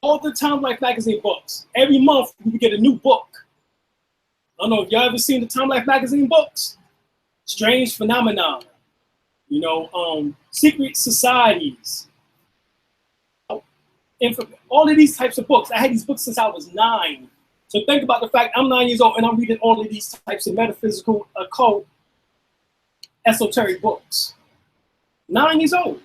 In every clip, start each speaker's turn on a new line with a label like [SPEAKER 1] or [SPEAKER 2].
[SPEAKER 1] all the Time Life magazine books. Every month we would get a new book. I don't know if y'all ever seen the Time Life magazine books. Strange Phenomenon, you know, Secret Societies. And for all of these types of books, I had these books since I was 9. So think about the fact I'm 9 years old and I'm reading all of these types of metaphysical, occult, esoteric books. 9 years old.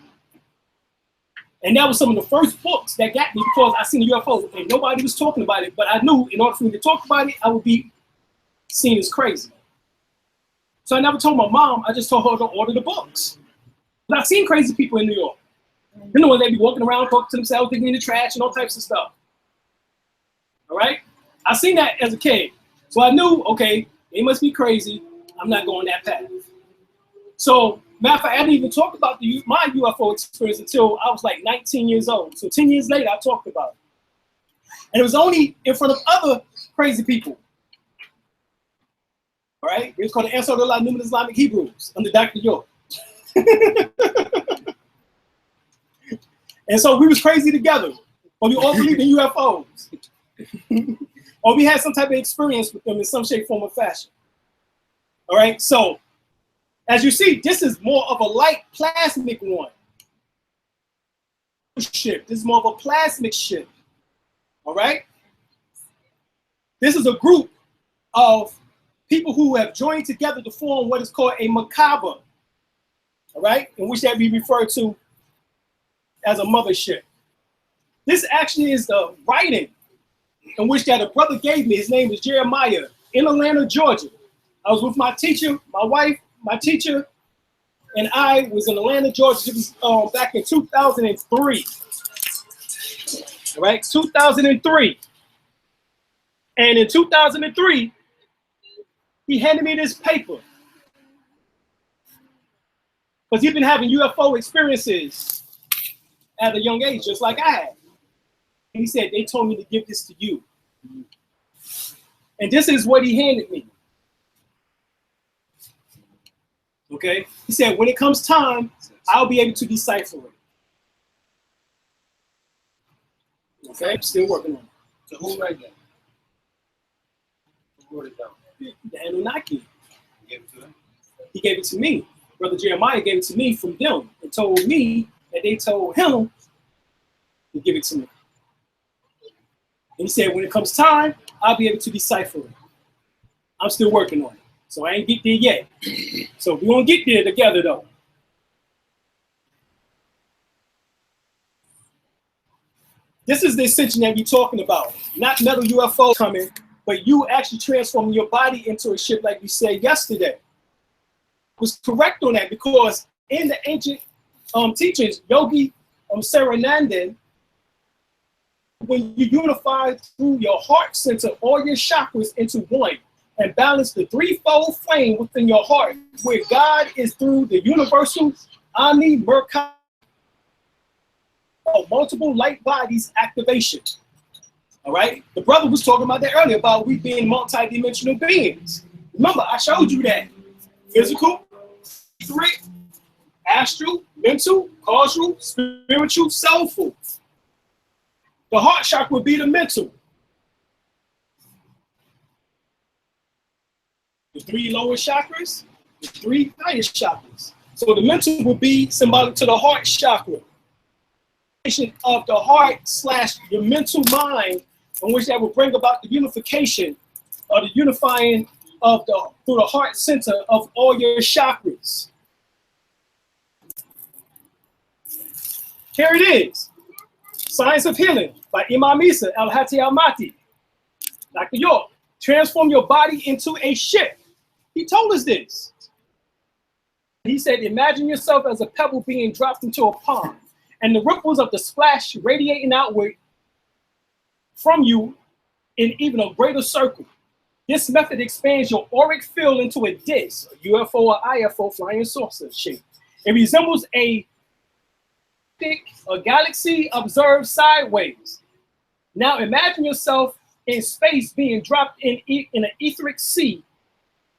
[SPEAKER 1] And that was some of the first books that got me because I seen the UFO and nobody was talking about it. But I knew in order for me to talk about it, I would be seen as crazy. So I never told my mom, I just told her to order the books. But I've seen crazy people in New York. You know when they be walking around, talking to themselves, digging in the trash and all types of stuff. All right? I seen that as a kid. So I knew, okay, they must be crazy. I'm not going that path. So, matter of fact, I didn't even talk about my UFO experience until I was like 19 years old. So 10 years later, I talked about it. And it was only in front of other crazy people. All right? It was called the Ansar Allah Numan Islamic Hebrews under Dr. York. And so we was crazy together. But we all believed in UFOs. Or we had some type of experience with them in some shape, form, or fashion. All right? So, as you see, this is more of a light plasmic one. Ship. This is more of a plasmic ship. All right? This is a group of people who have joined together to form what is called a macabre. All right? In which that we refer to as a mothership. This actually is the writing in which that a brother gave me. His name is Jeremiah in Atlanta, Georgia. I was with my teacher, my wife, my teacher, and I was in Atlanta, Georgia. It was back in 2003. All right, 2003. And in 2003, he handed me this paper. Because he'd been having UFO experiences at a young age, just like I had. And he said, they told me to give this to you. And this is what he handed me. Okay? He said, when it comes time, I'll be able to decipher it. Okay? I'm still working on it.
[SPEAKER 2] So who wrote that? Who wrote it down?
[SPEAKER 1] The Anunnaki.
[SPEAKER 2] You gave it to him?
[SPEAKER 1] He gave it to me. Brother Jeremiah gave it to me from them and told me that they told him to give it to me. And he said, when it comes time, I'll be able to decipher it. I'm still working on it. So I ain't get there yet. So we're going to get there together, though. This is the ascension that we're talking about. Not metal UFO coming, but you actually transforming your body into a ship like we said yesterday. Was correct on that because in the ancient teachings, Yogi Saranandan, when you unify through your heart center, all your chakras into one, and balance the threefold flame within your heart, where God is through the universal Omni Merkaba of multiple light bodies activation. All right? The brother was talking about that earlier, about we being multi-dimensional beings. Remember, I showed you that. Physical, etheric, astral, mental, causal, spiritual, soulful. The heart chakra would be the mental. The 3 lower chakras, the 3 highest chakras. So the mental would be symbolic to the heart chakra. Of the heart / your mental mind, in which that will bring about the unification or the unifying of through the heart center of all your chakras. Here it is. Science of Healing by Imam Isa Al-Hati Al-Mati. Dr. York, transform your body into a ship. He told us this. He said, imagine yourself as a pebble being dropped into a pond, and the ripples of the splash radiating outward from you in even a greater circle. This method expands your auric field into a disc, a UFO or IFO flying saucer shape. It resembles a galaxy observed sideways. Now imagine yourself in space being dropped in an etheric sea,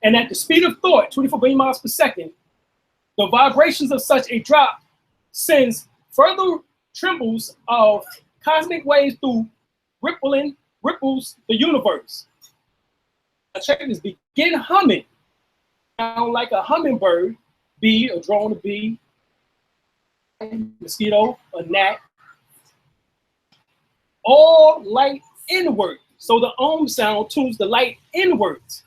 [SPEAKER 1] and at the speed of thought, 24 billion miles per second, the vibrations of such a drop sends further trembles of cosmic waves through ripples the universe. Now check this, begin humming. Sound like a hummingbird, bee, a drone, a bee, mosquito, a gnat, all light inward. So the sound tunes the light inwards,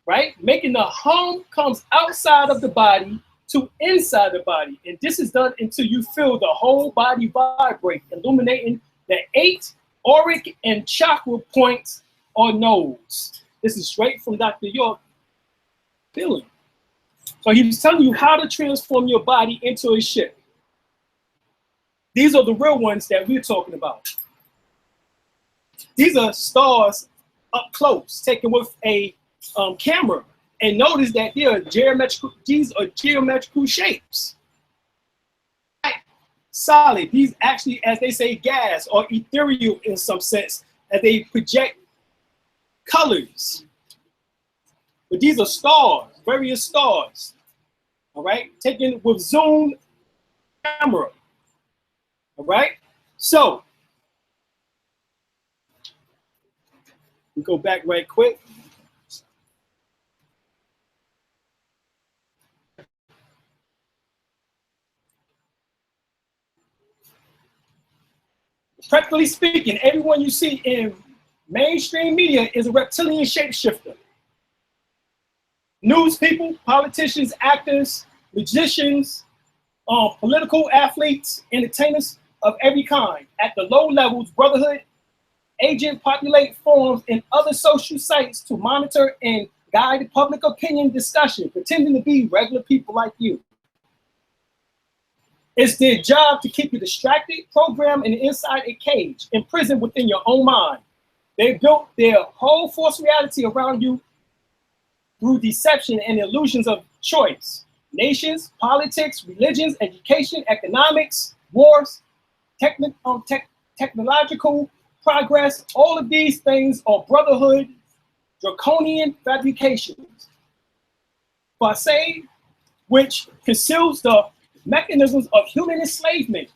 [SPEAKER 1] right? Making the hum comes outside of the body to inside the body. And this is done until you feel the whole body vibrate, illuminating the 8 auric and chakra points or nodes. This is straight from Dr. York feeling. So he was telling you how to transform your body into a ship. These are the real ones that we're talking about. These are stars up close, taken with a camera. And notice that these are geometrical shapes. Solid. These actually, as they say, gas or ethereal in some sense, as they project colors. But these are stars, various stars. All right, taken with zoom camera. All right, so we go back right quick. Practically speaking, everyone you see in mainstream media is a reptilian shapeshifter. News people, politicians, actors, magicians, political athletes, entertainers of every kind. At the low levels, brotherhood, agent populate forums and other social sites to monitor and guide public opinion discussion, pretending to be regular people like you. It's their job to keep you distracted, programmed, and inside a cage, imprisoned within your own mind. They built their whole false reality around you through deception and illusions of choice. Nations, politics, religions, education, economics, wars, technological progress, all of these things are brotherhood, draconian fabrications. Facade, which conceals the mechanisms of human enslavement.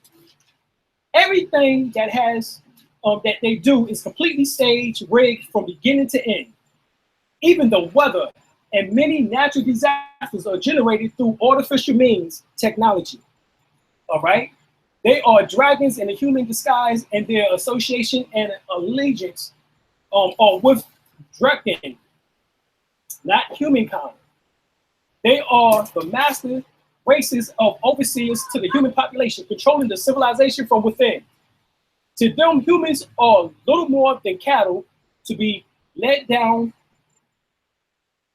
[SPEAKER 1] Everything that has that they do is completely staged, rigged from beginning to end. Even the weather and many natural disasters are generated through artificial means, technology. All right? They are dragons in a human disguise, and their association and allegiance are with Draken, not humankind. They are the master races of overseers to the human population, controlling the civilization from within. To them, humans are little more than cattle to be let down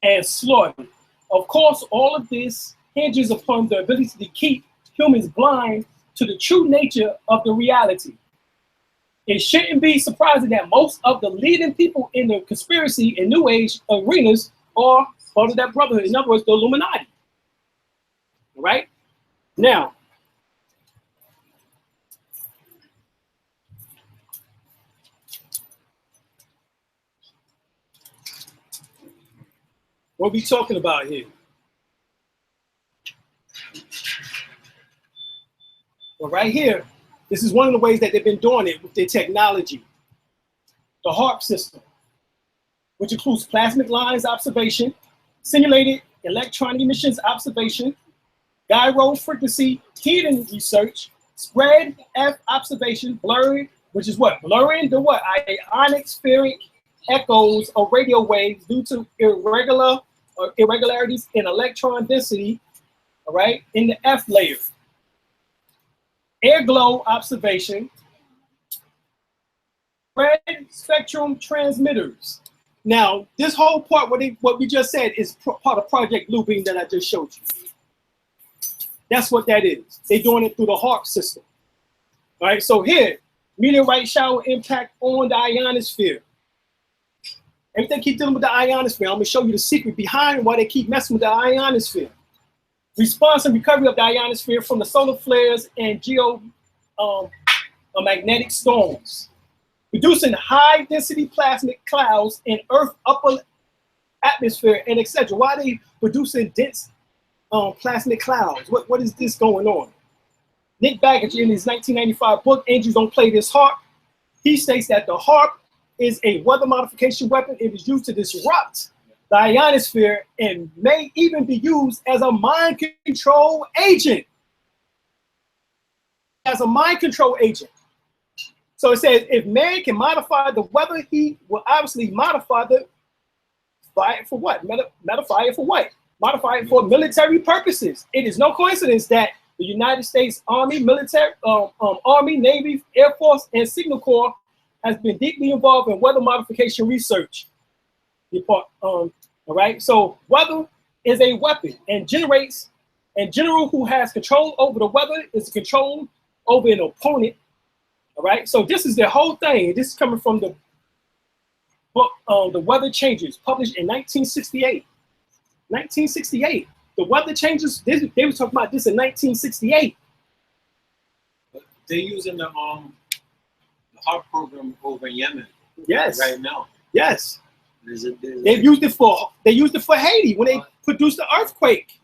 [SPEAKER 1] and slaughtered. Of course, all of this hinges upon the ability to keep humans blind to the true nature of the reality. It shouldn't be surprising that most of the leading people in the conspiracy and New Age arenas are part of that brotherhood. In other words, the Illuminati. All right? Now, what are we talking about here? Well, right here, this is one of the ways that they've been doing it with their technology. The HAARP system, which includes plasmic lines observation, simulated electron emissions observation, gyro frequency heating research, spread F observation, blurring, which is what? Blurring the what? Ionospheric echoes of radio waves due to irregularities in electron density, all right, in the F layer. Air glow observation, red spectrum transmitters. Now, this whole part, what we just said, is part of Project Bluebeam that I just showed you. That's what that is. They're doing it through the HAARP system. All right, so here, meteorite shower impact on the ionosphere. If they keep dealing with the ionosphere, I'm going to show you the secret behind why they keep messing with the ionosphere. Response and recovery of the ionosphere from the solar flares and geomagnetic storms. Producing high-density plasmic clouds in Earth's upper atmosphere and etc. Why are they producing dense plasmic clouds? What is this going on? Nick Baggage, in his 1995 book, Angels Don't Play This HAARP, he states that the HAARP is a weather modification weapon. It is used to disrupt the ionosphere and may even be used as a mind control agent. As a mind control agent. So it says, if man can modify the weather, he will obviously modify it for what? Modify it for what? Modify it for military purposes. It is no coincidence that the United States Army, Army, Navy, Air Force, and Signal Corps has been deeply involved in weather modification research. All right, so weather is a weapon and generates, and general who has control over the weather is control over an opponent. All right, so this is the whole thing. This is coming from the book, The Weather Changes, published in 1968. 1968. The Weather Changes, they were talking about this in 1968.
[SPEAKER 2] They're using the HAARP program over in Yemen.
[SPEAKER 1] Yes.
[SPEAKER 2] Right now.
[SPEAKER 1] Yes.
[SPEAKER 2] They
[SPEAKER 1] used it for Haiti when they produced the earthquake.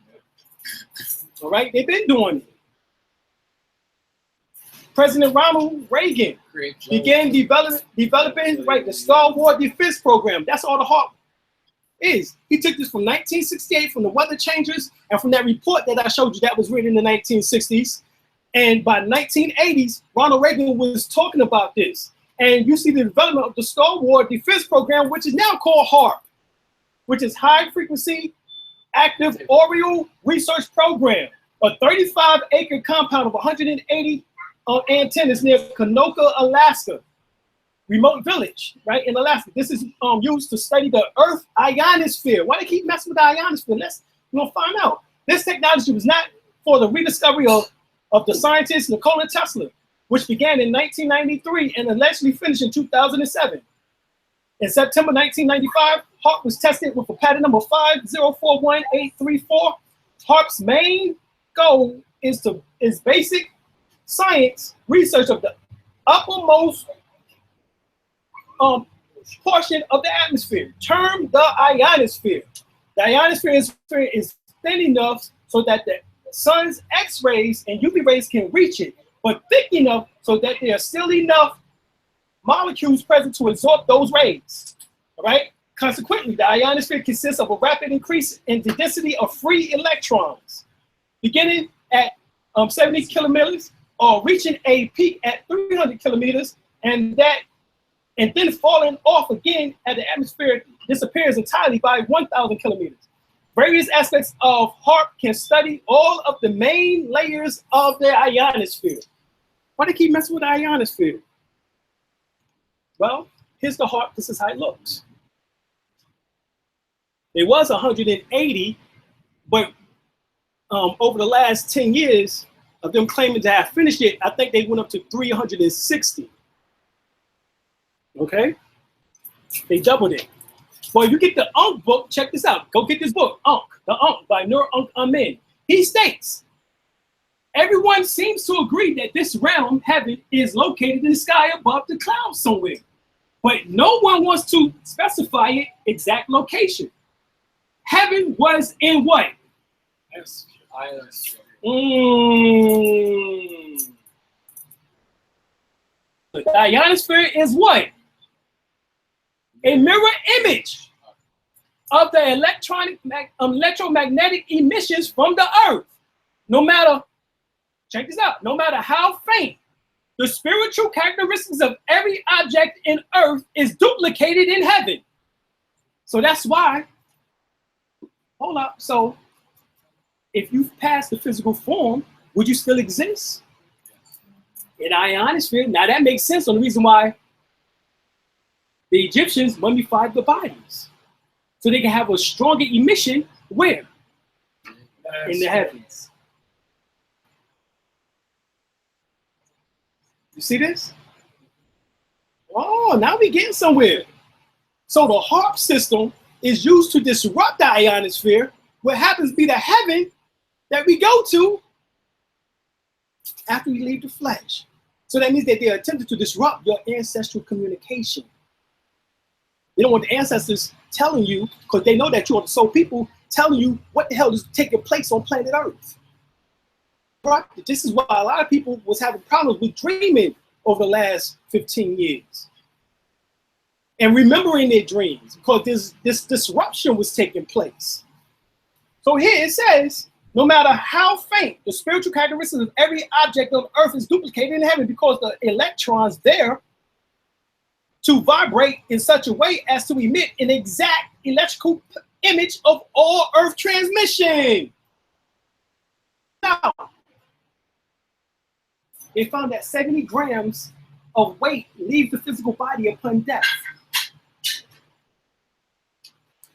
[SPEAKER 1] Yeah. All right, they've been doing it. President Ronald Reagan began developing the Star Wars defense program. That's all the HAARP is. He took this from 1968 from the Weather Changers and from that report that I showed you that was written in the 1960s. And by 1980s, Ronald Reagan was talking about this. And you see the development of the Star Wars defense program, which is now called HAARP, which is High Frequency Active Auroral Research Program, a 35-acre compound of 180 antennas near Kanoka, Alaska, remote village, right, in Alaska. This is used to study the Earth ionosphere. Why they keep messing with the ionosphere? We're gonna find out. This technology was not for the rediscovery of the scientist Nikola Tesla, which began in 1993 and allegedly finished in 2007. In September 1995, HAARP was tested with a patent number 5041834. HAARP's main goal is basic science research of the uppermost portion of the atmosphere, termed the ionosphere. The ionosphere is thin enough so that the sun's X-rays and UV rays can reach it, but thick enough so that there are still enough molecules present to absorb those rays. All right. Consequently, the ionosphere consists of a rapid increase in the density of free electrons, beginning at 70 kilometers or reaching a peak at 300 kilometers, and then falling off again as the atmosphere disappears entirely by 1,000 kilometers. Various aspects of HAARP can study all of the main layers of the ionosphere. Why do they keep messing with the ionosphere? Well, here's the HAARP. This is how it looks. It was 180, but over the last 10 years of them claiming to have finished it, I think they went up to 360. Okay? They doubled it. Well, if you get the Ankh book, check this out. Go get this book, Ankh, the Ankh by Nur Ankh Amin. He states, everyone seems to agree that this realm, heaven, is located in the sky above the clouds somewhere. But no one wants to specify its exact location. Heaven was in what?
[SPEAKER 2] Yes.
[SPEAKER 1] The ionosphere is what? A mirror image of the electromagnetic emissions from the Earth. No matter, check this out, no matter how faint, the spiritual characteristics of every object in Earth is duplicated in heaven. So that's why, hold up, so if you've passed the physical form, would you still exist? In ionosphere, now that makes sense on the reason why the Egyptians mummified the bodies. So they can have a stronger emission where? In the heavens. You see this? Oh, now we're getting somewhere. So the HAARP system is used to disrupt the ionosphere, what happens to be the heaven that we go to after we leave the flesh. So that means that they are attempting to disrupt your ancestral communication. They don't want the ancestors telling you, because they know that you are the soul people, telling you what the hell is taking place on planet Earth. corrupted. This is why a lot of people was having problems with dreaming over the last 15 years. And remembering their dreams, because this disruption was taking place. So here it says, no matter how faint, the spiritual characteristics of every object on earth is duplicated in heaven, because the electrons there to vibrate in such a way as to emit an exact electrical image of all earth transmission. Now, they found that 70 grams of weight leave the physical body upon death.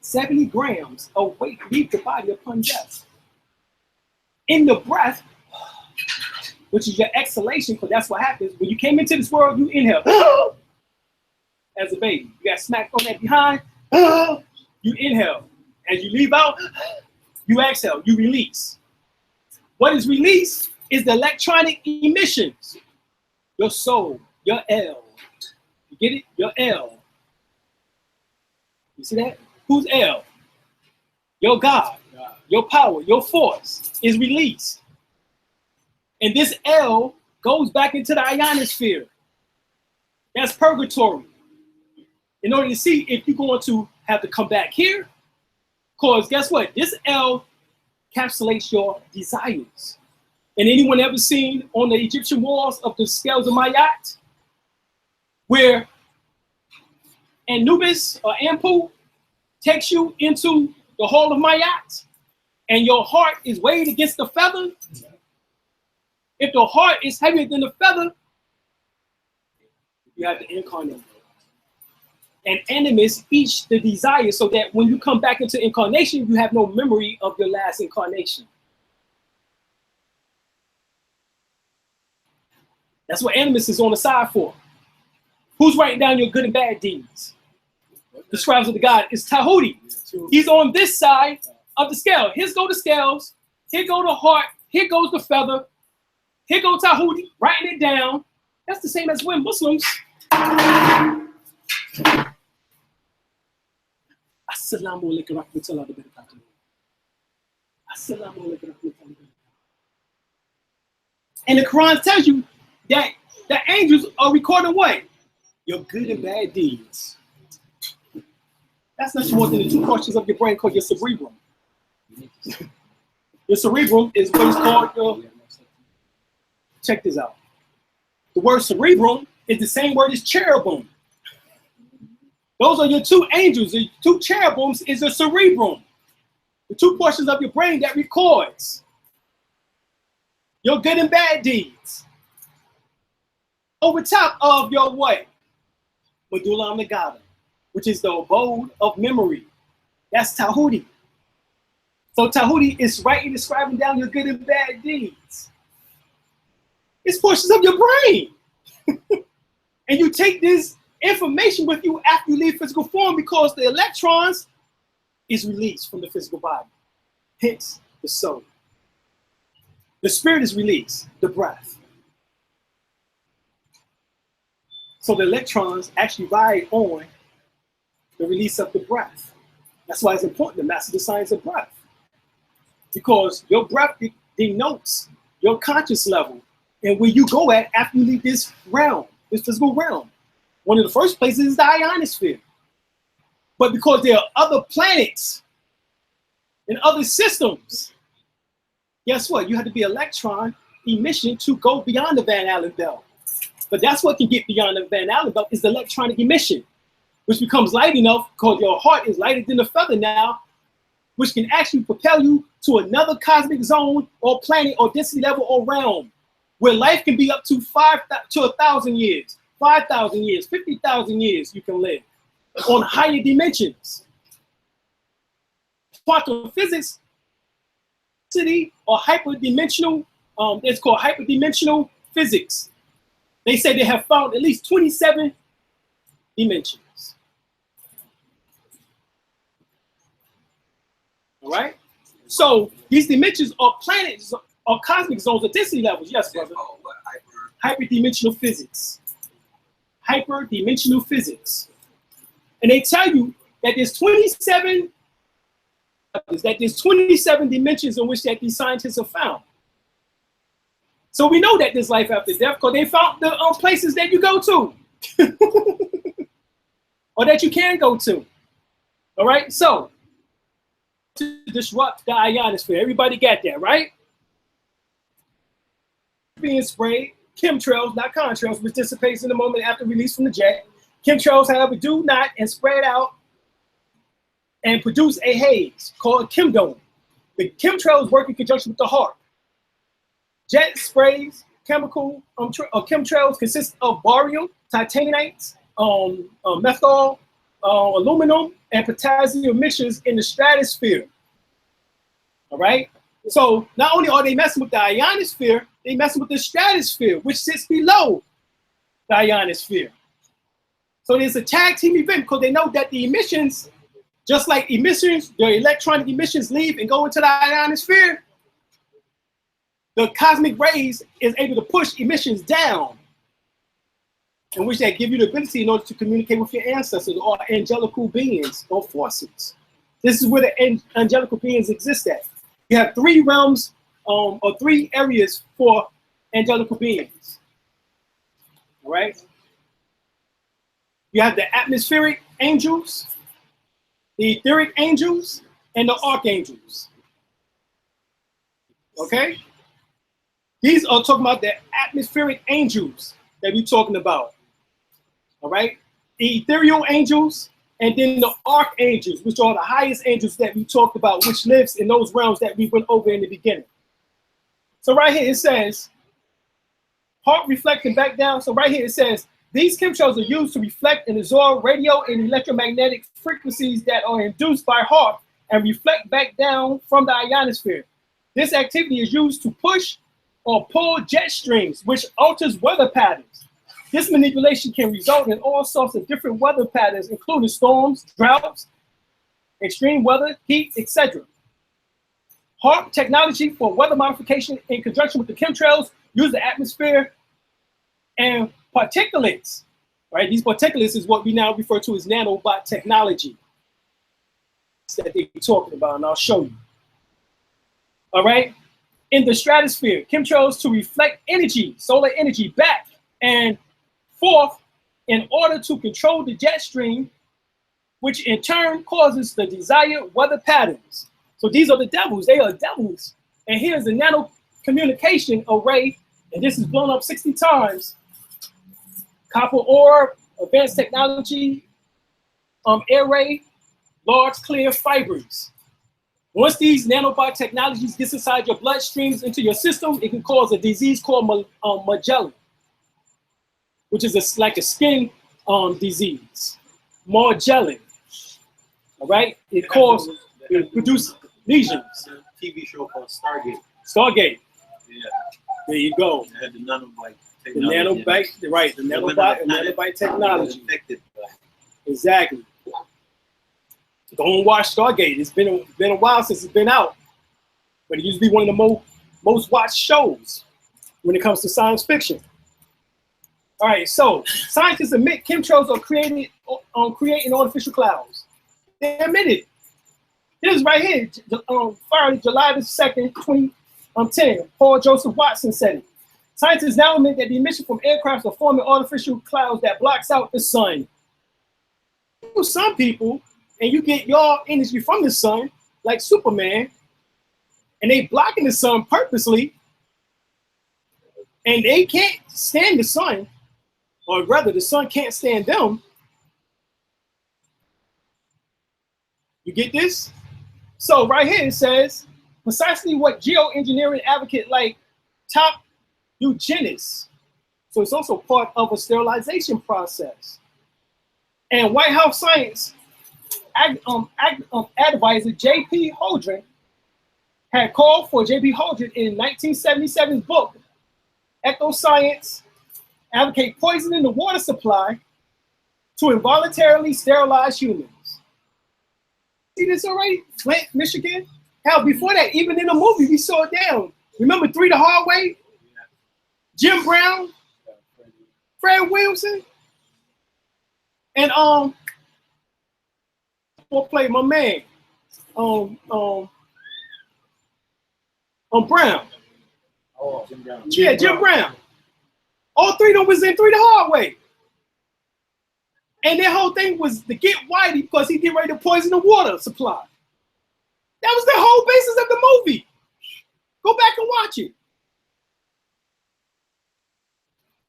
[SPEAKER 1] 70 grams of weight leave the body upon death. In the breath, which is your exhalation, because that's what happens. When you came into this world, you inhale as a baby. You got smacked on that behind, you inhale. As you leave out, you exhale, you release. What is released is the electronic emissions. Your soul, your L. You get it? Your L. You see that? Who's L? Your God, your power, your force is released. And this L goes back into the ionosphere. That's purgatory. In order to see if you're going to have to come back here, because guess what? This L encapsulates your desires. And anyone ever seen on the Egyptian walls of the scales of Mayat, where Anubis or Ampu takes you into the hall of Mayat, and your heart is weighed against the feather? If the heart is heavier than the feather, you have to incarnate. And animus each the desire, so that when you come back into incarnation, you have no memory of your last incarnation. That's what animus is on the side for. Who's writing down your good and bad deeds? The scribes of the God is Tahuti. He's on this side of the scale. Here go the scales. Here go the heart. Here goes the feather. Here goes Tahuti, writing it down. That's the same as when Muslims. Assalamu alaikum rahmatullahi wa barakatuh. Assalamu alaikum rahmatullahi wa barakatuh. And the Quran tells you that the angels are recording what? Your good and bad deeds. That's nothing more than the two portions of your brain called your cerebrum. Your cerebrum is what is called your. Check this out. The word cerebrum is the same word as cherubim. Those are your two angels. The two cherubims is the cerebrum. The two portions of your brain that records your good and bad deeds. Over top of your what? Medulla oblongata, which is the abode of memory. That's Tahuti. So Tahuti is writing, describing down your good and bad deeds. It's portions of your brain. And you take this information with you after you leave physical form, because the electrons is released from the physical body. Hence the soul. The spirit is released, the breath. So the electrons actually ride on the release of the breath. That's why it's important to master the science of breath. Because your breath denotes your conscious level and where you go at after you leave this realm, this physical realm. One of the first places is the ionosphere. But because there are other planets and other systems, guess what? You have to be electron emission to go beyond the Van Allen belt. But that's what can get beyond the Van Allen belt is the electronic emission, which becomes light enough because your heart is lighter than the feather now, which can actually propel you to another cosmic zone or planet or density level or realm where life can be up to 1,000 years, 5,000 years, 50,000 years you can live on higher dimensions. Quantum physics or hyperdimensional, it's called hyperdimensional physics. They say they have found at least 27 dimensions. All right? So these dimensions are planets or cosmic zones or density levels. Yes, brother. Hyperdimensional physics. Hyperdimensional physics. And they tell you that there's 27 dimensions in which that these scientists have found. So we know that there's life after death because they found the places that you go to or that you can go to. All right, so to disrupt the ionosphere, everybody got that, right? Being sprayed, chemtrails, not contrails, which dissipates in the moment after release from the jet. Chemtrails, however, do not and spread out and produce a haze called chemdome. The chemtrails work in conjunction with the HAARP. Jet sprays, chemtrails consist of barium, titanites, methyl, aluminum, and potassium mixtures in the stratosphere. All right? So not only are they messing with the ionosphere, they messing with the stratosphere, which sits below the ionosphere. So there's a tag team event because they know that the emissions, just like emissions, the electronic emissions leave and go into the ionosphere, the cosmic rays is able to push emissions down, in which they give you the ability in order to communicate with your ancestors or angelical beings or forces. This is where the angelical beings exist at. You have 3 realms or 3 areas for angelical beings. All right? You have the atmospheric angels, the etheric angels, and the archangels. Okay? These are talking about the atmospheric angels that we're talking about. All right? The ethereal angels, and then the archangels, which are the highest angels that we talked about, which lives in those realms that we went over in the beginning. So right here it says, HAARP reflecting back down. So right here it says, these chemtrails are used to reflect and absorb radio and electromagnetic frequencies that are induced by HAARP and reflect back down from the ionosphere. This activity is used to push or pull jet streams, which alters weather patterns. This manipulation can result in all sorts of different weather patterns, including storms, droughts, extreme weather, heat, etc. HAARP technology for weather modification in conjunction with the chemtrails use the atmosphere and particulates. Right? These particulates is what we now refer to as nanobot technology that they're talking about, and I'll show you. All right? In the stratosphere, chemtrails to reflect energy, solar energy back and forth in order to control the jet stream, which in turn causes the desired weather patterns. So these are the devils, they are devils. And here's the nano communication array, and this is blown up 60 times. Copper ore, advanced technology, array, large clear fibers. Once these nanobot technologies get inside your bloodstreams into your system, it can cause a disease called Magellan, which is like a skin disease. Magellan, all right? It produces lesions.
[SPEAKER 2] TV show called Stargate.
[SPEAKER 1] Stargate.
[SPEAKER 2] Yeah.
[SPEAKER 1] There you go.
[SPEAKER 2] It had the nanobite
[SPEAKER 1] The
[SPEAKER 2] technology.
[SPEAKER 1] nanobite, right? The nanobite technology. Exactly. Go and watch Stargate. It's been a while since it's been out, but it used to be one of the most watched shows when it comes to science fiction. All right, so scientists admit chemtrails are creating artificial clouds. They admit it. This is right here, Friday, July the 2nd, 2010. Paul Joseph Watson said it. Scientists now admit that the emission from aircraft are forming artificial clouds that blocks out the sun. Some people, and you get your energy from the sun, like Superman, and they blocking the sun purposely, and they can't stand the sun, or rather the sun can't stand them. You get this? So right here it says precisely what geoengineering advocate like top eugenics. So it's also part of a sterilization process. And White House science advisor J.P. Holdren had called for J.P. Holdren in 1977's book, Ecoscience, advocate poisoning the water supply to involuntarily sterilize humans. See this already? Flint, Michigan? Hell, before that, even in the movie, we saw it down. Remember 3 the Hard Way? Jim Brown? Fred Wilson? And we'll play my man, Brown.
[SPEAKER 2] Oh, Jim Brown.
[SPEAKER 1] Yeah, Jim Brown. All three of them was in Three the Hard Way. And their whole thing was to get Whitey because he get ready to poison the water supply. That was the whole basis of the movie. Go back and watch it.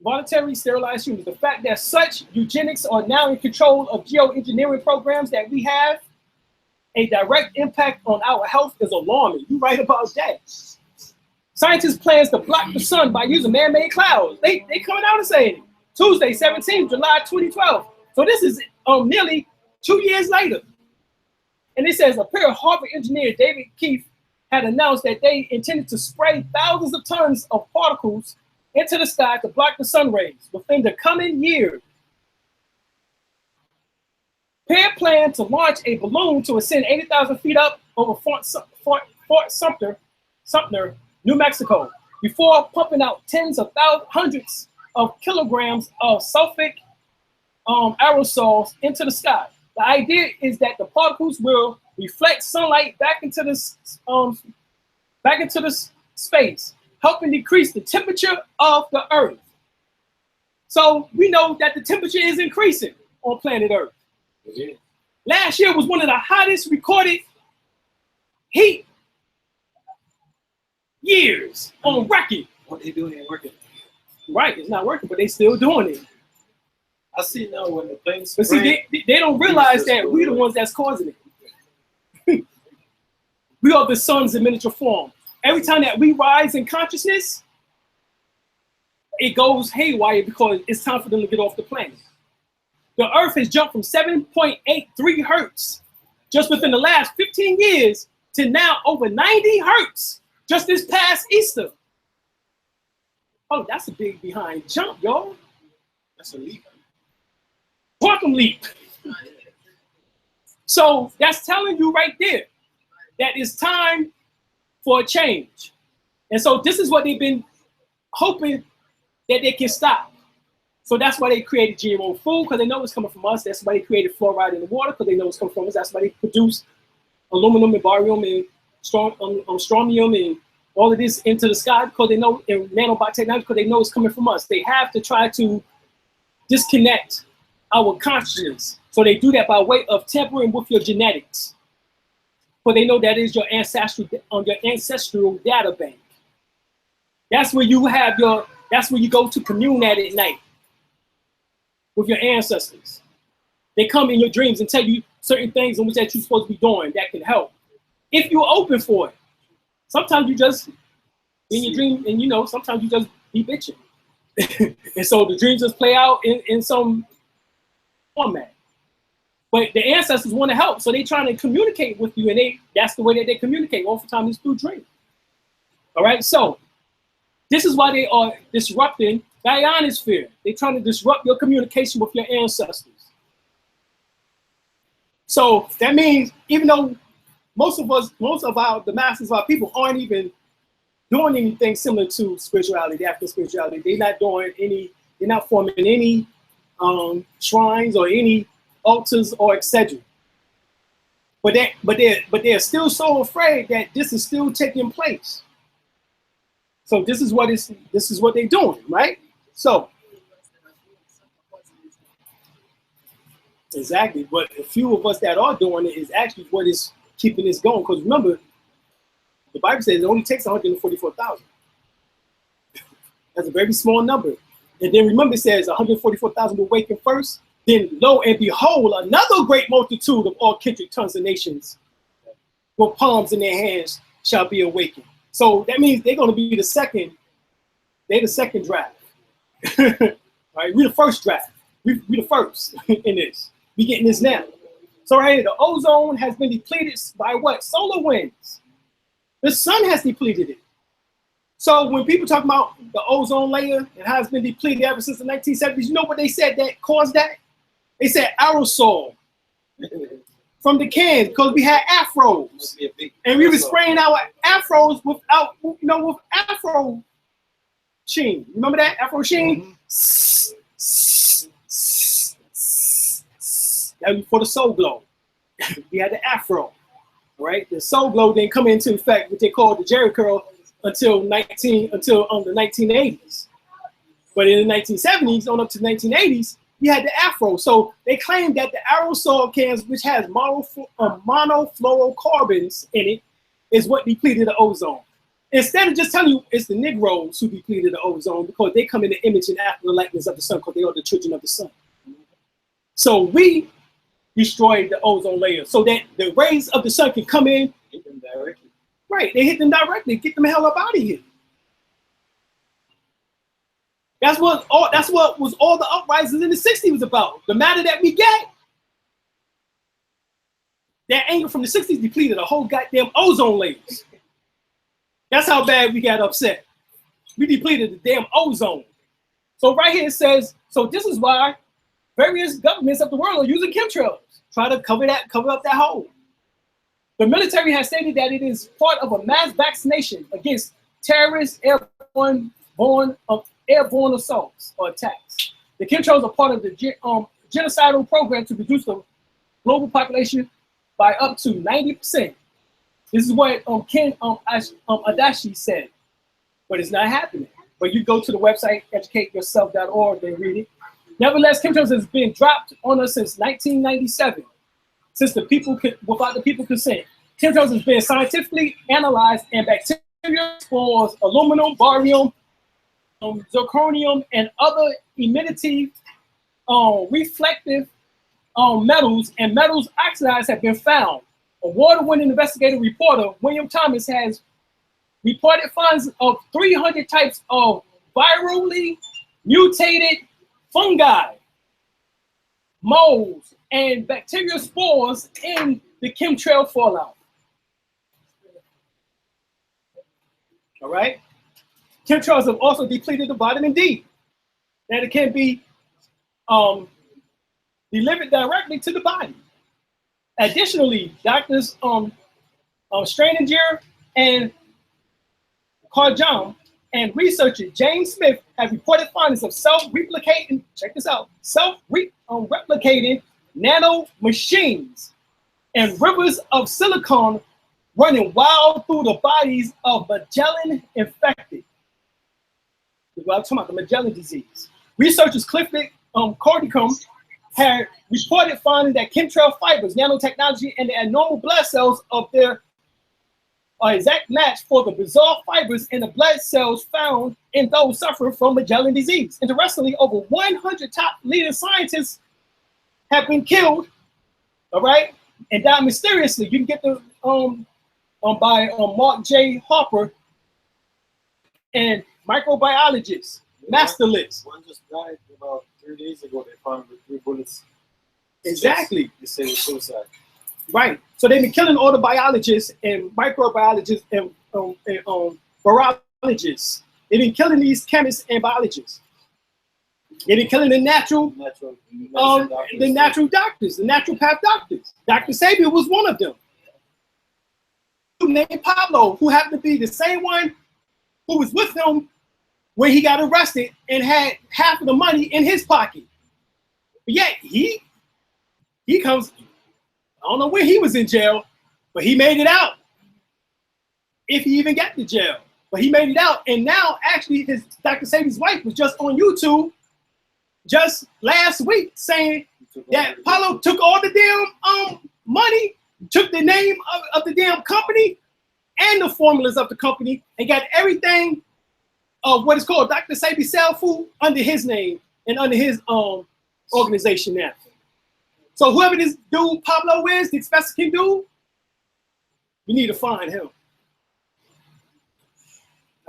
[SPEAKER 1] Voluntary sterilized humans. The fact that such eugenics are now in control of geoengineering programs that we have a direct impact on our health is alarming. You right about that. Scientists plans to block the sun by using man-made clouds. They coming out and saying it. Tuesday, 17th July 2012. So this is nearly 2 years later. And it says a pair of Harvard engineer David Keefe had announced that they intended to spray thousands of tons of particles into the sky to block the sun rays within the coming year. Pair planned to launch a balloon to ascend 80,000 feet up over Fort Sumter, New Mexico, before pumping out hundreds of kilograms of sulfuric aerosols into the sky. The idea is that the particles will reflect sunlight back into the space, helping decrease the temperature of the Earth. So we know that the temperature is increasing on planet Earth. Yeah. Last year was one of the hottest recorded heat years on record.
[SPEAKER 2] What they doing ain't working.
[SPEAKER 1] Right, it's not working, but they still doing it.
[SPEAKER 2] I see now when the planes.
[SPEAKER 1] But see, they don't realize that we're the ones that's causing it. We are the suns in miniature form. Every time that we rise in consciousness, it goes haywire because it's time for them to get off the planet. The Earth has jumped from 7.83 hertz just within the last 15 years to now over 90 hertz just this past Easter. Oh, that's a big behind jump, y'all.
[SPEAKER 2] That's a leap.
[SPEAKER 1] Quantum leap. So that's telling you right there that it's time for a change. And so this is what they've been hoping that they can stop. So that's why they created GMO food, because they know it's coming from us. That's why they created fluoride in the water, because they know it's coming from us. That's why they produce aluminum and barium and strontium and all of this into the sky, because they know, in nanobiotechnology, because they know it's coming from us. They have to try to disconnect our consciousness. So they do that by way of tampering with your genetics. But they know that is your ancestral data bank. That's where you have that's where you go to commune at night with your ancestors. They come in your dreams and tell you certain things in which that you're supposed to be doing that can help. If you're open for it. Sometimes you just, in your dream, and sometimes you just be bitching. And so the dreams just play out in some format. But the ancestors want to help, so they're trying to communicate with you, and that's the way that they communicate. Oftentimes it's through dreams. All right, so this is why they are disrupting the ionosphere. They're trying to disrupt your communication with your ancestors. So that means even though the masses of our people aren't even doing anything similar to spirituality, African spirituality, they're not forming any shrines or any altars or etc. But they're still so afraid that this is still taking place. So this is what they're doing, right? So exactly, but a few of us that are doing it is actually what is keeping this going. Because remember, the Bible says it only takes 144,000. That's a very small number. And then remember, it says 144,000 will awaken first. Then lo and behold, another great multitude of all kindred tongues and nations with palms in their hands shall be awakened. So that means they're going to be the second. They're the second draft. All right, we're the first draft. We the first in this. We getting this now. So right here, the ozone has been depleted by what? Solar winds. The sun has depleted it. So when people talk about the ozone layer and how it's been depleted ever since the 1970s, you know what they said that caused that? They said aerosol from the cans, because we had afros. And we were spraying our afros with afro sheen. Remember that? Afro sheen? That was for the soul glow. We had the afro, right? The soul glow then come into effect, what they call the Jerry curl, until the 1980s. But in the 1970s, on up to the 1980s, you had the afro. So they claimed that the aerosol cans, which has monofluorocarbons in it, is what depleted the ozone. Instead of just telling you it's the Negroes who depleted the ozone, because they come in the image and after the likeness of the sun, because they are the children of the sun. So we destroyed the ozone layer so that the rays of the sun can come in.
[SPEAKER 2] Hit them directly.
[SPEAKER 1] Right, they hit them directly, get them the hell up out of here. That's what was all the uprisings in the 60s was about. The matter that we get, that anger from the 60s depleted a whole goddamn ozone layers. That's how bad we got upset. We depleted the damn ozone. So right here it says, so this is why various governments of the world are using chemtrails, try to cover up that hole. The military has stated that it is part of a mass vaccination against terrorist airborne assaults or attacks. The chemtrails are part of the genocidal program to reduce the global population by up to 90%. This is what Ken Adachi said, but it's not happening. But you go to the website, educateyourself.org, and read it. Nevertheless, chemtrails has been dropped on us since 1997, since the people without the people consent. Chemtrails has been scientifically analyzed, and bacteria, spores, aluminum, barium, zirconium, and other emittive, reflective metals and metals oxides have been found. Award-winning investigative reporter William Thomas has reported finds of 300 types of virally mutated fungi, molds, and bacterial spores in the chemtrail fallout. All right? Chemtrails have also depleted the vitamin D, that it can be delivered directly to the body. Additionally, doctors Straninger and Karjam and researcher James Smith have reported findings of self-replicating, check this out, self-replicating nano machines and rivers of silicon running wild through the bodies of Magellan infected. I'm talking about the Magellan disease. Researchers Clifford Cordicum had reported finding that chemtrail fibers, nanotechnology, and the abnormal blood cells of their exact match for the bizarre fibers in the blood cells found in those suffering from Magellan disease. Interestingly, over 100 top leading scientists have been killed, all right, and died mysteriously. You can get the by Mark J. Harper and microbiologist, master list.
[SPEAKER 2] One just died about 3 days ago. They found with 3 bullets.
[SPEAKER 1] Exactly.
[SPEAKER 2] They say it was suicide.
[SPEAKER 1] Right. So they've been killing all the biologists and microbiologists and virologists. They've been killing these chemists and biologists. They've been killing the natural doctors, the naturopath doctors. Dr. Sabier was one of them. Named Pablo, who happened to be the same one who was with him when he got arrested and had half of the money in his pocket. But yet he comes, I don't know when he was in jail, but he made it out. If he even got to jail. But he made it out. And now actually his Dr. Sabier's wife was just on YouTube just last week saying that Pablo took all the damn money, took the name of the damn company and the formulas of the company and got everything of what is called Dr. Sabi Cell Food under his name and under his organization now. So whoever this dude Pablo is, this Mexican dude, we need to find him.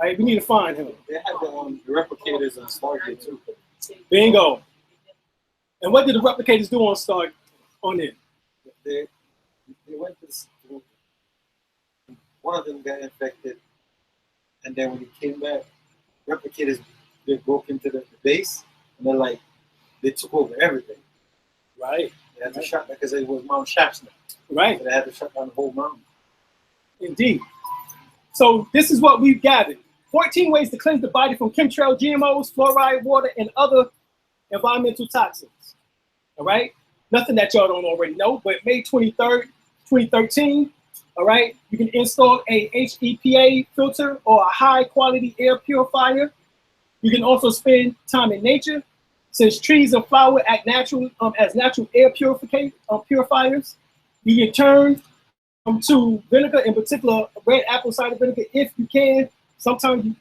[SPEAKER 1] All right, we need to find him.
[SPEAKER 2] They had the replicators on Stargate too.
[SPEAKER 1] Bingo. And what did the replicators do on it?
[SPEAKER 2] They went to one of them got infected, and then when he came back, replicators, they broke into the base, and they're like, they took over everything.
[SPEAKER 1] Right.
[SPEAKER 2] They had to shut down because it was Mount Shasta.
[SPEAKER 1] Right.
[SPEAKER 2] So they had to shut down the whole mountain.
[SPEAKER 1] Indeed. So this is what we've gathered. 14 ways to cleanse the body from chemtrail, GMOs, fluoride, water, and other environmental toxins. All right? Nothing that y'all don't already know, but May 23rd, 2013, All right, you can install a HEPA filter or a high quality air purifier. You can also spend time in nature, since trees and flowers act natural as natural air purifiers. You can turn to vinegar, in particular red apple cider vinegar, if you can. Sometimes you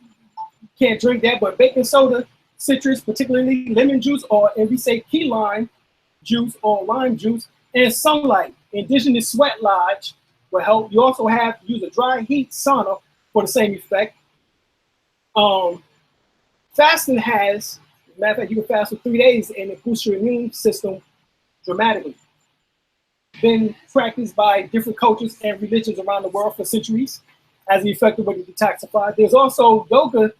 [SPEAKER 1] can't drink that, but baking soda, citrus, particularly lemon juice, or if we say key lime juice or lime juice, and sunlight. Indigenous sweat lodge will help. You also have to use a dry heat sauna for the same effect. Fasting has, as a matter of fact, you can fast for 3 days and it boosts your immune system dramatically. Been practiced by different cultures and religions around the world for centuries as the effective way to detoxify. There's also yoga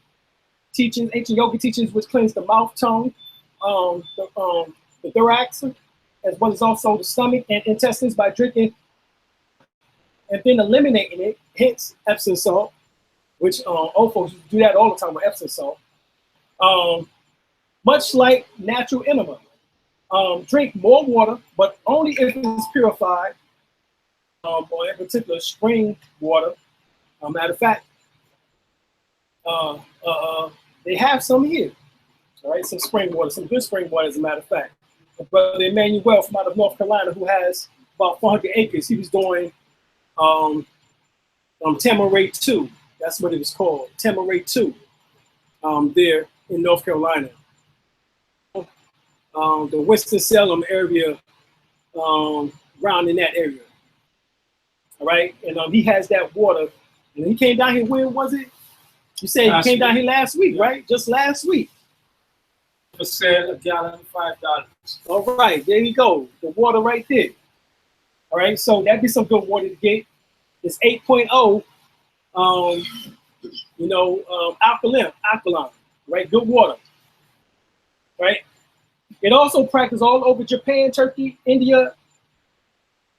[SPEAKER 1] teachings, ancient yoga teachings, which cleanse the mouth, tongue, the thorax, as well as also the stomach and intestines by drinking and then eliminating it, hence Epsom salt, which old folks do that all the time with Epsom salt. Much like natural enema. Drink more water, but only if it's purified, or in particular spring water. Matter of fact, they have some here, all right, some spring water, some good spring water, as a matter of fact. Brother Emmanuel from out of North Carolina, who has about 400 acres, he was doing Tamaray 2. That's what it was called, Tamaray 2, there in North Carolina. The Winston-Salem area, around in that area. All right, and he has that water. And he came down here, when was it? You said he came down here last week, right? Just last week.
[SPEAKER 3] For sale, a gallon, $5.
[SPEAKER 1] All right, there you go. The water right there. All right, so that'd be some good water to get. It's 8.0, alkaline, right? Good water, right? It also practiced all over Japan, Turkey, India,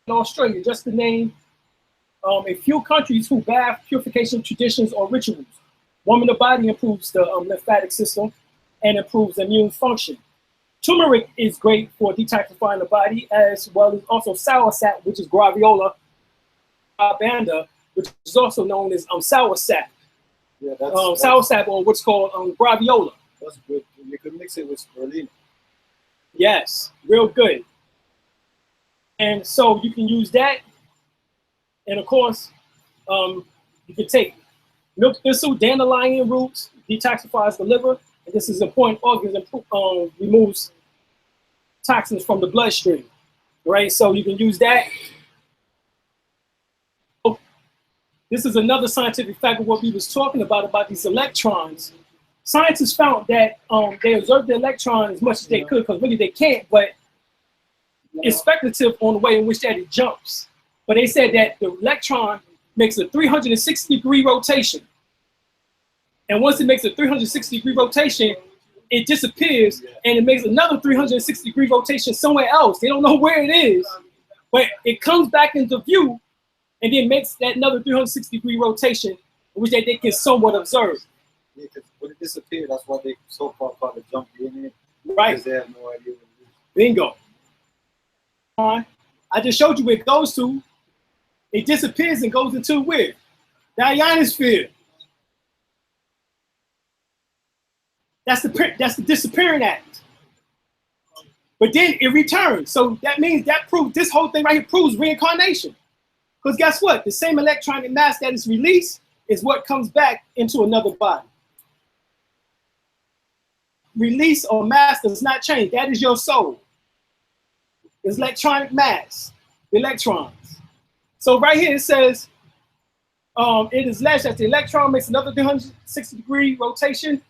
[SPEAKER 1] and Australia, just to name a few countries who bath purification traditions or rituals. Warming the body improves the lymphatic system and improves immune function. Turmeric is great for detoxifying the body, as well as also soursop, which is graviola banda, which is also known as soursop.
[SPEAKER 2] Yeah,
[SPEAKER 1] soursop, or what's called graviola.
[SPEAKER 2] That's good. You can mix it with spirulina.
[SPEAKER 1] Yes, real good. And so you can use that. And of course, you can take milk thistle, dandelion roots, detoxifies the liver. And this is an important organ and removes toxins from the bloodstream, right? So you can use that. This is another scientific fact of what we was talking about these electrons. Scientists found that they observed the electron as much as they could, because really they can't, but it's speculative on the way in which that it jumps. But they said that the electron makes a 360-degree rotation. And once it makes a 360-degree rotation, it disappears, and it makes another 360-degree rotation somewhere else. They don't know where it is, but it comes back into view and then makes that another 360-degree rotation, which they can somewhat observe.
[SPEAKER 2] Yeah, because when it disappeared, that's why they so-called call it jump in it.
[SPEAKER 1] Right.
[SPEAKER 2] Because they have no idea what it is.
[SPEAKER 1] Bingo. I just showed you where it goes to. It disappears and goes into where? The ionosphere. That's the disappearing act. But then it returns. So that means that proves, this whole thing right here proves reincarnation. Because guess what? The same electronic mass that is released is what comes back into another body. Release or mass does not change. That is your soul. It's electronic mass, the electrons. So right here it says, it is alleged that the electron makes another 360-degree rotation,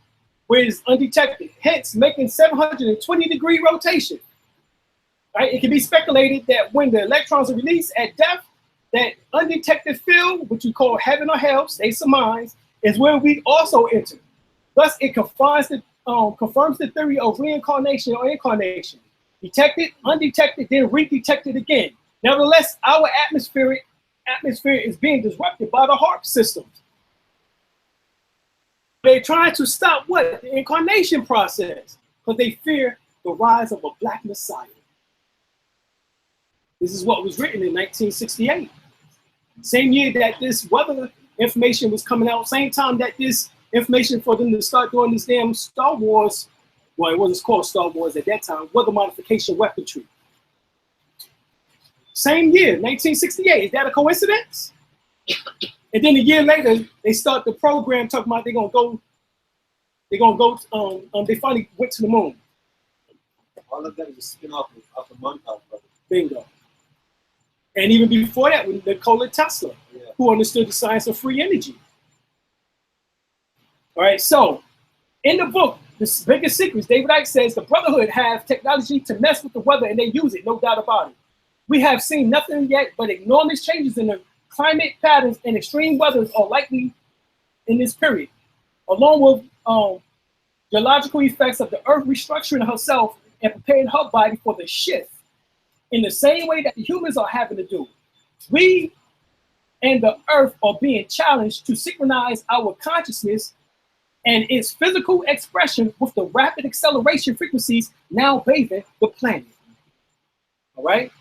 [SPEAKER 1] which is undetected, hence making 720-degree rotation. Right? It can be speculated that when the electrons are released at depth, that undetected field, which we call heaven or hell, states of minds, is where we also enter. Thus, it confirms the theory of reincarnation or incarnation. Detected, undetected, then redetected again. Nevertheless, our atmosphere is being disrupted by the HAARP systems. They're trying to stop what? The incarnation process, because they fear the rise of a black messiah. This is what was written in 1968. Same year that this weather information was coming out, same time that this information for them to start doing this damn Star Wars, well, it wasn't called Star Wars at that time, weather modification weaponry. Same year, 1968. Is that a coincidence? And then a year later, they start the program talking about they finally went to the moon.
[SPEAKER 2] All of that is a spin-off of the Montauk brothers.
[SPEAKER 1] Bingo. And even before that, with Nikola Tesla, who understood the science of free energy. All right, so in the book, The Biggest Secrets, David Icke says the Brotherhood have technology to mess with the weather, and they use it, no doubt about it. We have seen nothing yet but enormous changes in the climate patterns, and extreme weathers are likely in this period, along with geological effects of the Earth restructuring herself and preparing her body for the shift in the same way that the humans are having to do. We and the Earth are being challenged to synchronize our consciousness and its physical expression with the rapid acceleration frequencies now bathing the planet. All right?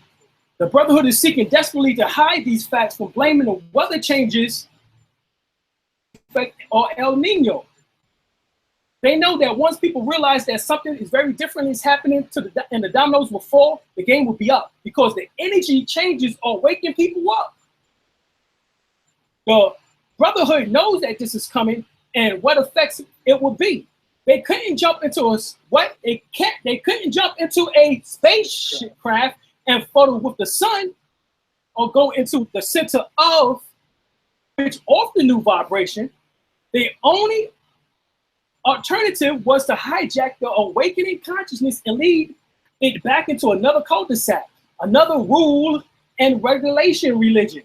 [SPEAKER 1] The Brotherhood is seeking desperately to hide these facts from blaming the weather changes or El Nino. They know that once people realize that something is very different is happening and the dominoes will fall, the game will be up because the energy changes are waking people up. The Brotherhood knows that this is coming and what effects it will be. They couldn't jump into they couldn't jump into a spacecraft and photo with the sun or go into the center of which off the new vibration. The only alternative was to hijack the awakening consciousness and lead it back into another cul-de-sac, another rule and regulation religion,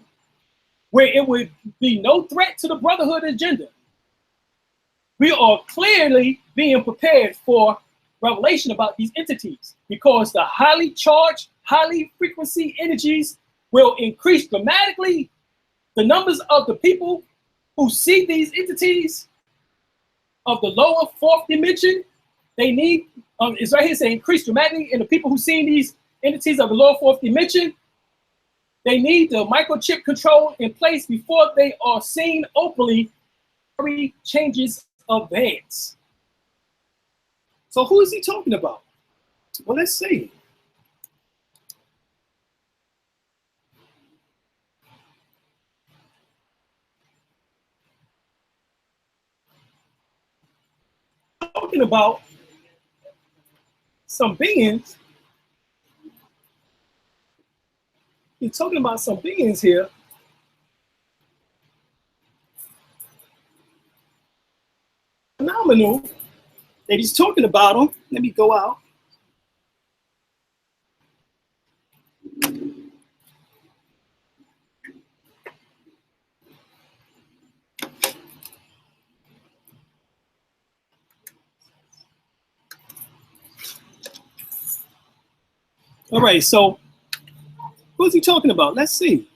[SPEAKER 1] where it would be no threat to the Brotherhood agenda. We are clearly being prepared for revelation about these entities because the highly charged, highly frequency energies will increase dramatically the numbers of the people who see these entities of the lower fourth dimension. They need, it's right here saying increase dramatically in the people who see these entities of the lower fourth dimension. They need the microchip control in place before they are seen openly. Changes advance. So who is he talking about? Well, let's see. Talking about some beings. He's talking about some beings here. Phenomenal that he's talking about them. Let me go out. All right, so who's he talking about? Let's see.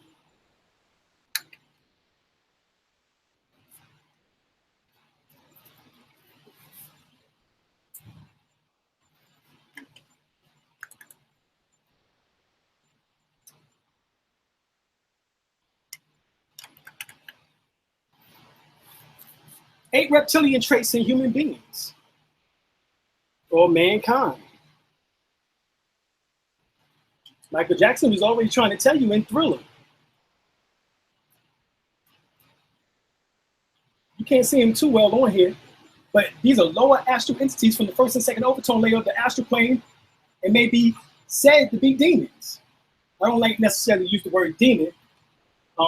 [SPEAKER 1] Eight reptilian traits in human beings or mankind. Michael Jackson was already trying to tell you in Thriller. You can't see him too well on here, but these are lower astral entities from the first and second overtone layer of the astral plane and may be said to be demons. I don't like necessarily use the word demon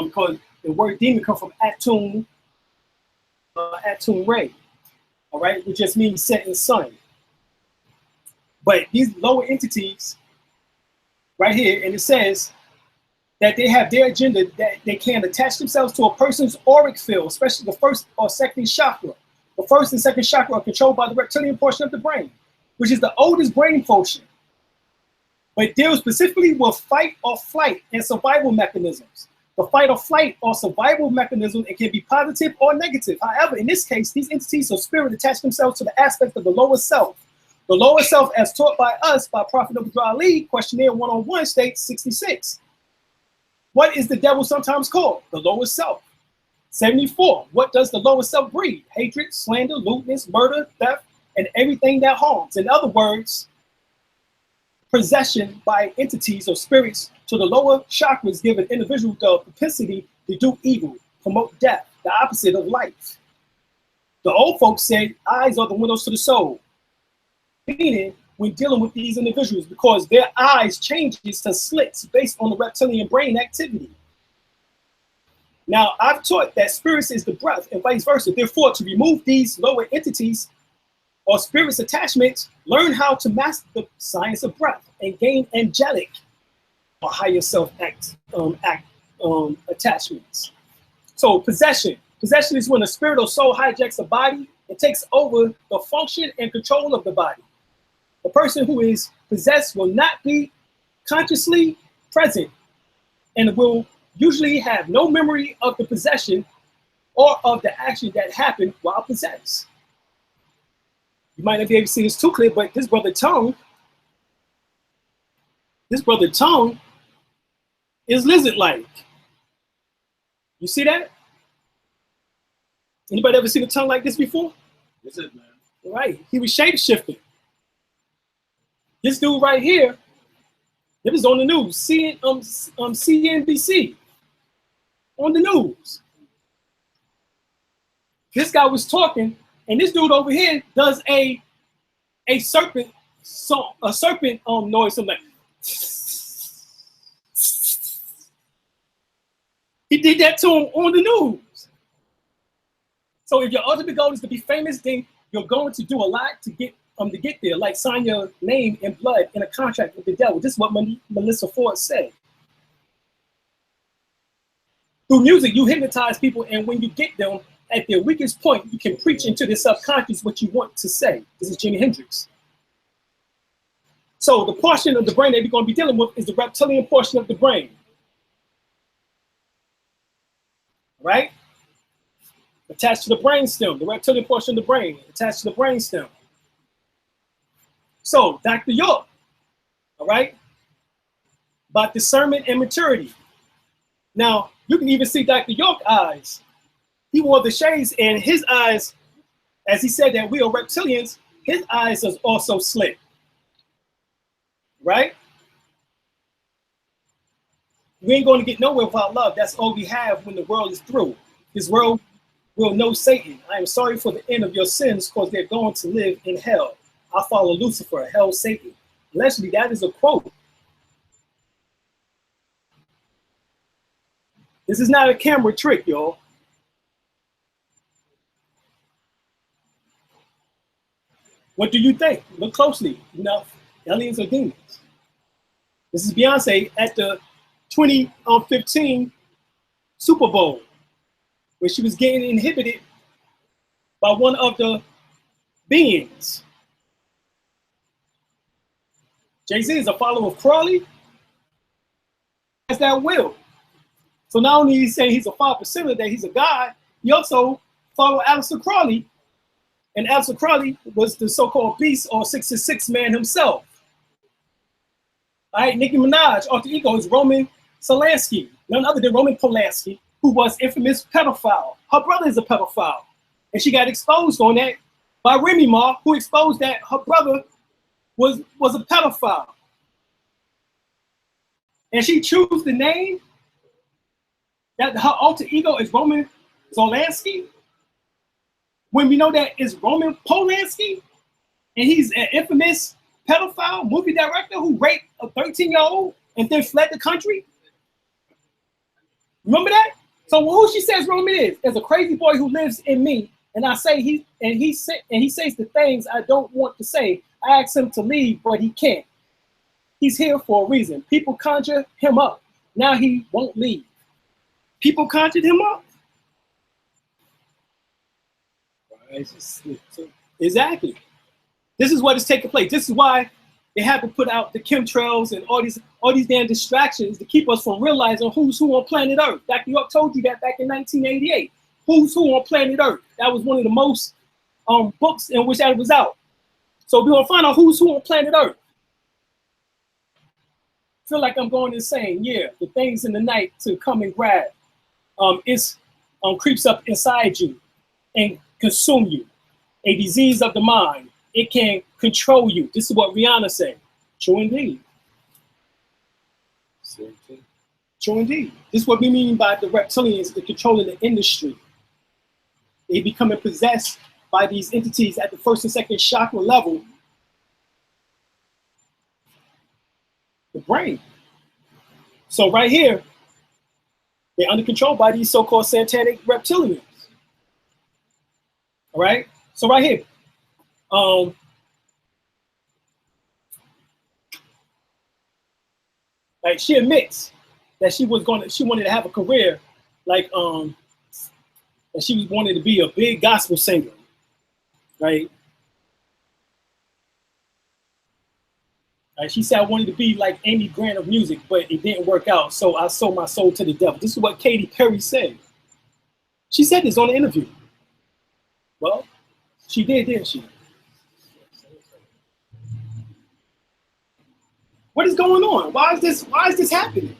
[SPEAKER 1] because the word demon comes from Atum Ray, all right, which just means setting sun. But these lower entities right here, and it says that they have their agenda that they can attach themselves to a person's auric field, especially the first or second chakra. The first and second chakra are controlled by the reptilian portion of the brain, which is the oldest brain function, but deals specifically with fight or flight and survival mechanisms. The fight or flight or survival mechanism, it can be positive or negative. However, in this case, these entities of spirit attach themselves to the aspect of the lower self. The lower self, as taught by us by Prophet Abdul Ali, questionnaire 101, states 66. What is the devil sometimes called? The lower self. 74. What does the lower self breed? Hatred, slander, lewdness, murder, theft, and everything that harms. In other words, possession by entities or spirits to the lower chakras give an individual the propensity to do evil, promote death, the opposite of life. The old folks said eyes are the windows to the soul, meaning when dealing with these individuals, because their eyes changes to slits based on the reptilian brain activity. Now, I've taught that spirits is the breath and vice versa. Therefore, to remove these lower entities or spirits attachments, learn how to master the science of breath and gain angelic or higher self attachments. So possession. Possession is when a spirit or soul hijacks a body and takes over the function and control of the body. The person who is possessed will not be consciously present and will usually have no memory of the possession or of the action that happened while possessed. You might not be able to see this too clear, but this brother tongue is lizard-like. You see that? Anybody ever seen a tongue like this before?
[SPEAKER 3] Lizard, man.
[SPEAKER 1] Right, he was shape-shifting. This dude right here, it was on the news, CNBC, on the news. This guy was talking, and this dude over here does a serpent song, a serpent noise, something like. He did that to him on the news. So if your ultimate goal is to be famous, then you're going to do a lot to get there, like sign your name in blood in a contract with the devil. This is what Melissa Ford said. Through music, you hypnotize people, and when you get them at their weakest point, you can preach into their subconscious what you want to say. This is Jimi Hendrix. So the portion of the brain that we're going to be dealing with is the reptilian portion of the brain. Right? Attached to the brainstem, the reptilian portion of the brain, attached to the brainstem. So, Dr. York, all right, about discernment and maturity. Now, you can even see Dr. York's eyes. He wore the shades, and his eyes, as he said that we are reptilians, his eyes is also slit. Right? We ain't going to get nowhere without love. That's all we have when the world is through. This world will know Satan. I am sorry for the end of your sins, because they're going to live in hell. I follow Lucifer, hell, Satan. Allegedly, that is a quote. This is not a camera trick, y'all. What do you think? Look closely. Enough aliens or demons? This is Beyonce at the 2015 Super Bowl, where she was getting inhibited by one of the beings. Jay-Z is a follower of Crawley. Has that will. So not only he's saying he's a 5%, that he's a god, he also followed Aleister Crowley. And Aleister Crowley was the so-called beast or 666 man himself. All right, Nicki Minaj, alter ego is Roman Polanski, none other than Roman Polanski, who was infamous pedophile. Her brother is a pedophile. And she got exposed on that by Remy Ma, who exposed that her brother was a pedophile. And she chose the name that her alter ego is Roman Polanski, when we know that it's Roman Polanski, and he's an infamous pedophile movie director who raped a 13-year-old and then fled the country. Remember that? So who she says Roman is a crazy boy who lives in me, and I say he says the things I don't want to say. I ask him to leave, but he can't. He's here for a reason. People conjure him up. Now he won't leave. People conjured him up. Exactly. This is what is taking place. This is why they have to put out the chemtrails and all these damn distractions to keep us from realizing who's who on planet Earth. Dr. York told you that back in 1988. Who's who on planet Earth? That was one of the most books in which that was out. So we're gonna find out who's who on planet Earth. feel like I'm going insane. Yeah, the things in the night to come and grab. It's creeps up inside you and consume you. A disease of the mind. It can control you. This is what Rihanna said. True indeed. True indeed. This is what we mean by the reptilians, the controlling the industry. They becoming possessed by these entities at the first and second chakra level. The brain. So right here, they're under control by these so-called satanic reptilians. All right. So right here, like she admits that she wanted to have a career, like that she wanted to be a big gospel singer, right? She said I wanted to be like Amy Grant of music, but it didn't work out, so I sold my soul to the devil. This is what Katy Perry said. She said this on the interview. Well, she did, didn't she? What is going on? Why is this happening?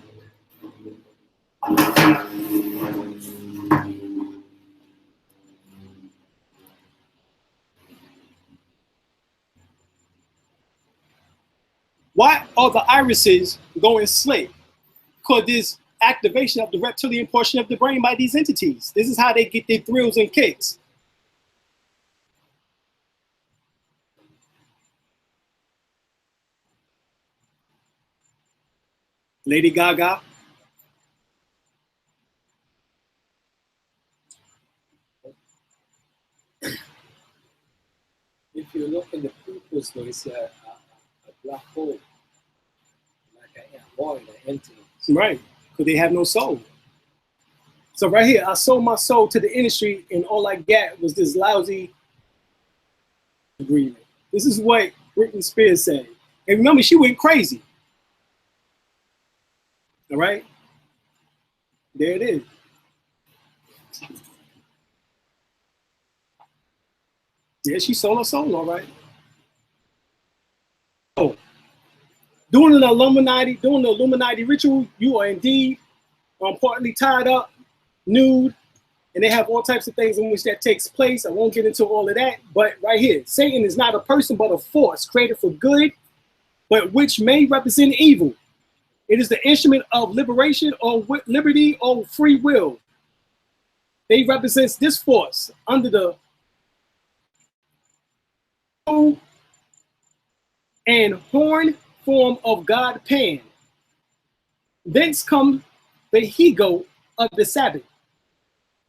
[SPEAKER 1] Why are the irises going slick? Because there's activation of the reptilian portion of the brain by these entities. This is how they get their thrills and kicks. Lady Gaga.
[SPEAKER 3] If you look in the pupils, though, it's a black hole, like a void, an emptiness.
[SPEAKER 1] Right, because they have no soul. So right here, I sold my soul to the industry, and all I got was this lousy agreement. This is what Britney Spears said. And remember, she went crazy. All right, there it is. Yeah, she sold her soul, all right. Oh, doing the Illuminati ritual, you are indeed partly tied up, nude, and they have all types of things in which that takes place. I won't get into all of that, but right here, Satan is not a person, but a force created for good, but which may represent evil. It is the instrument of liberation or liberty or free will. They represents this force under the and horn form of God Pan. Thence come the he-goat of the Sabbath,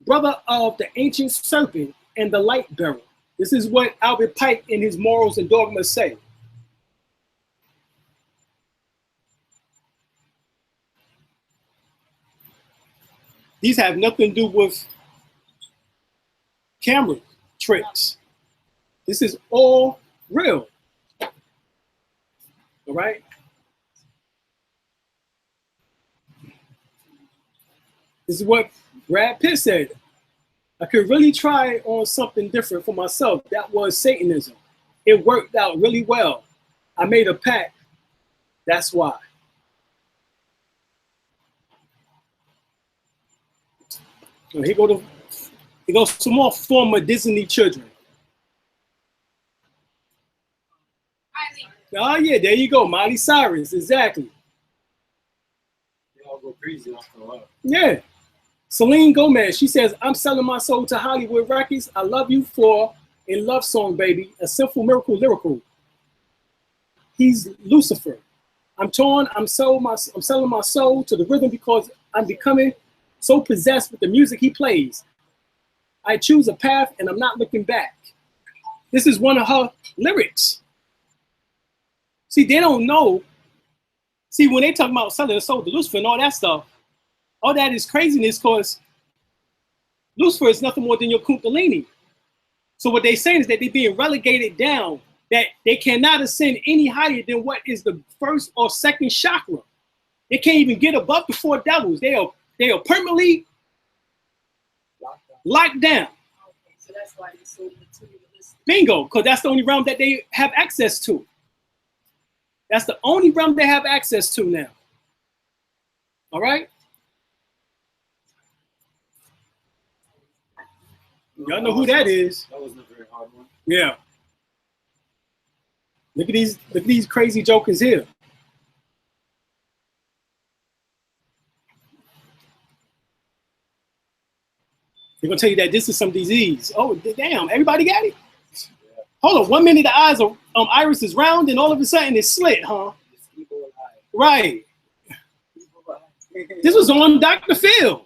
[SPEAKER 1] brother of the ancient serpent and the light bearer. This is what Albert Pike in his Morals and Dogmas say. These have nothing to do with camera tricks. This is all real. All right? This is what Brad Pitt said. I could really try on something different for myself. That was Satanism. It worked out really well. I made a pact. That's why. Here goes some more former Disney children. Oh yeah, there you go, Miley Cyrus, exactly.
[SPEAKER 2] They all go crazy after a while.
[SPEAKER 1] Yeah. Selene Gomez, she says, I'm selling my soul to Hollywood Records. I love you for a love song, baby. A simple miracle lyrical. He's Lucifer. I'm torn. I'm selling my soul to the rhythm because I'm becoming so possessed with the music he plays. I choose a path and I'm not looking back. This is one of her lyrics. See, they don't know. See, when they talk about selling the soul to Lucifer and all that stuff, all that is craziness because Lucifer is nothing more than your Kundalini. So what they're saying is that they're being relegated down, that they cannot ascend any higher than what is the first or second chakra. They can't even get above the four devils. They are permanently locked down.
[SPEAKER 4] Okay, so that's why they're so materialistic.
[SPEAKER 1] Bingo, because that's the only realm that they have access to. That's the only realm they have access to now. All right. Y'all know who that is.
[SPEAKER 2] That wasn't a very hard one.
[SPEAKER 1] Yeah. Look at these crazy jokers here. They're gonna tell you that this is some disease. Oh damn! Everybody got it. Yeah. Hold on. 1 minute the eyes are iris is round, and all of a sudden it's slit, huh? Right. This was on Dr. Phil.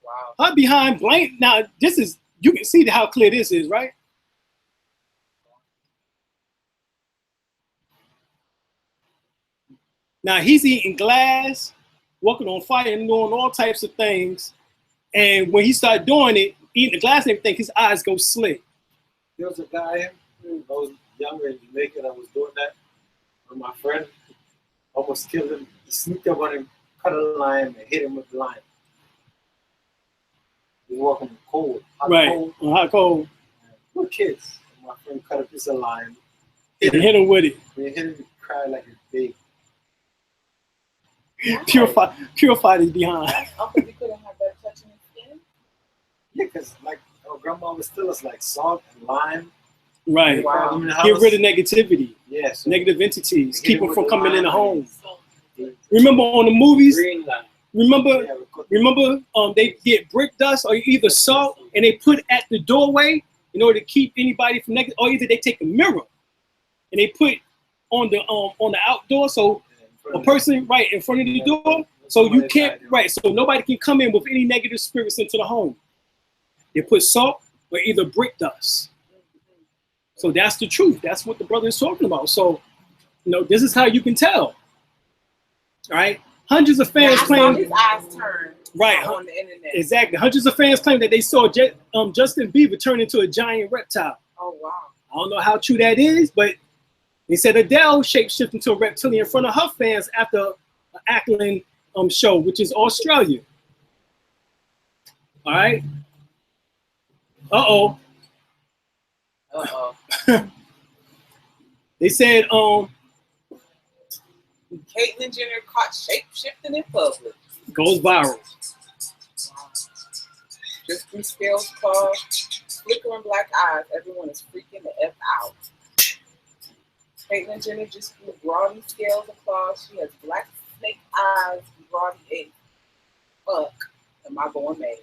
[SPEAKER 3] Wow.
[SPEAKER 1] Her behind blank. Now this is, you can see how clear this is, right? Now he's eating glass, walking on fire, and doing all types of things. And when he started doing it, eating the glass and everything, his eyes go slit.
[SPEAKER 2] There was a guy who was younger in Jamaica that was doing that. And my friend almost killed him. He sneaked up on him, cut a line, and hit him with the line. He was walking cold, hot
[SPEAKER 1] right.
[SPEAKER 2] cold.
[SPEAKER 1] Hot cold.
[SPEAKER 2] We're kids. And my friend cut a piece of line.
[SPEAKER 1] Hit him with it.
[SPEAKER 2] When he hit him, he cried like a baby.
[SPEAKER 1] Purify his behind.
[SPEAKER 4] I think we couldn't have that touching his skin.
[SPEAKER 2] Yeah, because like our grandma was still us like salt and lime.
[SPEAKER 1] Right.
[SPEAKER 2] Wow.
[SPEAKER 1] Get rid of negativity.
[SPEAKER 2] Yeah, so
[SPEAKER 1] negative entities. Keep them from coming in the home.
[SPEAKER 2] Yeah.
[SPEAKER 1] Remember on the movies?
[SPEAKER 3] Green line.
[SPEAKER 1] Remember they get brick dust or either salt and they put at the doorway in order to keep anybody from negative, or either they take a mirror and they put on the outdoor, so a person right in front of the door, so you can't, right, so nobody can come in with any negative spirits into the home. They put salt or either brick dust. So that's the truth. That's what the brother is talking about. So, you know, this is how you can tell. All right, hundreds of fans claim
[SPEAKER 5] his eyes turn
[SPEAKER 1] right
[SPEAKER 5] on the internet.
[SPEAKER 1] Exactly. Hundreds of fans claim that they saw Justin Bieber turn into a giant reptile.
[SPEAKER 5] Oh wow!
[SPEAKER 1] I don't know how true that is, but they said Adele shapeshifted into a reptilian in front of her fans after an Ackland show, which is Australia. All right. Uh-oh.
[SPEAKER 5] Uh-oh.
[SPEAKER 1] They said
[SPEAKER 5] Caitlyn Jenner caught shape-shifting in public.
[SPEAKER 1] Goes viral.
[SPEAKER 5] Just through scales claws, flickering black eyes, everyone is freaking the F out. Caitlyn Jenner just grew brawny scales of claws. She has black snake eyes, brawny egg. Fuck, am I going mad?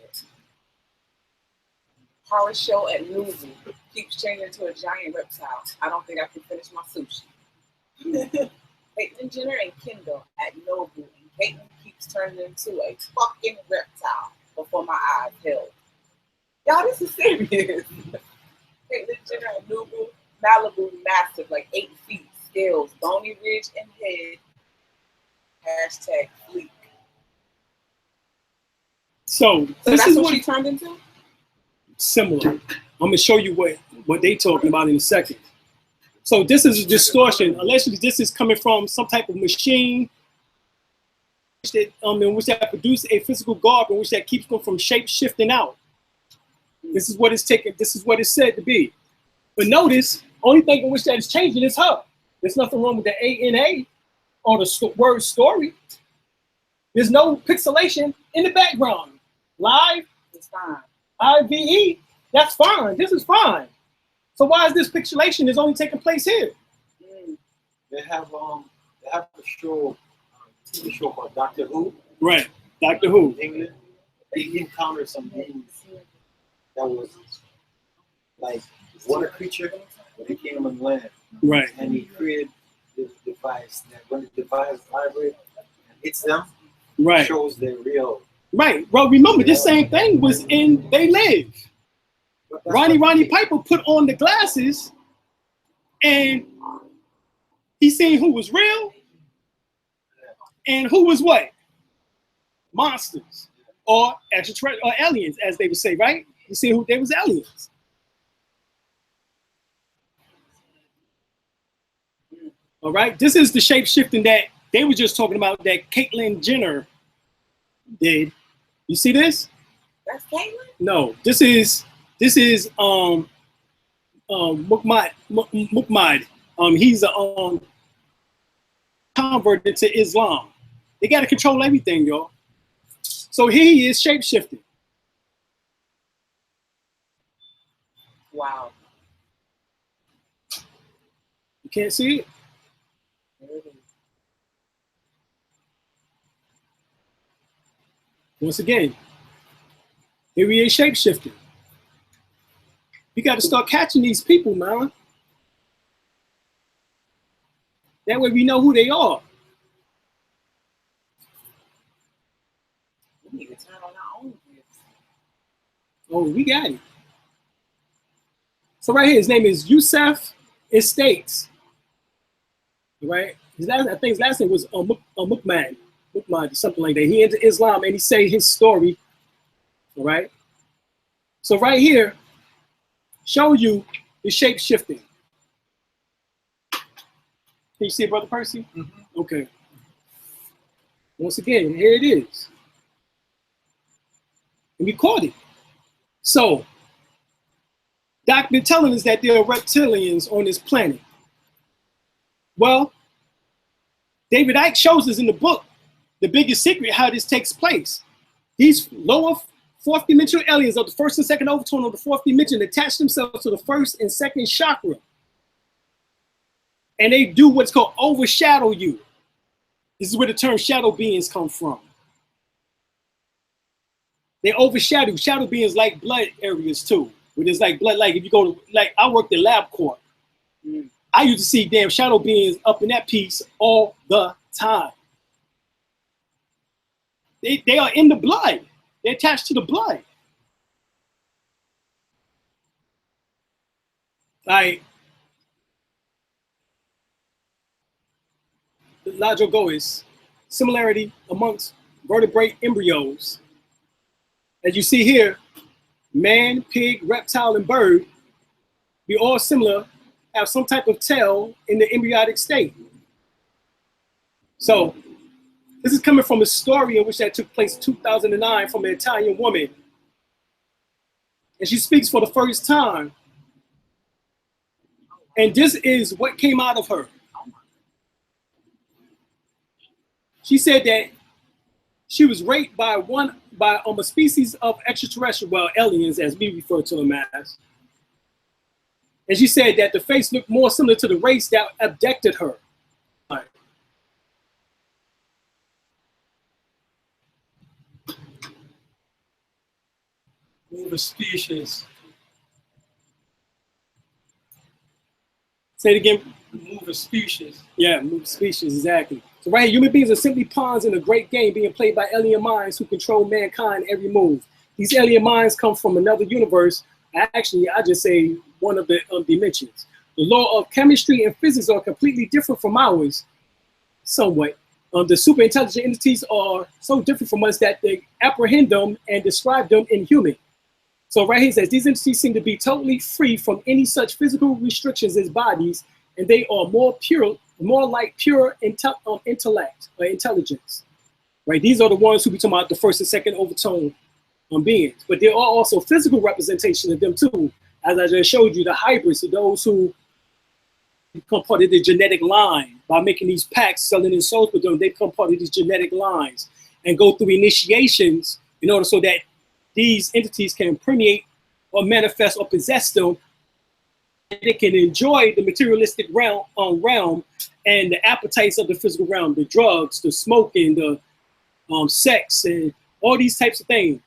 [SPEAKER 5] Horror show at Noovie keeps changing to a giant reptile. I don't think I can finish my sushi. Caitlyn Jenner and Kendall at Nobu, and Caitlyn keeps turning into a fucking reptile before my eyes held. Y'all, this is serious. Caitlyn Jenner at Nobu, Malibu, massive, like 8 feet, scales, bony ridge and head. Hashtag fleek.
[SPEAKER 1] So
[SPEAKER 5] So
[SPEAKER 1] this
[SPEAKER 5] that's
[SPEAKER 1] is
[SPEAKER 5] what
[SPEAKER 1] what
[SPEAKER 5] she turned into?
[SPEAKER 1] similar. I'm gonna show you what they talking about in a second. So this is a distortion. Allegedly, this is coming from some type of machine that, in which that produce a physical garb in which that keeps them from shape shifting out. This is what it's taken. This is what it's said to be. But notice, only thing in which that is changing is her. There's nothing wrong with the ANA or the word story. There's no pixelation in the background. Live,
[SPEAKER 5] It's fine.
[SPEAKER 1] IVE, that's fine. This is fine. So why is this pixelation is only taking place here?
[SPEAKER 2] They have a show, TV show called Doctor Who.
[SPEAKER 1] Right, Doctor Who.
[SPEAKER 2] In England. He encountered some beings that was like water creature, but he came on land.
[SPEAKER 1] Right.
[SPEAKER 2] And he created this device that when the device vibrates and hits them,
[SPEAKER 1] Right.
[SPEAKER 2] it shows they're real.
[SPEAKER 1] Right. Well, remember, this same thing was in They Live. Ronnie Piper put on the glasses and he seen who was real and who was what? Monsters or extraterrestrial or aliens, as they would say, right? You see who they was aliens. All right. This is the shape shifting that they were just talking about that Caitlyn Jenner did. You see this?
[SPEAKER 5] That's Caitlyn?
[SPEAKER 1] No, this is Mukmad. He's a converted to Islam. They gotta control everything, y'all. So here he is shape-shifting.
[SPEAKER 5] Wow.
[SPEAKER 1] You can't see it?
[SPEAKER 5] There it is.
[SPEAKER 1] Once again, here he is shape-shifting. You got to start catching these people, man. That way we know who they are.
[SPEAKER 5] We need to turn on our own gifts.
[SPEAKER 1] Oh, we got it. So right here, his name is Yusuf Estates. Right? I think his last name was Mukman, something like that. He entered Islam and he said his story. All right. So right here, show you the shape shifting. Can you see it, Brother Percy? Mm-hmm. Okay. Once again, here it is. And we caught it. So, Doc been telling us that there are reptilians on this planet. Well, David Icke shows us in the book the biggest secret how this takes place. These lower fourth dimensional aliens of the first and second overtone of the fourth dimension attach themselves to the first and second chakra. And they do what's called overshadow you. This is where the term shadow beings come from. They overshadow. Shadow beings like blood areas too. Where there's like blood, like if you go to, like I worked in LabCorp. I used to see damn shadow beings up in that piece all the time. They are in the blood. They're attached to the blood. Like, the logical goal is similarity amongst vertebrate embryos. As you see here, man, pig, reptile, and bird, we all similar, have some type of tail in the embryonic state. So this is coming from a story in which that took place in 2009 from an Italian woman. And she speaks for the first time. And this is what came out of her. She said that she was raped by a species of extraterrestrial, well, aliens as we refer to them as. And she said that the face looked more similar to the race that abducted her.
[SPEAKER 3] Move a species.
[SPEAKER 1] Say it again.
[SPEAKER 3] Move a species.
[SPEAKER 1] Yeah, move species, exactly. So right here, human beings are simply pawns in a great game being played by alien minds who control mankind every move. These alien minds come from another universe. Actually, I just say one of the dimensions. The law of chemistry and physics are completely different from ours, somewhat. The super intelligent entities are so different from us that they apprehend them and describe them in human. So right here it says, these entities seem to be totally free from any such physical restrictions as bodies, and they are more pure, more like pure intellect or intelligence. Right? These are the ones who be talking about the first and second overtone beings. But there are also physical representations of them too. As I just showed you, the hybrids are those who become part of the genetic line by making these pacts, selling their souls with them. They become part of these genetic lines and go through initiations in order so that these entities can permeate or manifest or possess them. They can enjoy the materialistic realm and the appetites of the physical realm, the drugs, the smoking, the sex, and all these types of things.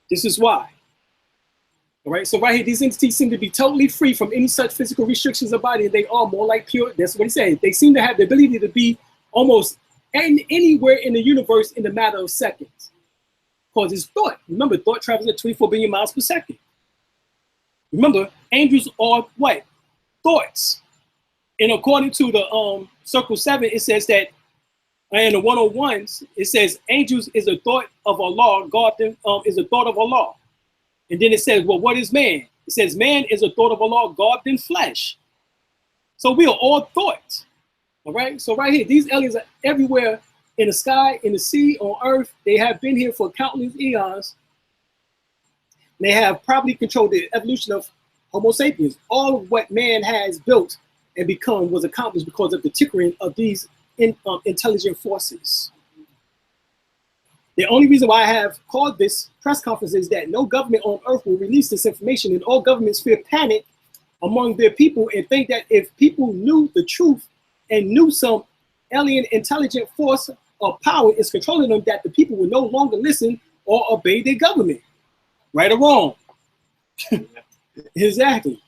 [SPEAKER 1] This is why. All right, so right here, these entities seem to be totally free from any such physical restrictions of body. They are more like pure, that's what he said. They seem to have the ability to be almost anywhere in the universe in a matter of seconds. Because it's thought. Remember, thought travels at 24 billion miles per second. Remember, angels are what? Thoughts. And according to the Circle 7, it says that, and the 101s, it says angels is a thought of Allah, God is a thought of Allah. And then it says, well, what is man? It says man is a thought of Allah, God in flesh. So we are all thoughts. All right. So right here, these aliens are everywhere in the sky, in the sea, on earth. They have been here for countless eons. They have probably controlled the evolution of Homo sapiens. All of what man has built and become was accomplished because of the tinkering of these intelligent forces. The only reason why I have called this press conference is that no government on earth will release this information, and all governments fear panic among their people and think that if people knew the truth and knew some alien intelligent force or power is controlling them, that the people will no longer listen or obey their government. Right or wrong? Exactly.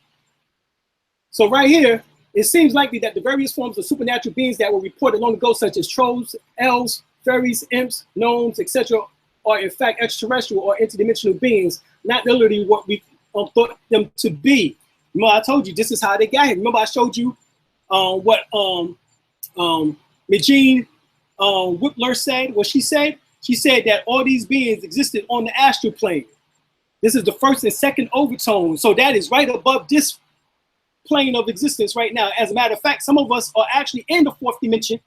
[SPEAKER 1] So right here, it seems likely that the various forms of supernatural beings that were reported long ago, such as trolls, elves, fairies, imps, gnomes, etc., are in fact extraterrestrial or interdimensional beings, not literally what we thought them to be. Remember, I told you this is how they got here. Remember, I showed you what Majine Whippler said. What she said? She said that all these beings existed on the astral plane. This is the first and second overtone. So that is right above this plane of existence right now. As a matter of fact, some of us are actually in the fourth dimension.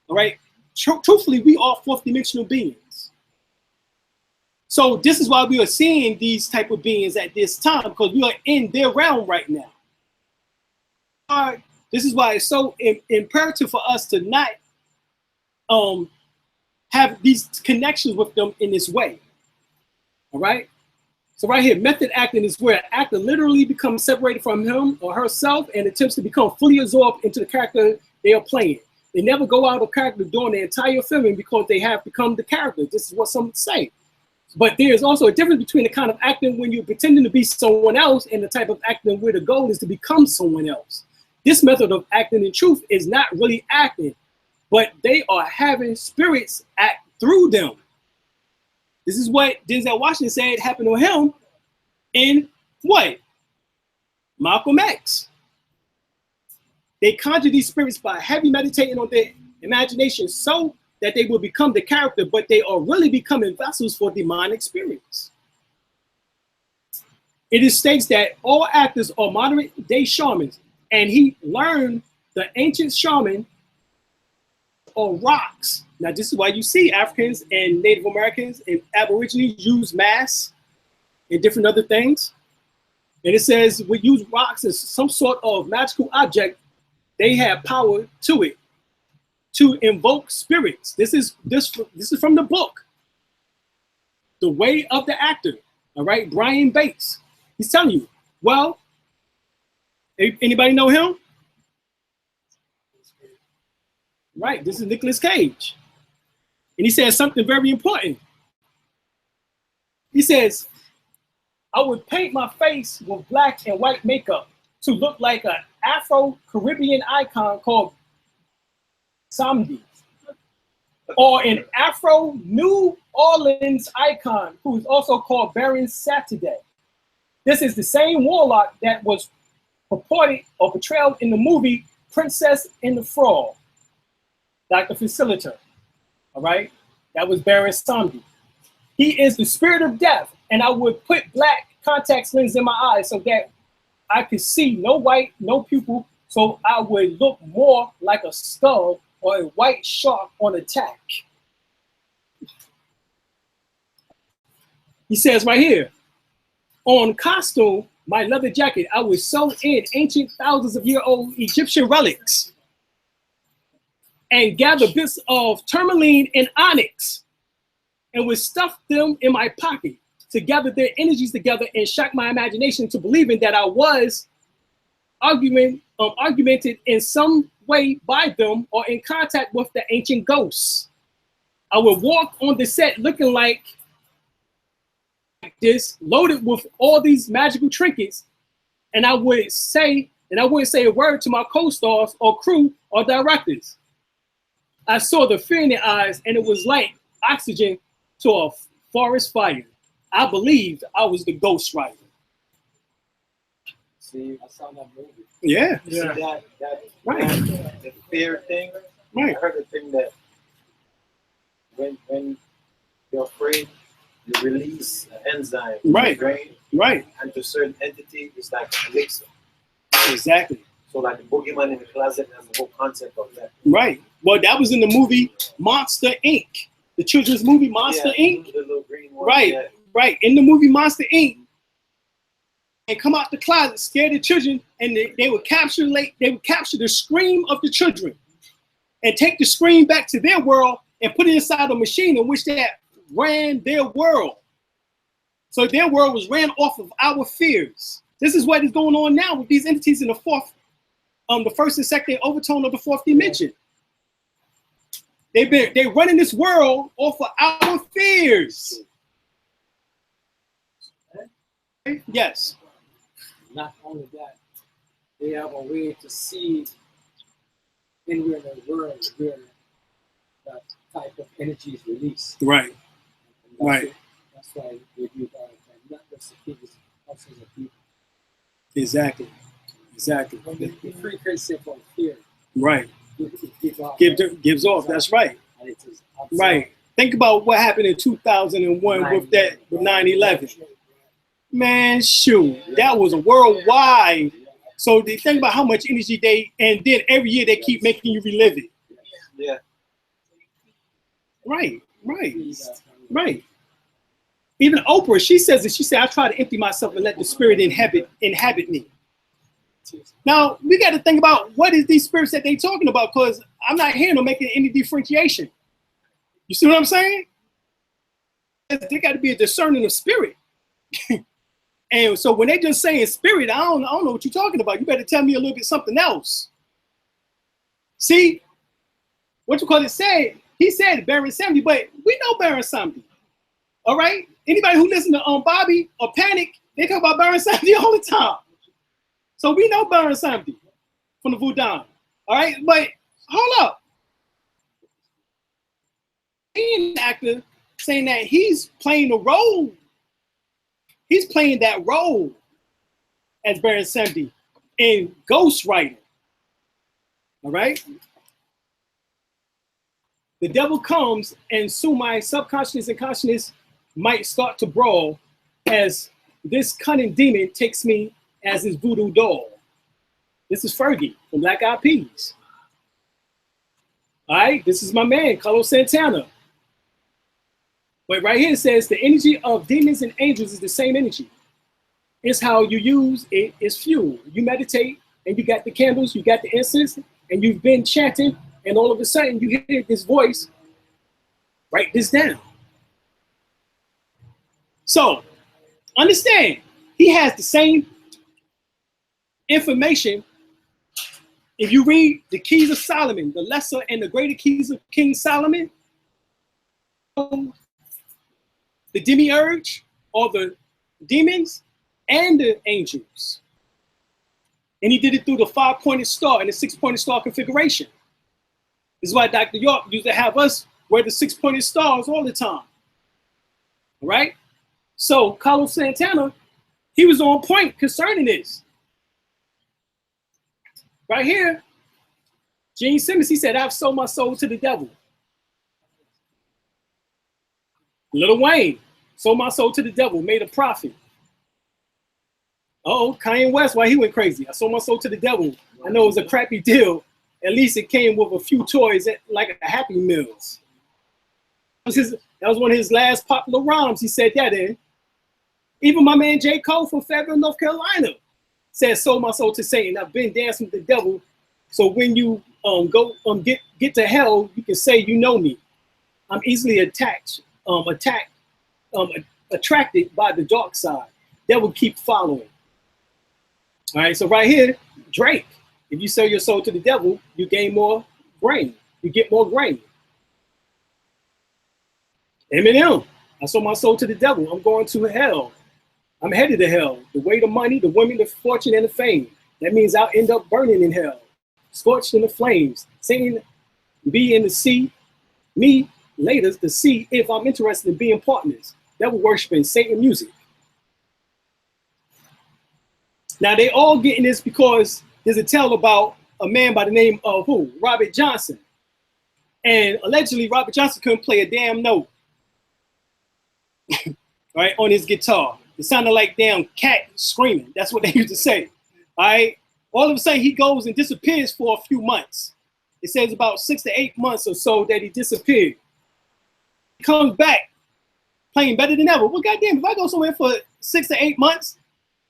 [SPEAKER 1] All right. Truthfully, we are fourth dimensional beings. So this is why we are seeing these type of beings at this time, because we are in their realm right now. All right. This is why it's so imperative for us to not have these connections with them in this way. All right. So right here, method acting is where an actor literally becomes separated from him or herself and attempts to become fully absorbed into the character they are playing. They never go out of character during the entire filming because they have become the character. This is what some say. But there is also a difference between the kind of acting when you're pretending to be someone else and the type of acting where the goal is to become someone else. This method of acting in truth is not really acting, but they are having spirits act through them. This is what Denzel Washington said happened to him in what? Malcolm X. They conjure these spirits by heavy meditating on their imagination so that they will become the character, but they are really becoming vessels for demonic spirits. It is states that all actors are moderate day shamans, and he learned the ancient shaman or rocks. Now, this is why you see Africans and Native Americans and Aborigines use masks and different other things. And it says we use rocks as some sort of magical object. They have power to it to invoke spirits. This is from the book, The Way of the Actor. All right, Brian Bates. He's telling you. Well, anybody know him? Right, this is Nicolas Cage. And he says something very important. He says, I would paint my face with black and white makeup to look like an Afro-Caribbean icon called Samdi, or an Afro-New Orleans icon who is also called Baron Saturday. This is the same warlock that was purported or portrayed in the movie Princess and the Frog. Dr. Facilitator, all right? That was Baron Samdi. He is the spirit of death, and I would put black contact lenses in my eyes so that I could see no white, no pupil, so I would look more like a skull or a white shark on attack. He says right here, on costume, my leather jacket, I would sew in ancient thousands of year old Egyptian relics and gather bits of tourmaline and onyx and would stuff them in my pocket to gather their energies together and shock my imagination to believing that I was argumented in some way by them or in contact with the ancient ghosts. I would walk on the set looking like this, loaded with all these magical trinkets, and I wouldn't say a word to my co-stars or crew or directors. I saw the fear in their eyes, and it was like oxygen to a forest fire. I believed I was the ghost writer.
[SPEAKER 3] See, I saw that movie.
[SPEAKER 1] Yeah.
[SPEAKER 2] Yeah. See that
[SPEAKER 1] Right.
[SPEAKER 2] The fear thing.
[SPEAKER 1] Right.
[SPEAKER 2] I heard the thing that when you're afraid, you release an enzyme in
[SPEAKER 1] Right.
[SPEAKER 2] your brain,
[SPEAKER 1] Right.
[SPEAKER 2] and to a certain entity, it's like an elixir.
[SPEAKER 1] Exactly.
[SPEAKER 2] So like the boogeyman in the closet has the whole concept of that.
[SPEAKER 1] Right. Well, that was in the movie Monster Inc., the children's movie Monster Inc.
[SPEAKER 2] The little green one.
[SPEAKER 1] Right.
[SPEAKER 2] Yeah.
[SPEAKER 1] Right. In the movie Monster Inc., and come out the closet, scare the children, and they would capture the scream of the children and take the scream back to their world and put it inside a machine in which that ran their world. So their world was ran off of our fears. This is what is going on now with these entities in the the first and second overtone of the fourth dimension. They're running this world off of our fears. Yes.
[SPEAKER 3] Not only that, they have a way to see anywhere in the world where that type of energy is released.
[SPEAKER 1] Right.
[SPEAKER 3] And
[SPEAKER 1] Right.
[SPEAKER 3] That's why they do that. And not just the figures, also the people.
[SPEAKER 1] Exactly. Exactly.
[SPEAKER 3] When the frequency of fear,
[SPEAKER 1] Right.
[SPEAKER 3] it
[SPEAKER 1] Gives off. That's right.
[SPEAKER 3] and it is
[SPEAKER 1] Right. Think about what happened in 2001 with 9/11. Man, shoot, that was a worldwide. So they think about how much energy and then every year they keep making you relive it.
[SPEAKER 2] Yeah.
[SPEAKER 1] Right. Even Oprah, she says it. She said, "I try to empty myself and let the spirit inhabit me." Now we got to think about what is these spirits that they talking about, because I'm not hearing them making any differentiation. You see what I'm saying? They got to be a discerning of spirit. And so when they just saying spirit, I don't know what you're talking about. You better tell me a little bit something else. See, what you call it said, he said Baron Samedi, but we know Baron Samedi. All right? Anybody who listen to Bobby or Panic, they talk about Baron Samedi all the time. So we know Baron Samedi from the Voodoo. All right, but hold up. He's an actor saying that he's playing the role. He's playing that role as Baron Samedi in ghostwriting. All right? The devil comes, and soon my subconscious and consciousness might start to brawl as this cunning demon takes me as his voodoo doll. This is Fergie from Black Eyed Peas. All right? This is my man, Carlos Santana. But right here it says the energy of demons and angels is the same energy. It's how you use it as fuel. You meditate and you got the candles, you got the incense, and you've been chanting, and all of a sudden you hear this voice, write this down. So understand, he has the same information. If you read the Keys of Solomon, the lesser and the greater keys of King Solomon, the demiurge, or the demons, and the angels. And he did it through the 5-pointed star and the 6-pointed star configuration. This is why Dr. York used to have us wear the 6-pointed stars all the time. All right? So Carlos Santana, he was on point concerning this. Right here, Gene Simmons, he said, "I've sold my soul to the devil." Lil Wayne, sold my soul to the devil, made a profit. Oh, Kanye West, why he went crazy? I sold my soul to the devil. I know it was a crappy deal. At least it came with a few toys, like a Happy Meals. That was one of his last popular rhymes. He said that in. Even my man J. Cole from Fayetteville, North Carolina, said, "Sold my soul to Satan. I've been dancing with the devil. So when you get to hell, you can say you know me. I'm easily attracted by the dark side. That will keep following." All right, so right here, Drake. If you sell your soul to the devil, you gain more grain. You get more grain. Eminem, I sold my soul to the devil. I'm going to hell. I'm headed to hell. The way, the money, the women, the fortune, and the fame. That means I'll end up burning in hell, scorched in the flames. Satan be in the sea, me later to see if I'm interested in being partners. Devil worshiping Satan music. Now they all getting this because there's a tale about a man by the name of who? Robert Johnson. And allegedly Robert Johnson couldn't play a damn note. Right, on his guitar. It sounded like damn cat screaming. That's what they used to say. All right. All of a sudden he goes and disappears for a few months. It says about 6 to 8 months or so that he disappeared. He comes back playing better than ever. Well, goddamn, if I go somewhere for 6 to 8 months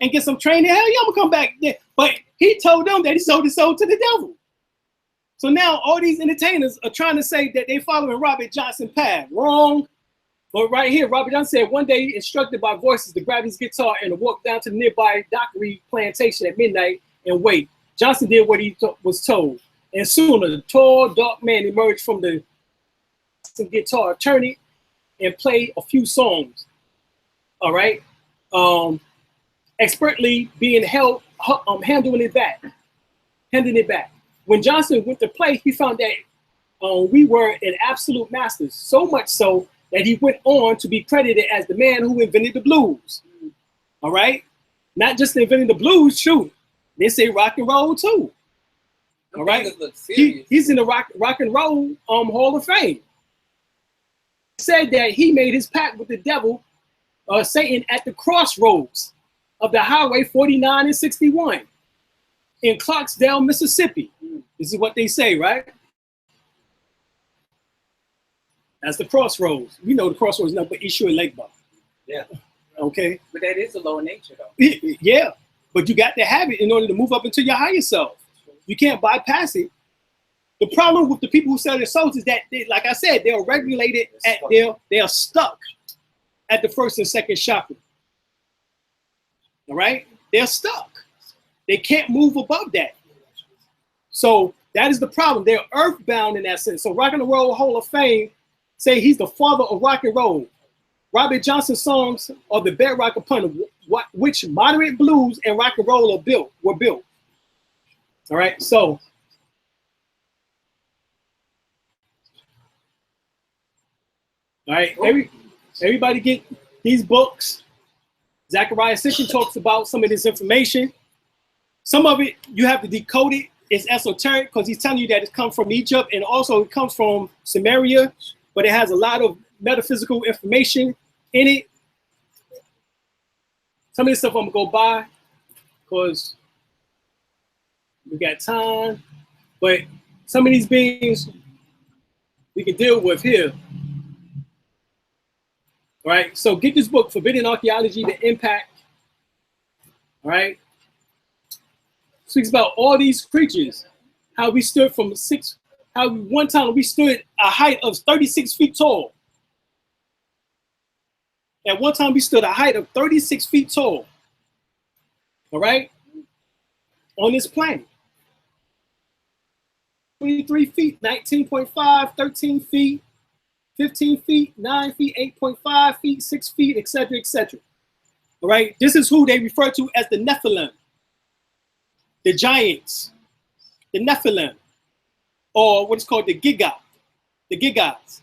[SPEAKER 1] and get some training, hell yeah, I'm gonna come back there. But he told them that he sold his soul to the devil. So now all these entertainers are trying to say that they're following Robert Johnson path. Wrong. But right here, Robert Johnson said, one day instructed by voices to grab his guitar and to walk down to the nearby Dockery plantation at midnight and wait. Johnson did what he was told. And soon a tall, dark man emerged from the guitar, turned it, and played a few songs. All right? Expertly being handling it back. Handing it back. When Johnson went to play, he found that we were an absolute masters, so much so that he went on to be credited as the man who invented the blues. All right? Not just inventing the blues, shoot. They say rock and roll too. All right? He's in the rock and roll Hall of Fame. He said that he made his pact with the devil, Satan, at the crossroads of the Highway 49 and 61 in Clarksdale, Mississippi. This is what they say, right? That's the crossroads. We know the crossroads now, but Issue and Lake Bar.
[SPEAKER 2] Yeah.
[SPEAKER 1] Okay.
[SPEAKER 5] But that is a lower nature, though.
[SPEAKER 1] Yeah, but you got to have it in order to move up into your higher self. You can't bypass it. The problem with the people who sell their souls is that, like I said, they're regulated they're stuck at the first and second chakra. All right? They're stuck. They can't move above that. So that is the problem. They're earthbound in that sense. So Rock and Roll Hall of Fame say he's the father of rock and roll. Robert Johnson's songs are the bedrock upon which moderate blues and rock and roll were built. All right, so all right, everybody get these books. Zachariah Sitchin talks about some of this information. Some of it you have to decode it. It's esoteric because he's telling you that it comes from Egypt and also it comes from Sumeria, but it has a lot of metaphysical information in it. Some of this stuff I'm gonna go by because we got time, but some of these beings we can deal with here. All right, so get this book, Forbidden Archaeology, The Impact. All right, speaks about all these creatures, how we stood one time we stood a height of 36 feet tall. At one time we stood a height of 36 feet tall. All right, on this planet. 23 feet, 19.5, 13 feet, 15 feet, 9 feet, 8.5 feet, 6 feet, etc., etc. All right, this is who they refer to as the Nephilim, the giants, the Nephilim, or what is called the Gigots,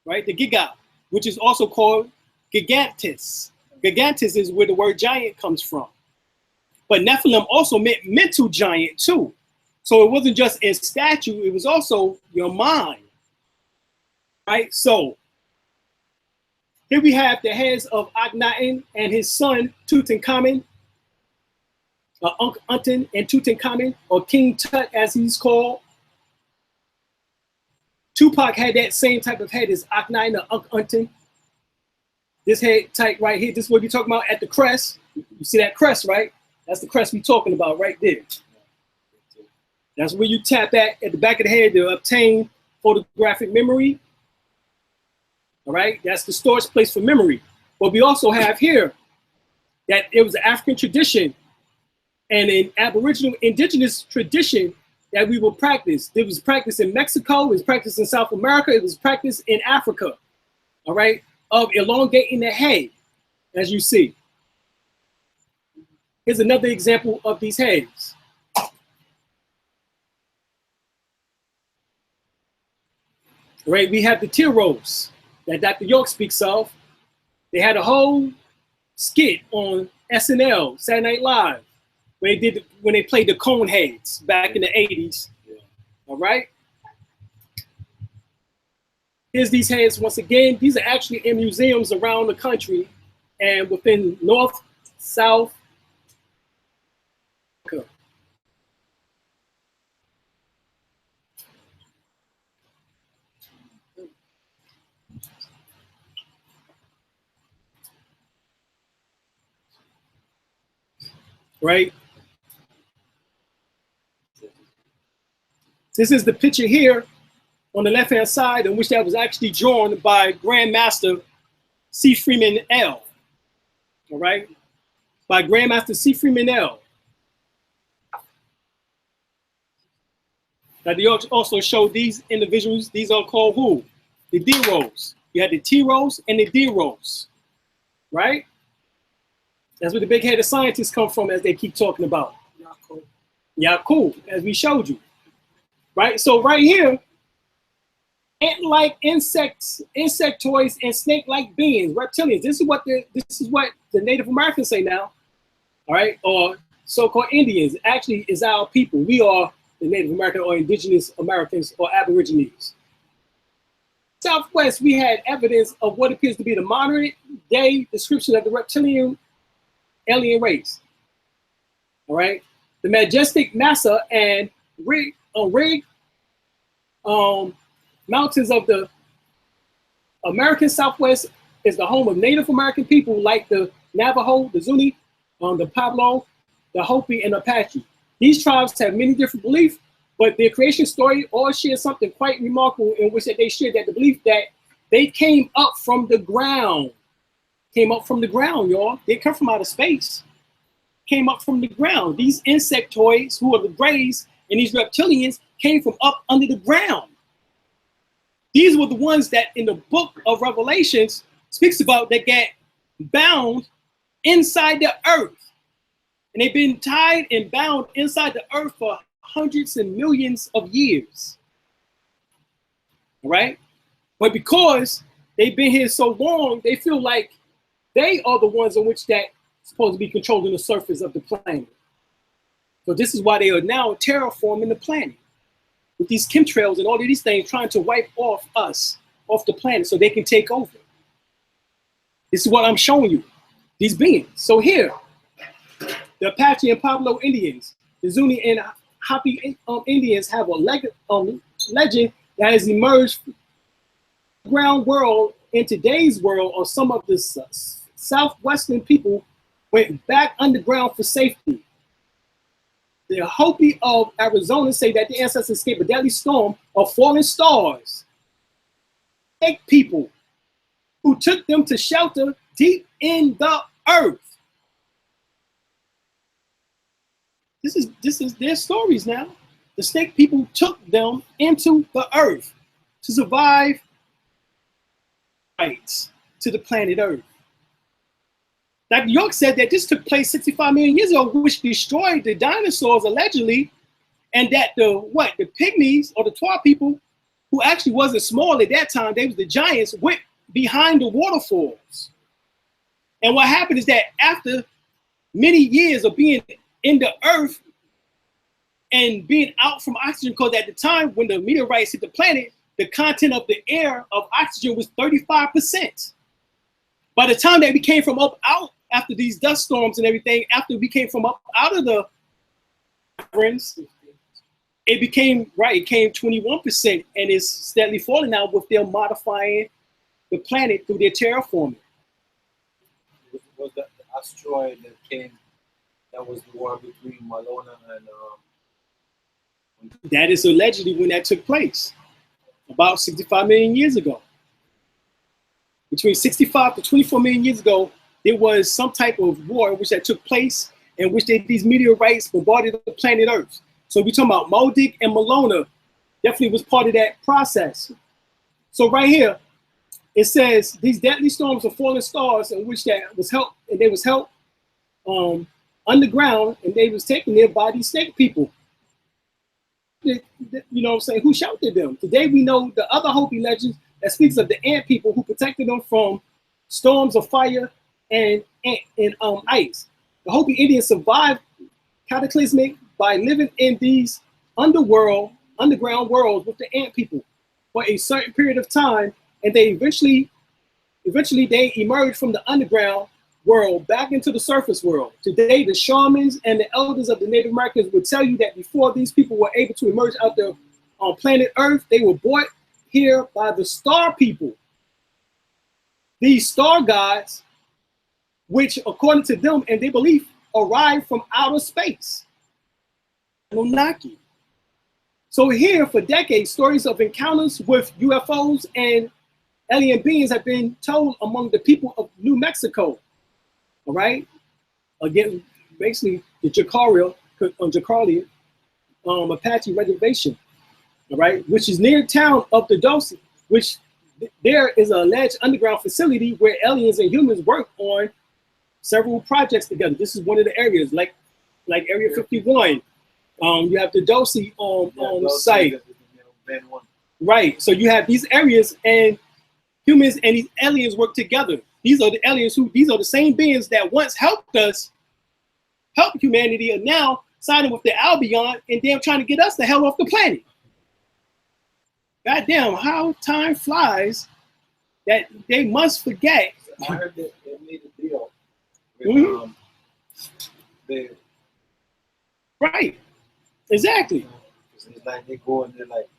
[SPEAKER 1] right? The Gigot, which is also called Gigantus. Gigantus is where the word giant comes from. But Nephilim also meant mental giant too. So it wasn't just in statue, it was also your mind. Right? So here we have the heads of Akhenaten and his son Tutankhamun, Ankh-Untun and Tutankhamun, or King Tut as he's called. Tupac had that same type of head as Akhenaten or Ankh-Untun. This head type right here, this is what we're talking about at the crest. You see that crest, right? That's the crest we're talking about right there. That's where you tap at the back of the head to obtain photographic memory. All right, that's the storage place for memory. But we also have here that it was an African tradition and an Aboriginal indigenous tradition that we will practice. It was practiced in Mexico, it was practiced in South America, it was practiced in Africa, all right, of elongating the head, as you see. Here's another example of these heads. Right, we have the Tyros that Dr. York speaks of. They had a whole skit on SNL, Saturday Night Live, when they played the cone heads back in the 80s. Yeah. All right. Here's these heads once again. These are actually in museums around the country and within North, South. Right? This is the picture here on the left-hand side in which that was actually drawn by Grandmaster C. Freeman L. All right, by Grandmaster C. Freeman L. Now, they also showed these individuals. These are called who? The D-Rose. You had the T-Rose and the D-Rose, right? That's where the big-headed scientists come from, as they keep talking about. Yeah, cool, as we showed you, right? So right here, ant-like insects, insectoids, and snake-like beings, reptilians. This is what the Native Americans say now, all right? Or so-called Indians. Actually, is our people. We are the Native American or indigenous Americans or Aborigines. Southwest, we had evidence of what appears to be the modern day description of the reptilian alien race. All right, the majestic massa and rig mountains of the American Southwest is the home of Native American people like the Navajo, the Zuni, the Pueblo, the Hopi, and Apache. These tribes have many different beliefs, but their creation story all share something quite remarkable in which that they share that the belief that they came up from the ground. Came up from the ground, y'all. They come from outer space. Came up from the ground. These insectoids, who are the Greys, and these reptilians came from up under the ground. These were the ones that in the book of Revelations speaks about that get bound inside the earth. And they've been tied and bound inside the earth for hundreds and millions of years. All right? But because they've been here so long, they feel like they are the ones in which that supposed to be controlling the surface of the planet. So this is why they are now terraforming the planet with these chemtrails and all of these things, trying to wipe off us, off the planet, so they can take over. This is what I'm showing you, these beings. So here, the Apache and Pueblo Indians, the Zuni and Hopi Indians have a legend that has emerged from the ground world in today's world, or some of the southwestern people went back underground for safety. The Hopi of Arizona say that the ancestors escaped a deadly storm of falling stars. Snake people who took them to shelter deep in the earth. This is their stories now. The snake people took them into the earth to survive rights to the planet Earth. Dr. York said that this took place 65 million years ago, which destroyed the dinosaurs allegedly, and that the pygmies or the Twa people, who actually wasn't small at that time, they was the giants, went behind the waterfalls. And what happened is that after many years of being in the earth and being out from oxygen, because at the time when the meteorites hit the planet, the content of the air of oxygen was 35%. By the time that we came from up out after these dust storms and everything, after we came from up out of the friends, it became, it came 21%, and it's steadily falling now with them modifying the planet through their terraforming.
[SPEAKER 2] Was that the asteroid that came, that was the war between Malona and
[SPEAKER 1] that is allegedly when that took place, about 65 million years ago. Between 65 to 24 million years ago, there was some type of war which that took place, in which these meteorites bombarded the planet Earth. So we're talking about Moldic and Malona, definitely was part of that process. So right here, it says these deadly storms of falling stars, in which that was helped, and they was helped underground, and they was taken there by these snake people. You know what I'm saying? Who sheltered them? Today we know the other Hopi legends that speaks of the ant people who protected them from storms of fire and ice. The Hopi Indians survived cataclysmic by living in these underground worlds with the ant people for a certain period of time, and they eventually they emerged from the underground world back into the surface world. Today, the shamans and the elders of the Native Americans would tell you that before these people were able to emerge out there on planet Earth, they were brought here by the star people. These star gods, which according to them and their belief, arrived from outer space. Anunnaki. So here for decades, stories of encounters with UFOs and alien beings have been told among the people of New Mexico. All right, again, basically the Jacaria Apache Reservation. All right, which is near town of the Dose, which there is an alleged underground facility where aliens and humans work on several projects together. This is one of the areas, like Area 51. You have the Dose site. Right. So you have these areas, and humans and these aliens work together. These are the aliens these are the same beings that once helped us, help humanity, and now siding with the Albion and damn trying to get us the hell off the planet. Goddamn, how time flies that they must forget.
[SPEAKER 2] I heard that they made a deal with
[SPEAKER 1] right. Exactly.
[SPEAKER 2] It's like they go and they're like,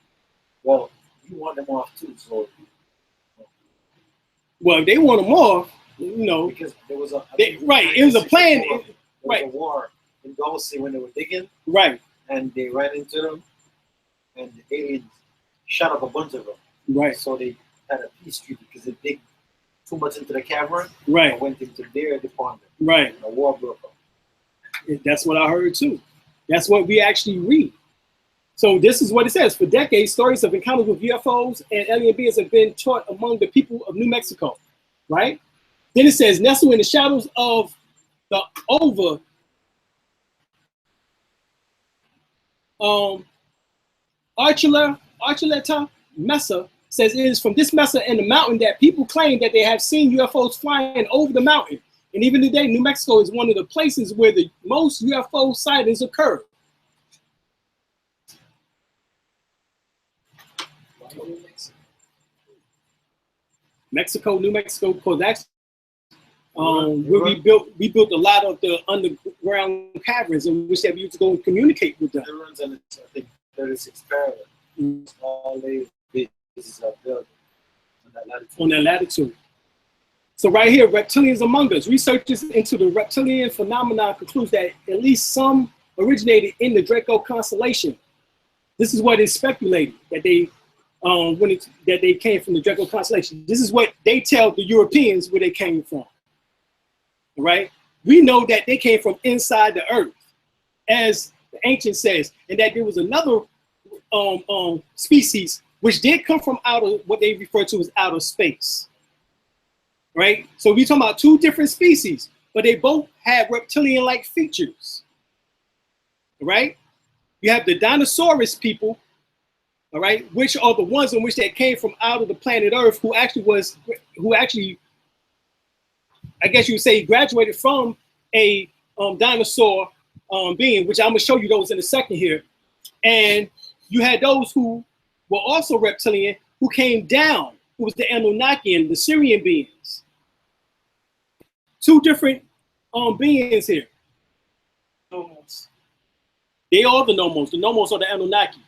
[SPEAKER 2] well, you want them off too, so.
[SPEAKER 1] Well, if they want them off, you know.
[SPEAKER 2] Because there was a.
[SPEAKER 1] Right, it was a plan.
[SPEAKER 2] There was a war in Dulce when they were digging.
[SPEAKER 1] Right.
[SPEAKER 2] And they ran into them, and the aliens shot up a bunch of them.
[SPEAKER 1] Right.
[SPEAKER 2] So they had a peace treaty because they dig too much into the cavern.
[SPEAKER 1] Right.
[SPEAKER 2] And went into their department.
[SPEAKER 1] Right.
[SPEAKER 2] And a war broke up.
[SPEAKER 1] That's what I heard too. That's what we actually read. So this is what it says. For decades, stories of encounters with UFOs and alien beings have been taught among the people of New Mexico, right? Then it says, nestled in the shadows of the Archuleta Mesa, says it is from this mesa and the mountain that people claim that they have seen UFOs flying over the mountain. And even today, New Mexico is one of the places where the most UFO sightings occur. New Mexico, because that's where we built a lot of the underground caverns in which they used to go and communicate with them.
[SPEAKER 2] It runs on, I think, 36 parallel. All they bases are built on that latitude.
[SPEAKER 1] So right here, reptilians among us. Researchers into the reptilian phenomenon concludes that at least some originated in the Draco constellation. This is what is speculated, that they that they came from the Draco constellation. This is what they tell the Europeans where they came from. All right? We know that they came from inside the earth, as the ancient says, and that there was another species which did come from what they refer to as outer space. Right? So we're talking about two different species, but they both have reptilian-like features. Right? You have the dinosaurus people, all right, which are the ones in which they came from out of the planet Earth, who actually, I guess you would say, graduated from a dinosaur being, which I'm gonna show you those in a second here. And you had those who were also reptilian, who came down, who was the Anunnaki and the Syrian beings. Two different beings here. Nomos. They are the Nomos. The Nomos are the Anunnaki.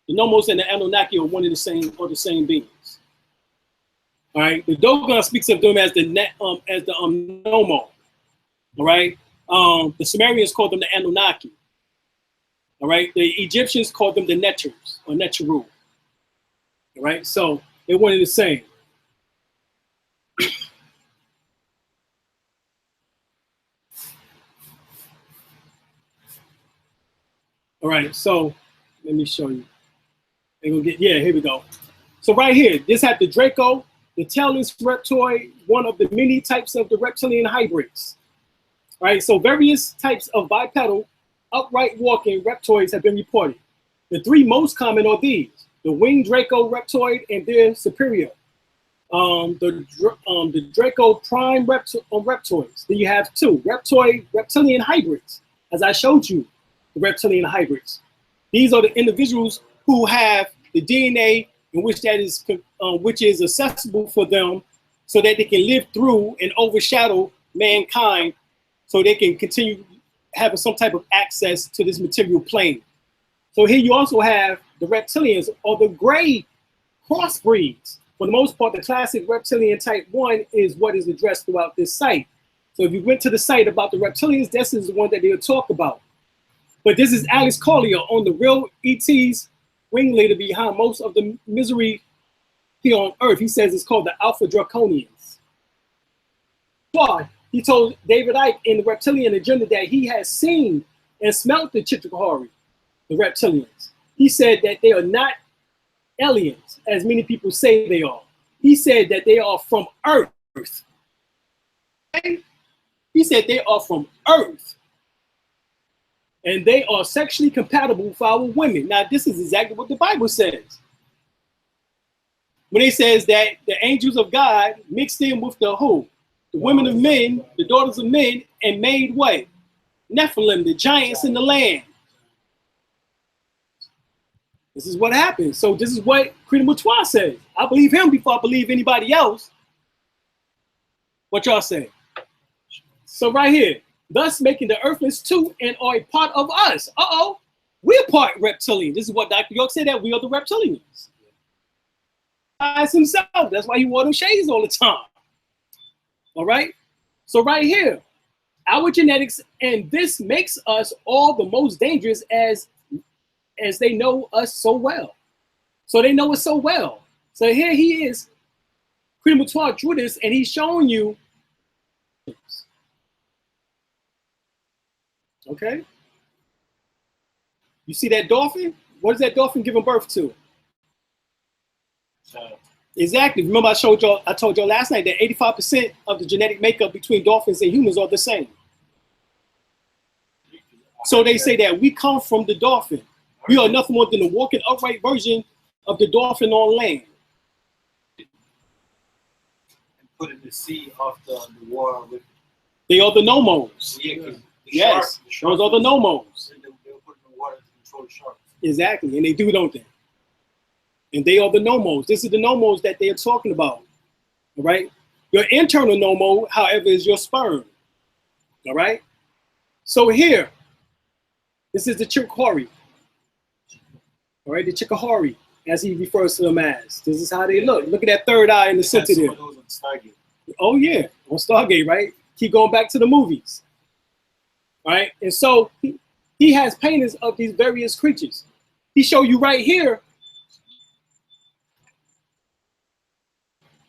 [SPEAKER 1] The Nomos and the Anunnaki are one of the same beings. All right. The Dogon speaks of them as the Nomo. All right. The Sumerians called them the Anunnaki. All right. The Egyptians called them the Neters or Neteru. All right. So they're one of the same. All right. So let me show you. Here we go. So right here, this had the Draco, the tailless reptoid, one of the many types of the reptilian hybrids. Right, so various types of bipedal, upright walking reptoids have been reported. The three most common are these: the winged Draco reptoid and their superior, the Draco prime reptoids. Then you have two reptilian hybrids, as I showed you, the reptilian hybrids. These are the individuals who have the DNA in which which is accessible for them, so that they can live through and overshadow mankind, so they can continue having some type of access to this material plane. So here you also have the reptilians, or the gray crossbreeds. For the most part, the classic reptilian type 1 is what is addressed throughout this site. So if you went to the site about the reptilians, this is the one that they'll talk about. But this is Alex Collier on the real ET's ringleader behind most of the misery here on Earth. He says it's called the Alpha Draconians. Why? He told David Icke in the Reptilian agenda that he has seen and smelt the Chitauri, the reptilians. He said that they are not aliens, as many people say they are. He said that they are from Earth. Okay? He said they are from Earth. And they are sexually compatible with our women. Now, this is exactly what the Bible says. When it says that the angels of God mixed in with the who? The women of men, the daughters of men, and made what? Nephilim, the giants in the land. This is what happens. So this is what Creed Moutois says. I believe him before I believe anybody else. What y'all say? So right here, thus making the earthlings too and are a part of us. Uh-oh, we're part reptilian. This is what Dr. York said, that we are the reptilians. As himself, that's why he wore them shades all the time. All right, so right here, our genetics, and this makes us all the most dangerous as they know us so well. So they know us so well. So here he is, Creed Moutois drew this, and he's showing you. Okay. You see that dolphin? What is that dolphin giving birth to? Exactly. Remember I told y'all last night that 85% of the genetic makeup between dolphins and humans are the same. So they say that we come from the dolphin. We are nothing more than a walking upright version of the dolphin on land.
[SPEAKER 2] And put in the sea after the war with.
[SPEAKER 1] They are the nomos.
[SPEAKER 2] Yeah,
[SPEAKER 1] yes, those are the nomos.
[SPEAKER 2] They'll put in the water to control the sharks.
[SPEAKER 1] Exactly, and they do, don't they? And they are the nomos. This is the nomos that they are talking about. All right. Your internal nomo, however, is your sperm. All right. So here, this is the Chitauri. All right, the Chitauri, as he refers to them as. This is how they look. Look at that third eye in the center there. Oh yeah, on Stargate, right? Keep going back to the movies. All right, and so he has paintings of these various creatures. He show you right here.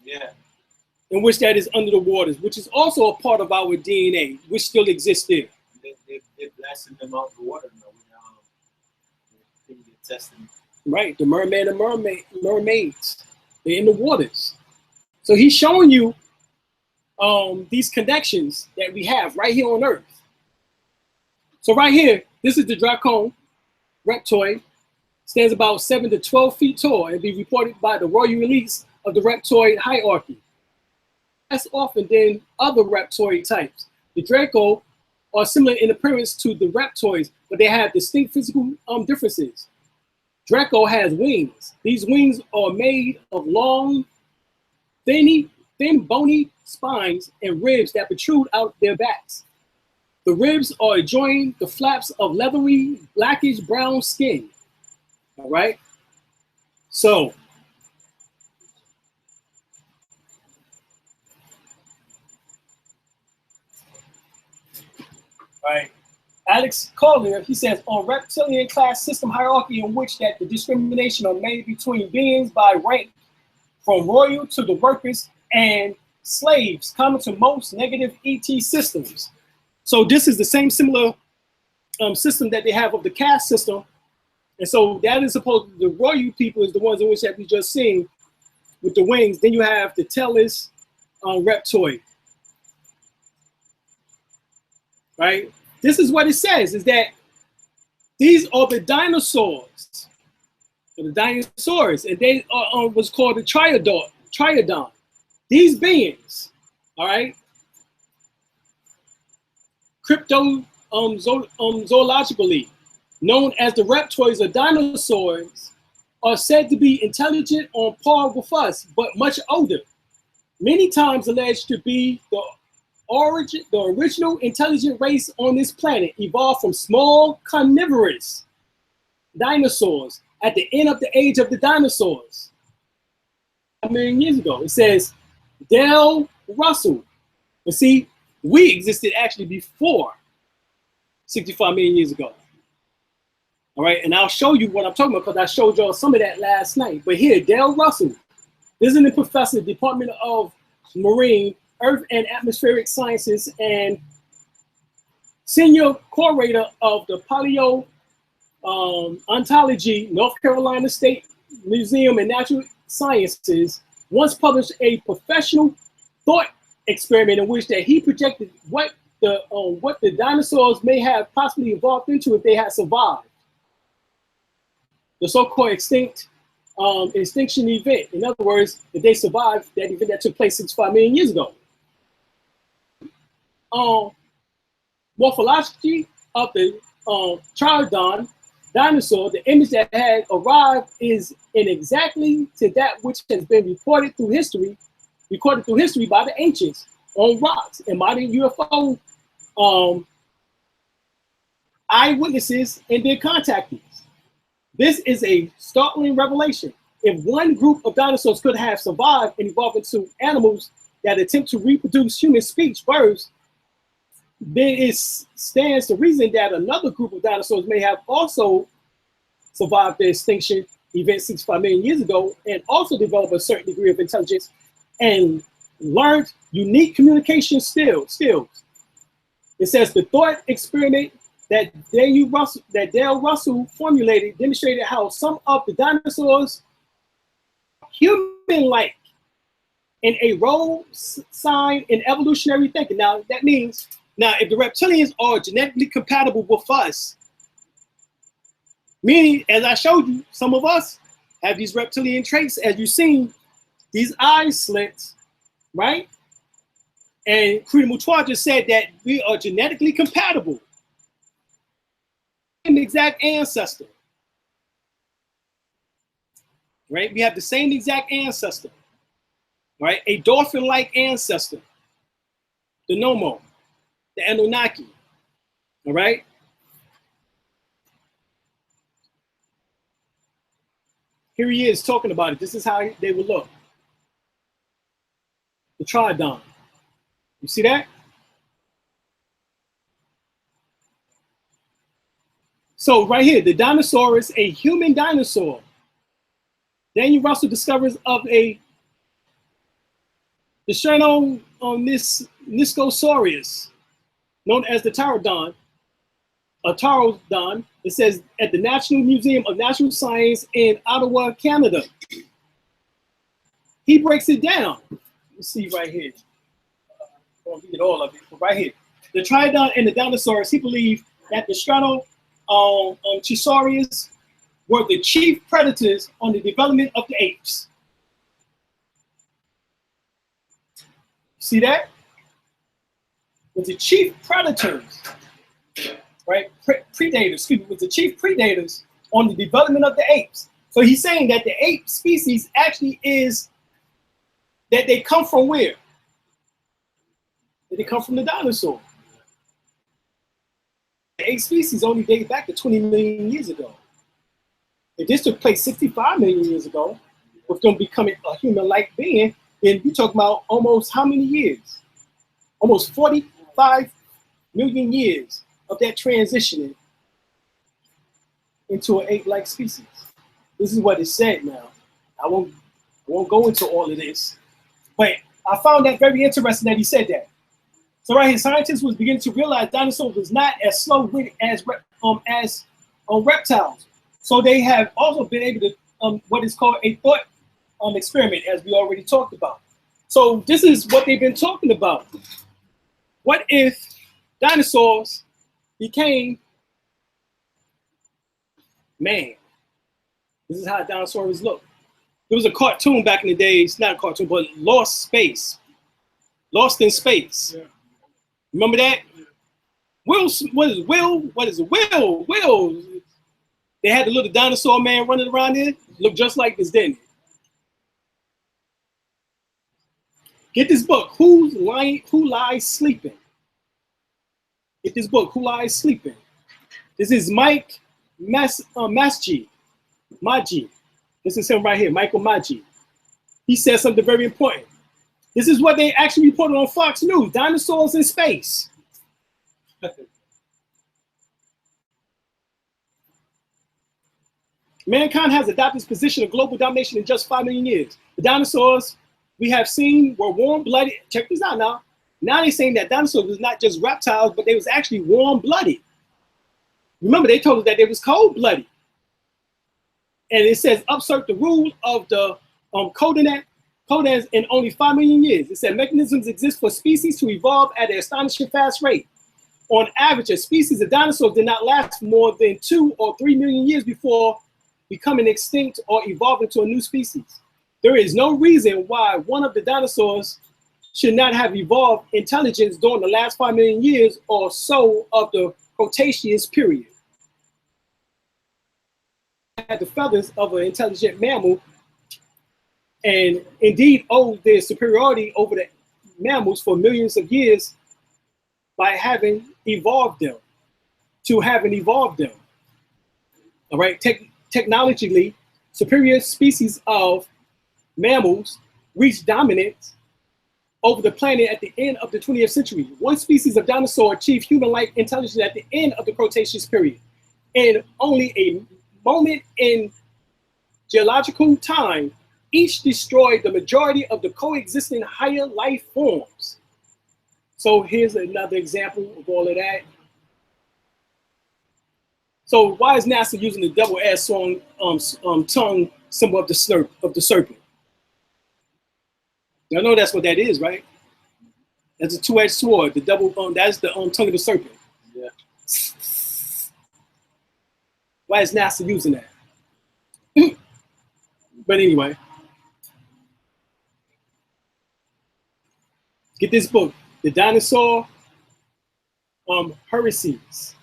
[SPEAKER 2] Yeah.
[SPEAKER 1] In which that is under the waters, which is also a part of our DNA, which still exists there.
[SPEAKER 2] They're blasting them out the water now. They're testing.
[SPEAKER 1] Right, the merman and mermaids, they're in the waters. So he's showing you these connections that we have right here on Earth. So right here, this is the Dracon reptoid, stands about 7 to 12 feet tall and be reported by the royal elites of the reptoid hierarchy. Less often than other reptoid types. The Draco are similar in appearance to the reptoids, but they have distinct physical differences. Draco has wings. These wings are made of long, thin, bony spines and ribs that protrude out their backs. The ribs are adjoining the flaps of leathery, blackish brown skin. All right? So, right. Alex Collier, he says, on reptilian class system hierarchy in which that the discrimination are made between beings by rank, from royal to the workers and slaves, common to most negative ET systems. So this is the same similar system that they have of the caste system. And so that is supposed, the royal people is the ones in which that we just seen with the wings. Then you have the tailless reptoid. Right? This is what it says, is that these are the dinosaurs. The dinosaurs, and they are what's called the triodon. These beings, all right, zoologically known as the reptoids or dinosaurs, are said to be intelligent on par with us, but much older. Many times alleged to be the original intelligent race on this planet, evolved from small carnivorous dinosaurs at the end of the age of the dinosaurs. A million years ago. It says Del Russell. But see, we existed actually before 65 million years ago. All right, and I'll show you what I'm talking about because I showed y'all some of that last night. But here, Del Russell, visiting professor, Department of Marine, Earth and Atmospheric Sciences, and senior curator of the Paleontology, North Carolina State Museum and Natural Sciences, once published a professional thought experiment in which that he projected what the dinosaurs may have possibly evolved into if they had survived the so-called extinction event. In other words, if they survived that event that took place 65 million years ago. Morphology of the Pterodon dinosaur, the image that had arrived is in exactly to that which has been recorded through history by the ancients on rocks and modern UFO eyewitnesses and their contactees. This is a startling revelation. If one group of dinosaurs could have survived and evolved into animals that attempt to reproduce human speech, birds, then it stands to reason that another group of dinosaurs may have also survived the extinction event 65 million years ago and also developed a certain degree of intelligence and learned unique communication skills. It says the thought experiment that Dale Russell formulated demonstrated how some of the dinosaurs human-like in a role sign in evolutionary thinking. Now that means, if the reptilians are genetically compatible with us, meaning, as I showed you, some of us have these reptilian traits, as you've seen, these eye slits, right? And Krita Mutua just said that we are genetically compatible. An exact ancestor, right? We have the same exact ancestor, right? A dolphin-like ancestor, the Nomo, the Anunnaki, all right? Here he is talking about it. This is how they would look. The Tridon. You see that? So right here, the dinosaur is a human dinosaur. Daniel Russell discovers of the Niscosaurus, known as the Pterodon, a Pterodon. It says at the National Museum of Natural Science in Ottawa, Canada. He breaks it down. Let's see right here. I won't read all of it, but right here. The Tridon and the dinosaurs, he believed that the Stratochisaurus were the chief predators on the development of the apes. See that? Was the chief predators, right? Predators, was the chief predators on the development of the apes. So he's saying that the ape species actually is that they come from where? That they come from the dinosaur. The ape species only date back to 20 million years ago. If this took place 65 million years ago, with them becoming a human-like being, then you're talking about almost how many years? Almost 45 million years of that transitioning into an ape-like species. This is what it said now. I won't go into all of this, but I found that very interesting that he said that. So right here, scientists was beginning to realize dinosaurs was not as slow-witted as reptiles. So they have also been able to what is called a thought experiment, as we already talked about. So this is what they've been talking about. What if dinosaurs became man? This is how dinosaurs look. There was a cartoon back in the days, not a cartoon, but Lost in Space. Yeah. Remember that? Will, what is Will? What is it? Will. They had the little dinosaur man running around there. Looked just like this, didn't it? Get this book, Who Lies Sleeping? Get this book, Who Lies Sleeping? This is Mike Maji. This is him right here, Michael Maji. He said something very important. This is what they actually reported on Fox News, dinosaurs in space. Mankind has adopted this position of global domination in just 5 million years. The dinosaurs we have seen were warm-blooded. Check this out now. Now they're saying that dinosaurs was not just reptiles, but they was actually warm-blooded. Remember, they told us that they was cold-blooded. And it says, usurp the rule of the Codans in only 5 million years. It said mechanisms exist for species to evolve at an astonishing fast rate. On average, a species of dinosaurs did not last more than 2 or 3 million years before becoming extinct or evolving to a new species. There is no reason why one of the dinosaurs should not have evolved intelligence during the last 5 million years or so of the Cretaceous period. Had the feathers of an intelligent mammal and indeed owed their superiority over the mammals for millions of years by having evolved them, All right, technologically, superior species of mammals reached dominance over the planet at the end of the 20th century. One species of dinosaur achieved human-like intelligence at the end of the Cretaceous period. In only a moment in geological time, each destroyed the majority of the coexisting higher life forms. So here's another example of all of that. So why is NASA using the double-edged tongue symbol of the serpent? Y'all know that's what that is, right? That's a two-edged sword. The double that's the tongue of the serpent.
[SPEAKER 2] Yeah.
[SPEAKER 1] Why is NASA using that? But anyway, get this book, The Dinosaur Heresies.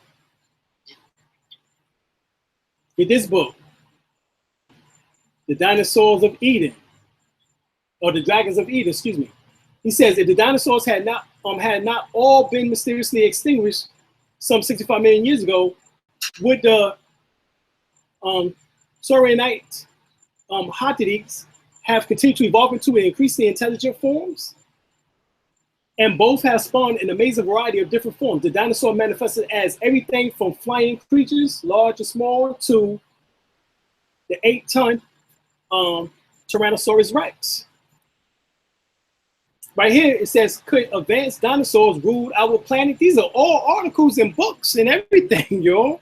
[SPEAKER 1] Get this book, The Dinosaurs of Eden, or The Dragons of Eden, excuse me. He says if the dinosaurs had not all been mysteriously extinguished some 65 million years ago, would the Sauronite homininids have continued to evolve into increasingly intelligent forms? And both have spawned an amazing variety of different forms. The dinosaur manifested as everything from flying creatures, large and small, to the 8-ton Tyrannosaurus Rex. Right here, it says, could advanced dinosaurs rule our planet? These are all articles and books and everything, y'all.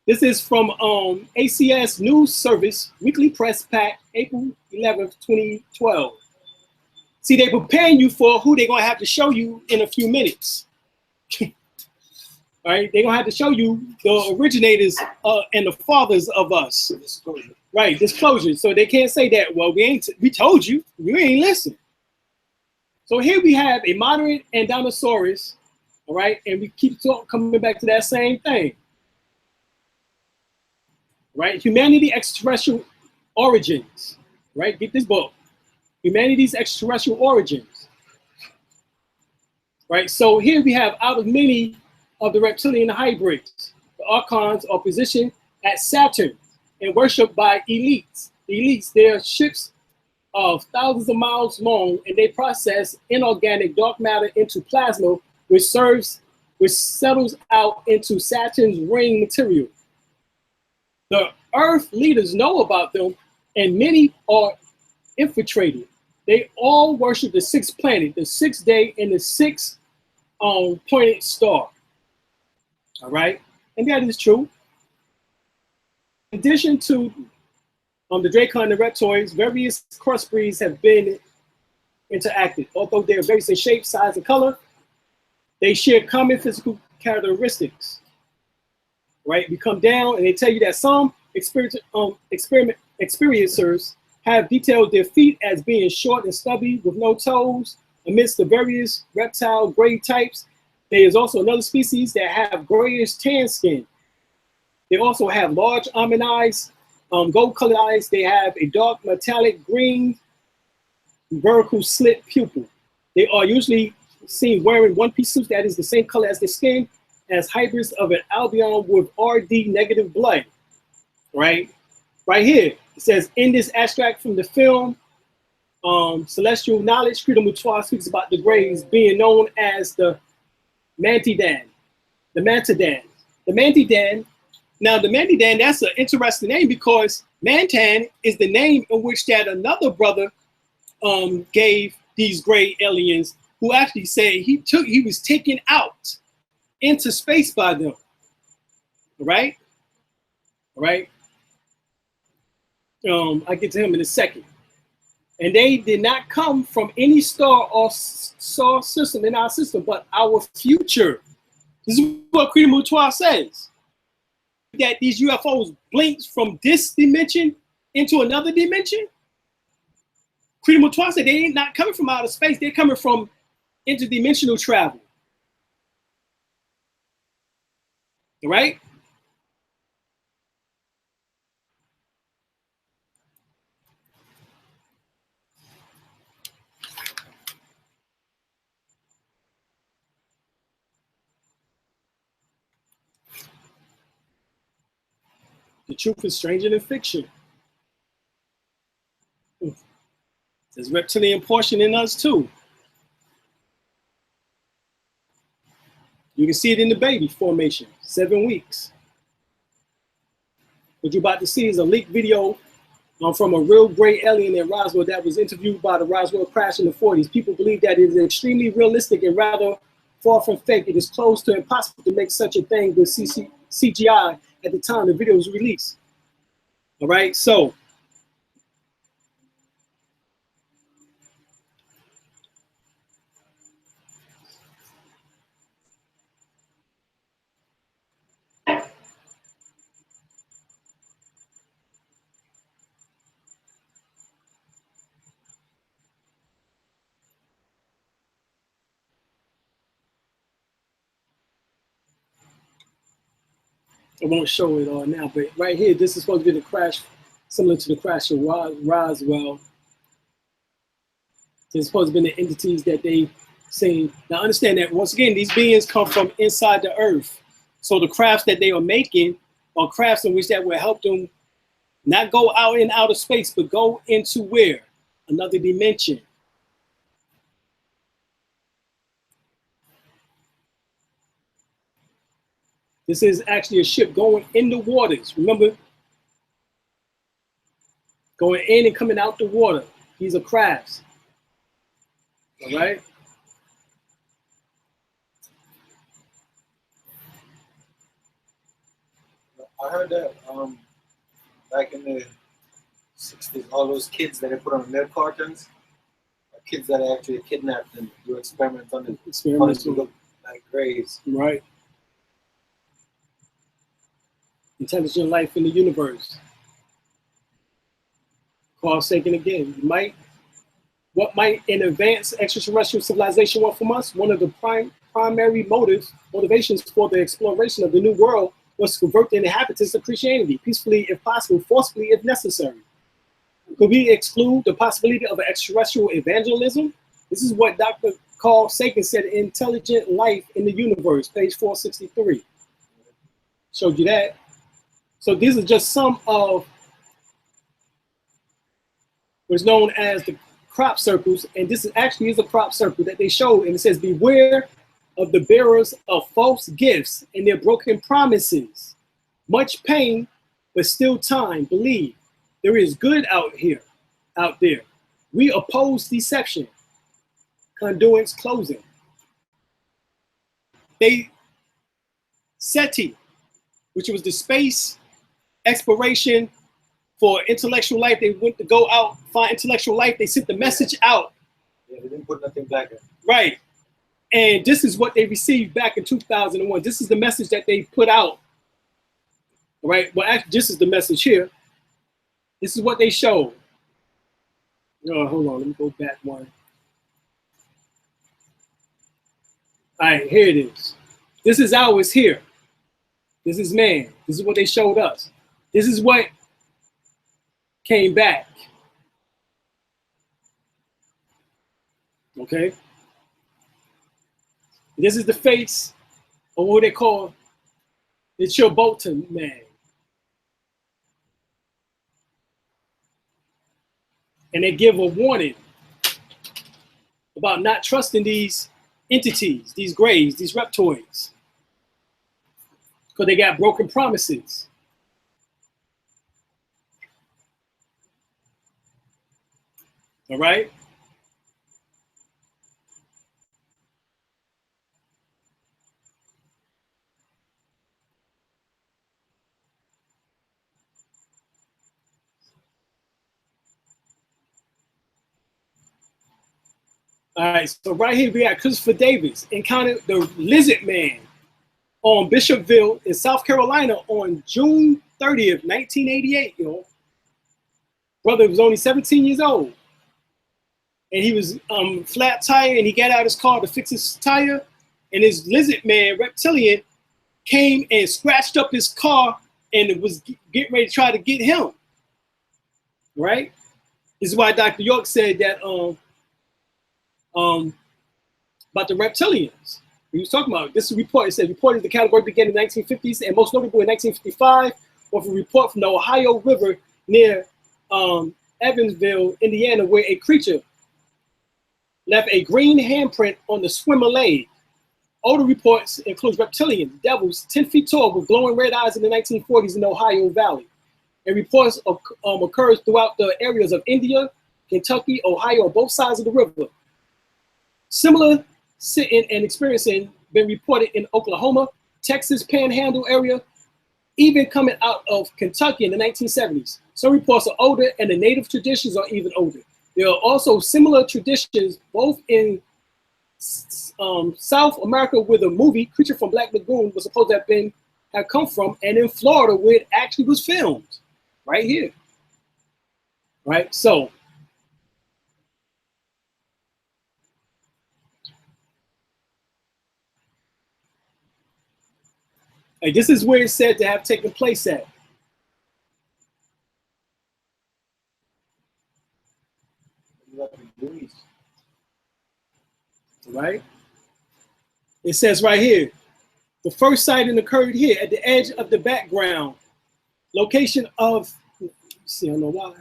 [SPEAKER 1] This is from ACS News Service, Weekly Press Pack, April 11th, 2012. See, they're preparing you for who they're going to have to show you in a few minutes. All right, they're going to have to show you the originators and the fathers of us.
[SPEAKER 2] Disclosure.
[SPEAKER 1] Right, disclosure. So they can't say that, well, we told you, you ain't listen. So here we have a moderate and Dinosaurus, all right, and we keep coming back to that same thing. Right, humanity extraterrestrial origins, right, get this book. Humanity's extraterrestrial origins. Right, so here we have out of many of the reptilian hybrids, the archons are positioned at Saturn and worshipped by elites. They are ships of thousands of miles long, and they process inorganic dark matter into plasma, which settles out into Saturn's ring material. The Earth leaders know about them, and many are infiltrated. They all worship the sixth planet, the sixth day, and the sixth pointed star. All right, and that is true. In addition to the Dracon and the Reptoids, various crossbreeds have been interacted. Although they are various in shape, size, and color, they share common physical characteristics. Right, we come down and they tell you that some experiencers have detailed their feet as being short and stubby with no toes. Amidst the various reptile grade types, there is also another species that have grayish tan skin. They also have large almond eyes, gold-colored eyes. They have a dark metallic green vertical slit pupil. They are usually seen wearing one-piece suits that is the same color as their skin, as hybrids of an albion with RD negative blood. Right here, it says, in this extract from the film, Celestial Knowledge, Credo Mutua speaks about the Greys being known as the Mantidan. The Mantidan Now, the Mandan, that's an interesting name because Mantan is the name in which that another brother gave these gray aliens, who actually said he was taken out into space by them. Right? Right? I get to him in a second. And they did not come from any star or solar system in our system, but our future. This is what Credo Mutua says. That these UFOs blinked from this dimension into another dimension. Credo Mutua said they ain't not coming from outer space, they're coming from interdimensional travel. Right? The truth is stranger than fiction. There's reptilian portion in us too. You can see it in the baby formation, 7 weeks. What you're about to see is a leaked video from a real gray alien in Roswell that was interviewed by the Roswell crash in the 40s. People believe that it is extremely realistic and rather far from fake. It is close to impossible to make such a thing with CGI at the time the video was released. All right, so I won't show it all now, but right here, this is supposed to be the crash, similar to the crash of Roswell. It's supposed to be the entities that they seen. Now understand that once again, these beings come from inside the earth. So the crafts that they are making are crafts in which that will help them not go out in outer space, but go into where? Another dimension. This is actually a ship going in the waters. Remember, going in and coming out the water. These are crafts. All right.
[SPEAKER 2] I heard that back in the 60s, all those kids that they put on milk cartons, are kids that actually kidnapped and do experiments on them. Experiments to look like graves.
[SPEAKER 1] Right. Intelligent life in the universe. Carl Sagan again. What might an advanced extraterrestrial civilization want from us? One of the primary motivations for the exploration of the new world was to convert the inhabitants to Christianity, peacefully if possible, forcibly if necessary. Could we exclude the possibility of an extraterrestrial evangelism? This is what Dr. Carl Sagan said, Intelligent Life in the Universe, page 463. Showed you that. So these are just some of what's known as the crop circles, and this is actually a crop circle that they showed, and it says, beware of the bearers of false gifts and their broken promises. Much pain, but still time. Believe there is good out there. We oppose deception. Conduits closing. SETI, which was the space exploration for intellectual life. They went to go out, find intellectual life. They sent the message out.
[SPEAKER 2] Yeah, they didn't put nothing back in.
[SPEAKER 1] Right. And this is what they received back in 2001. This is the message that they put out. Right. Well, actually, this is the message here. This is what they showed. Oh, hold on. Let me go back one. All right, here it is. This is ours here. This is man. This is what they showed us. This is what came back. Okay. This is the face of what they call the Chilbolton man. And they give a warning about not trusting these entities, these grays, these reptoids, because they got broken promises. All right. All right, so right here we got Christopher Davis encountered the lizard man on Bishopville in South Carolina on June 30th, 1988, you know. Brother was only 17 years old. And he was flat tire, and he got out his car to fix his tire, and his lizard man, Reptilian, came and scratched up his car and was getting ready to try to get him, right? This is why Dr. York said that about the reptilians. He was talking about this report. It said reported the category began in the 1950s and most notable in 1955 with a report from the Ohio River near Evansville, Indiana, where a creature left a green handprint on the swimmer leg. Older reports include reptilian devils 10 feet tall with glowing red eyes in the 1940s in the Ohio Valley. And reports occurs throughout the areas of India, Kentucky, Ohio, on both sides of the river. Similar sitting and experiencing been reported in Oklahoma, Texas Panhandle area, even coming out of Kentucky in the 1970s. Some reports are older and the native traditions are even older. There are also similar traditions both in South America where the movie Creature from Black Lagoon was supposed to have come from, and in Florida where it actually was filmed, right here. Right, so and this is where it's said to have taken place at. Right? It says right here, the first sighting occurred here at the edge of the background. Location of, let's see, I don't know why.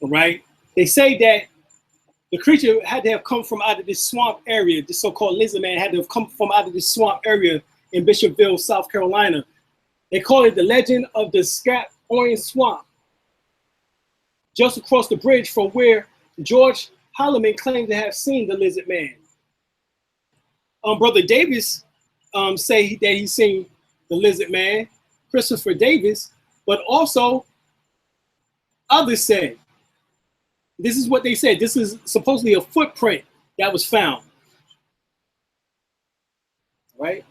[SPEAKER 1] Right? They say that the creature had to have come from out of this swamp area. The so-called lizard man had to have come from out of this swamp area in Bishopville, South Carolina. They call it the legend of the Scrap Orange Swamp, just across the bridge from where George Holloman claimed to have seen the lizard man. Brother Davis say that he's seen the lizard man, Christopher Davis, but also others say, this is what they said, this is supposedly a footprint that was found, right?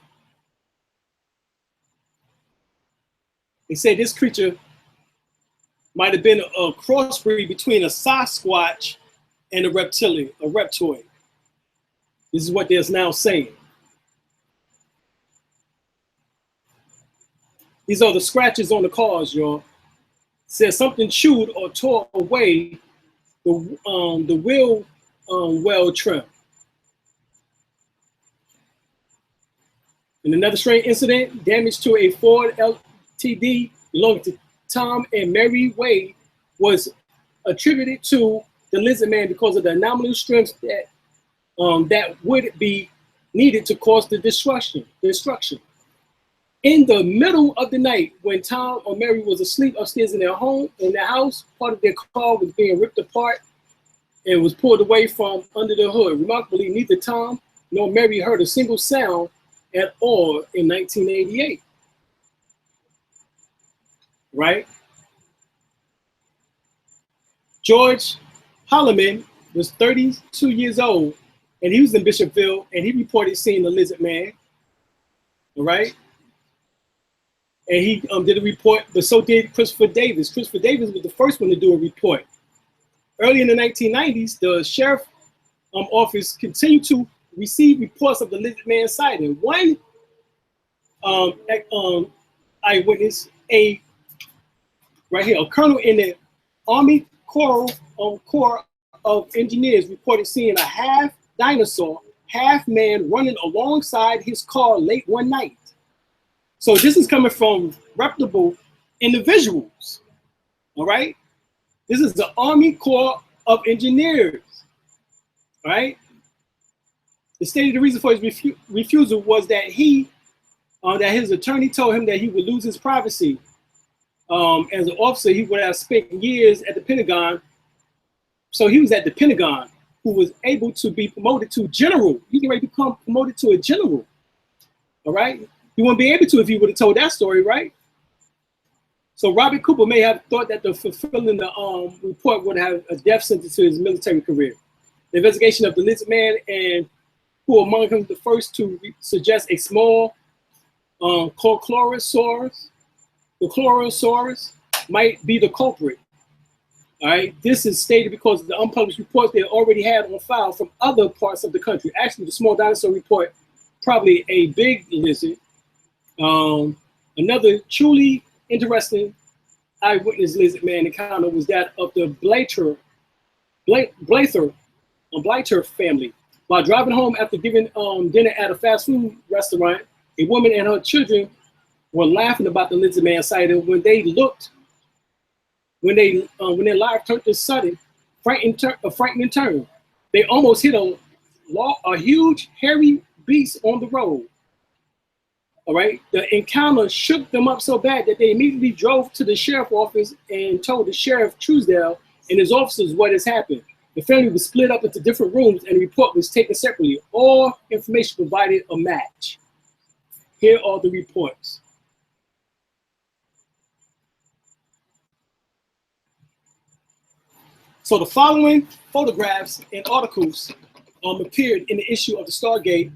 [SPEAKER 1] They say this creature might have been a crossbreed between a Sasquatch and a reptilian, a reptoid. This is what they're now saying. These are the scratches on the cars, y'all. Says something chewed or tore away the wheel well trim. In another strange incident, damage to a Ford LTD belonging to Tom and Mary Wade was attributed to the lizard man because of the anomalous strengths that would be needed to cause the destruction. In the middle of the night, when Tom or Mary was asleep upstairs in their home, in their house, part of their car was being ripped apart and was pulled away from under the hood. Remarkably, neither Tom nor Mary heard a single sound at all in 1988. Right? George Holloman was 32 years old, and he was in Bishopville, and he reported seeing the lizard man. All right? And he did a report, but so did Christopher Davis. Christopher Davis was the first one to do a report. Early in the 1990s, the sheriff office continued to receive reports of the lizard man sighting. One eyewitness, right here, a colonel in the Army core of engineers reported seeing a half dinosaur, half man running alongside his car late one night. So this is coming from reputable individuals. All right. This is the Army Corps of Engineers. All right. The stated reason for his refusal was that that his attorney told him that he would lose his privacy. As an officer, he would have spent years at the Pentagon. So he was at the Pentagon, who was able to be promoted to general. He can become promoted to a general. All right. He wouldn't be able to if he would have told that story, right? So Robert Cooper may have thought that the fulfilling the report would have a death sentence to his military career. The investigation of the lizard man and who among them the first to suggest a small Chlorosaurus, the Chlorosaurus might be the culprit. All right, this is stated because the unpublished reports they already had on file from other parts of the country. Actually, the small dinosaur report, probably a big lizard. Another truly interesting eyewitness lizard man encounter was that of the Blyther family. While driving home after giving dinner at a fast food restaurant, a woman and her children were laughing about the lizard man sighting when they looked, when their life turned to sudden, frightening turn. They almost hit a huge hairy beast on the road. All right, the encounter shook them up so bad that they immediately drove to the sheriff's office and told the sheriff Truesdale and his officers what has happened. The family was split up into different rooms and the report was taken separately. All information provided a match. Here are the reports. So the following photographs and articles appeared in the issue of the Stargate,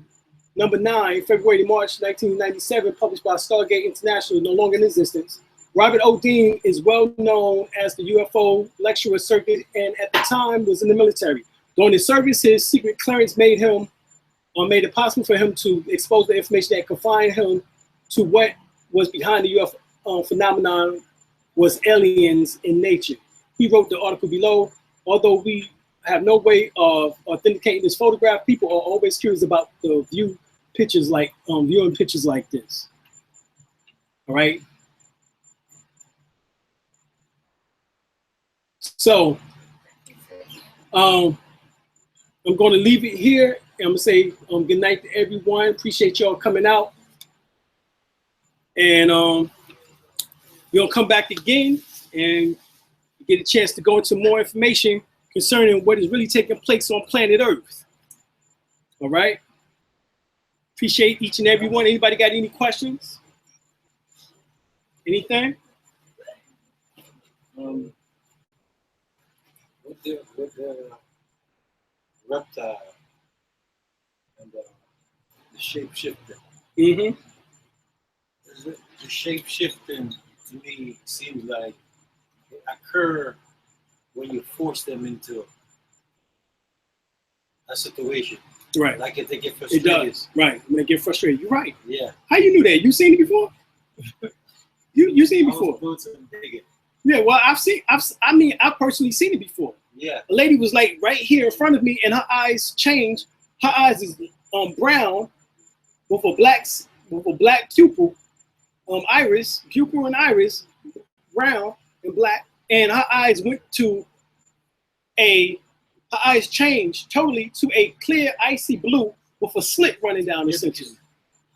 [SPEAKER 1] number 9, February to March 1997, published by Stargate International, no longer in existence. Robert O. Dean is well known as the UFO lecturer circuit and at the time was in the military. During his service, his secret clearance made it possible for him to expose the information that confined him to what was behind the UFO phenomenon was aliens in nature. He wrote the article below. Although we have no way of authenticating this photograph, people are always curious about the viewing pictures like this. All right. So I'm going to leave it here. I'm going to say good night to everyone. Appreciate y'all coming out. And we'll come back again and get a chance to go into more information concerning what is really taking place on planet Earth. All right. Appreciate each and every one. Anybody got any questions? Anything?
[SPEAKER 2] With the reptile and the shape-shifting.
[SPEAKER 1] Mm-hmm.
[SPEAKER 2] The shape-shifting to me seems like it occur when you force them into a situation.
[SPEAKER 1] Right.
[SPEAKER 2] Like if they get frustrated.
[SPEAKER 1] It does. Right. When they get frustrated. You're right.
[SPEAKER 2] Yeah.
[SPEAKER 1] How you knew that? You seen it before? you seen it before? Yeah, well, I've personally seen it before.
[SPEAKER 2] Yeah.
[SPEAKER 1] A lady was like right here in front of me and her eyes changed. Her eyes is brown with a black pupil, iris, pupil and iris, brown and black, and her eyes went to her eyes changed totally to a clear icy blue with a slit running down the center.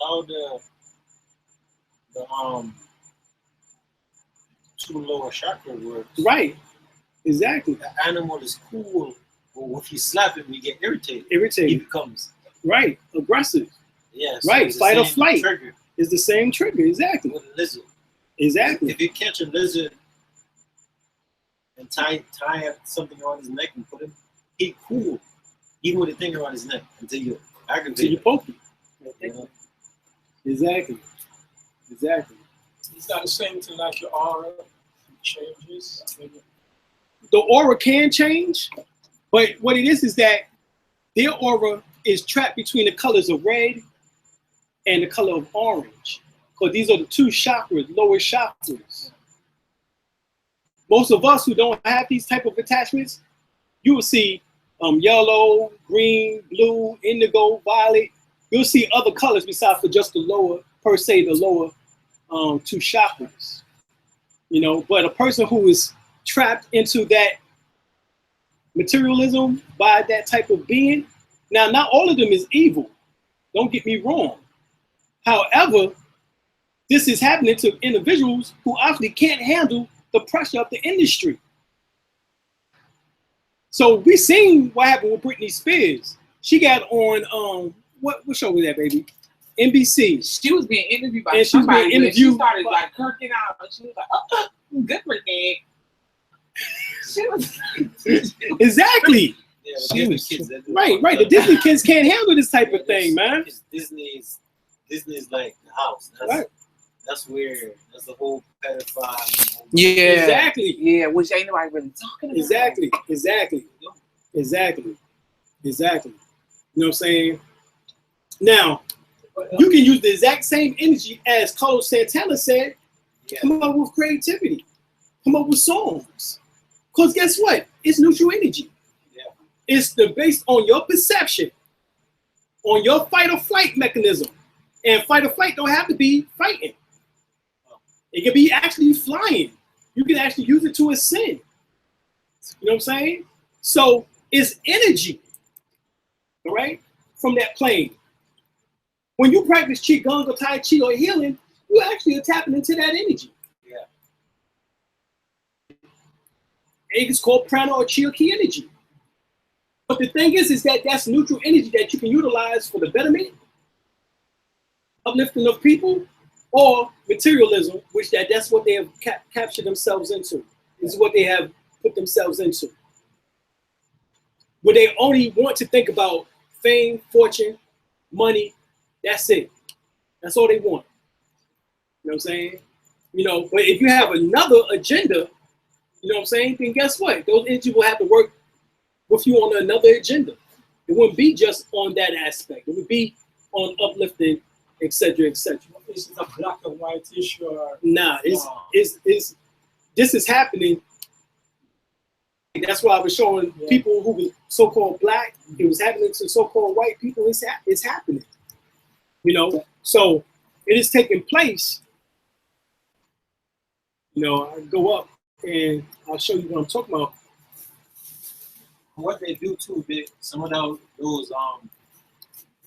[SPEAKER 2] How the two lower chakra works.
[SPEAKER 1] Right. Exactly.
[SPEAKER 2] The animal is cool, but if you slap him, you get irritated.
[SPEAKER 1] Irritated.
[SPEAKER 2] He becomes
[SPEAKER 1] right. Aggressive.
[SPEAKER 2] Yeah.
[SPEAKER 1] So right. Fight or flight.
[SPEAKER 2] Trigger.
[SPEAKER 1] It's the same trigger. Exactly.
[SPEAKER 2] With a lizard.
[SPEAKER 1] Exactly.
[SPEAKER 2] If you catch a lizard and tie something around his neck and put him, he cool, even with a thing around his neck until you aggravate.
[SPEAKER 1] Until you poke him.
[SPEAKER 2] You know?
[SPEAKER 1] Exactly. Exactly.
[SPEAKER 3] It's not the same thing like your aura changes.
[SPEAKER 1] The aura can change, but what it is that their aura is trapped between the colors of red and the color of orange. Because these are the two chakras, lower chakras. most of us who don't have these type of attachments, you will see yellow, green, blue, indigo, violet. You'll see other colors besides for just the lower, per se, the lower two chakras. You know, but a person who is trapped into that materialism by that type of being, now not all of them is evil. Don't get me wrong. However, this is happening to individuals who obviously can't handle the pressure of the industry. So we seen what happened with Britney Spears. She got on what show was that, baby? NBC.
[SPEAKER 5] She was being interviewed by
[SPEAKER 1] and
[SPEAKER 5] somebody.
[SPEAKER 1] She was being interviewed.
[SPEAKER 5] She started like kirking out. And she was like, "Oh, good for that." She was
[SPEAKER 1] exactly.
[SPEAKER 2] Yeah, the Disney kids,
[SPEAKER 1] right. The Disney kids can't handle this type of thing, man.
[SPEAKER 2] Disney's like the house. That's weird. That's the whole pedophile.
[SPEAKER 5] Yeah.
[SPEAKER 1] Exactly.
[SPEAKER 5] Yeah, which ain't nobody really talking about.
[SPEAKER 1] Exactly. You know what I'm saying? Now, you can use the exact same energy as Carlos Santana said. Yeah. Come up with creativity. Come up with songs. Because guess what? It's neutral energy. Yeah. It's based on your perception, on your fight or flight mechanism. And fight or flight don't have to be fighting. It can be actually flying. You can actually use it to ascend. You know what I'm saying? So it's energy, all right, from that plane. When you practice Qigong or Tai Chi or healing, you actually are tapping into that energy. Yeah. It's called prana or chi or ki energy. But the thing is that that's neutral energy that you can utilize for the betterment, uplifting of people, or materialism, which that's what they have captured themselves into. This is what they have put themselves into. Where they only want to think about fame, fortune, money. That's it. That's all they want. You know what I'm saying? You know, but if you have another agenda, you know what I'm saying, then guess what? Those energies will have to work with you on another agenda. It wouldn't be just on that aspect. It would be on uplifting, etc., etc.
[SPEAKER 3] This is a black and white issue.
[SPEAKER 1] Nah, this is happening. That's why I was showing people who were so-called black. It was happening to so-called white people. It's happening. You know, so it is taking place. You know, I go up and I'll show you what I'm talking about.
[SPEAKER 2] What they do too, some of those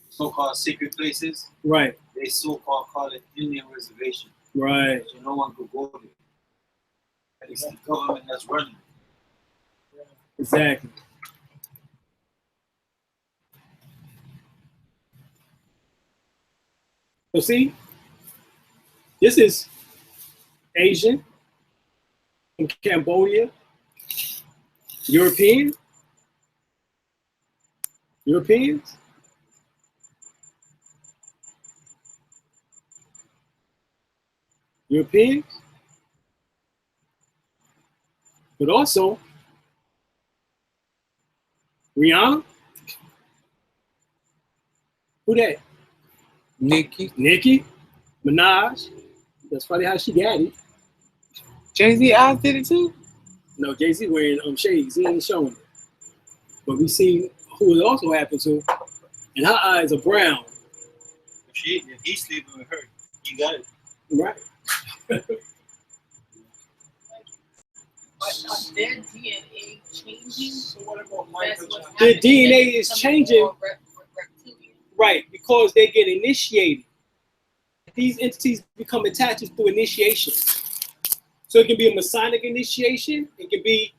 [SPEAKER 2] so-called secret places,
[SPEAKER 1] right?
[SPEAKER 2] They so-called call it Indian reservation,
[SPEAKER 1] right?
[SPEAKER 2] So no one could go there. And it's the government that's running.
[SPEAKER 1] Exactly. So see, this is Asian, from Cambodia, Europeans, but also Rihanna. Who that? Nicki Minaj. That's probably how she got it.
[SPEAKER 5] Jay-Z eyes did it too?
[SPEAKER 1] No, Jay-Z wearing shades. He ain't showing it. But we see who it also happened to. And her eyes are brown.
[SPEAKER 2] If he's sleeping with her, you got it.
[SPEAKER 1] Right.
[SPEAKER 4] But are their DNA changing? So what about
[SPEAKER 1] their DNA is changing. Right, because they get initiated. These entities become attached through initiation. So it can be a Masonic initiation. It can be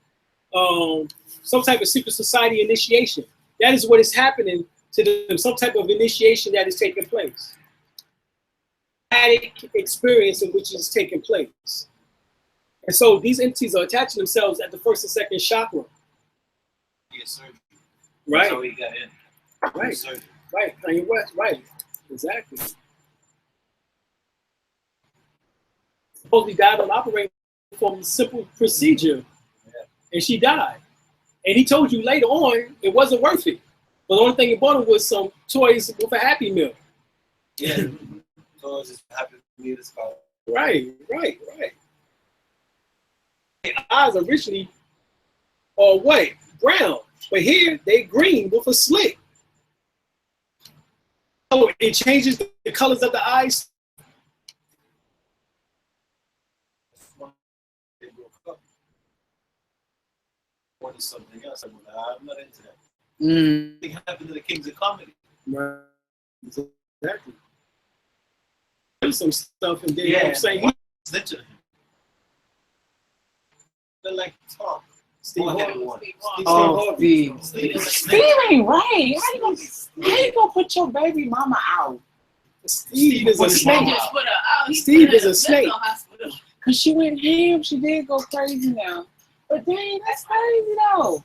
[SPEAKER 1] some type of secret society initiation. That is what is happening to them, some type of initiation that is taking place. Experience in which is taking place. And so these entities are attaching themselves at the first and second chakra.
[SPEAKER 2] Yes, surgery.
[SPEAKER 1] Right.
[SPEAKER 2] That's how he got in.
[SPEAKER 1] Right.
[SPEAKER 2] Surgery.
[SPEAKER 1] Right. Kanye West. Right. Exactly. Supposedly died on operating from simple procedure, and she died. And he told you later on it wasn't worth it. But the only thing he bought him was some toys with a Happy Meal.
[SPEAKER 2] Yeah. Toys is Happy Meal.
[SPEAKER 1] Right. Their eyes originally are white, brown, but here they green with a slit. So it changes the colors of the eyes.
[SPEAKER 2] They broke up. Wanted something else. I'm not into that. Something happened to the Kings of Comedy.
[SPEAKER 1] Right. Exactly. There's some stuff in there. You know what I'm saying?
[SPEAKER 2] Snitching him. They like to talk.
[SPEAKER 1] Steve
[SPEAKER 5] Steve ain't right. How you gonna put your baby mama out?
[SPEAKER 1] Steve is a snake.
[SPEAKER 4] Steve
[SPEAKER 1] is a snake.
[SPEAKER 5] Cause she went ham. She did go crazy now. But dang, that's crazy though.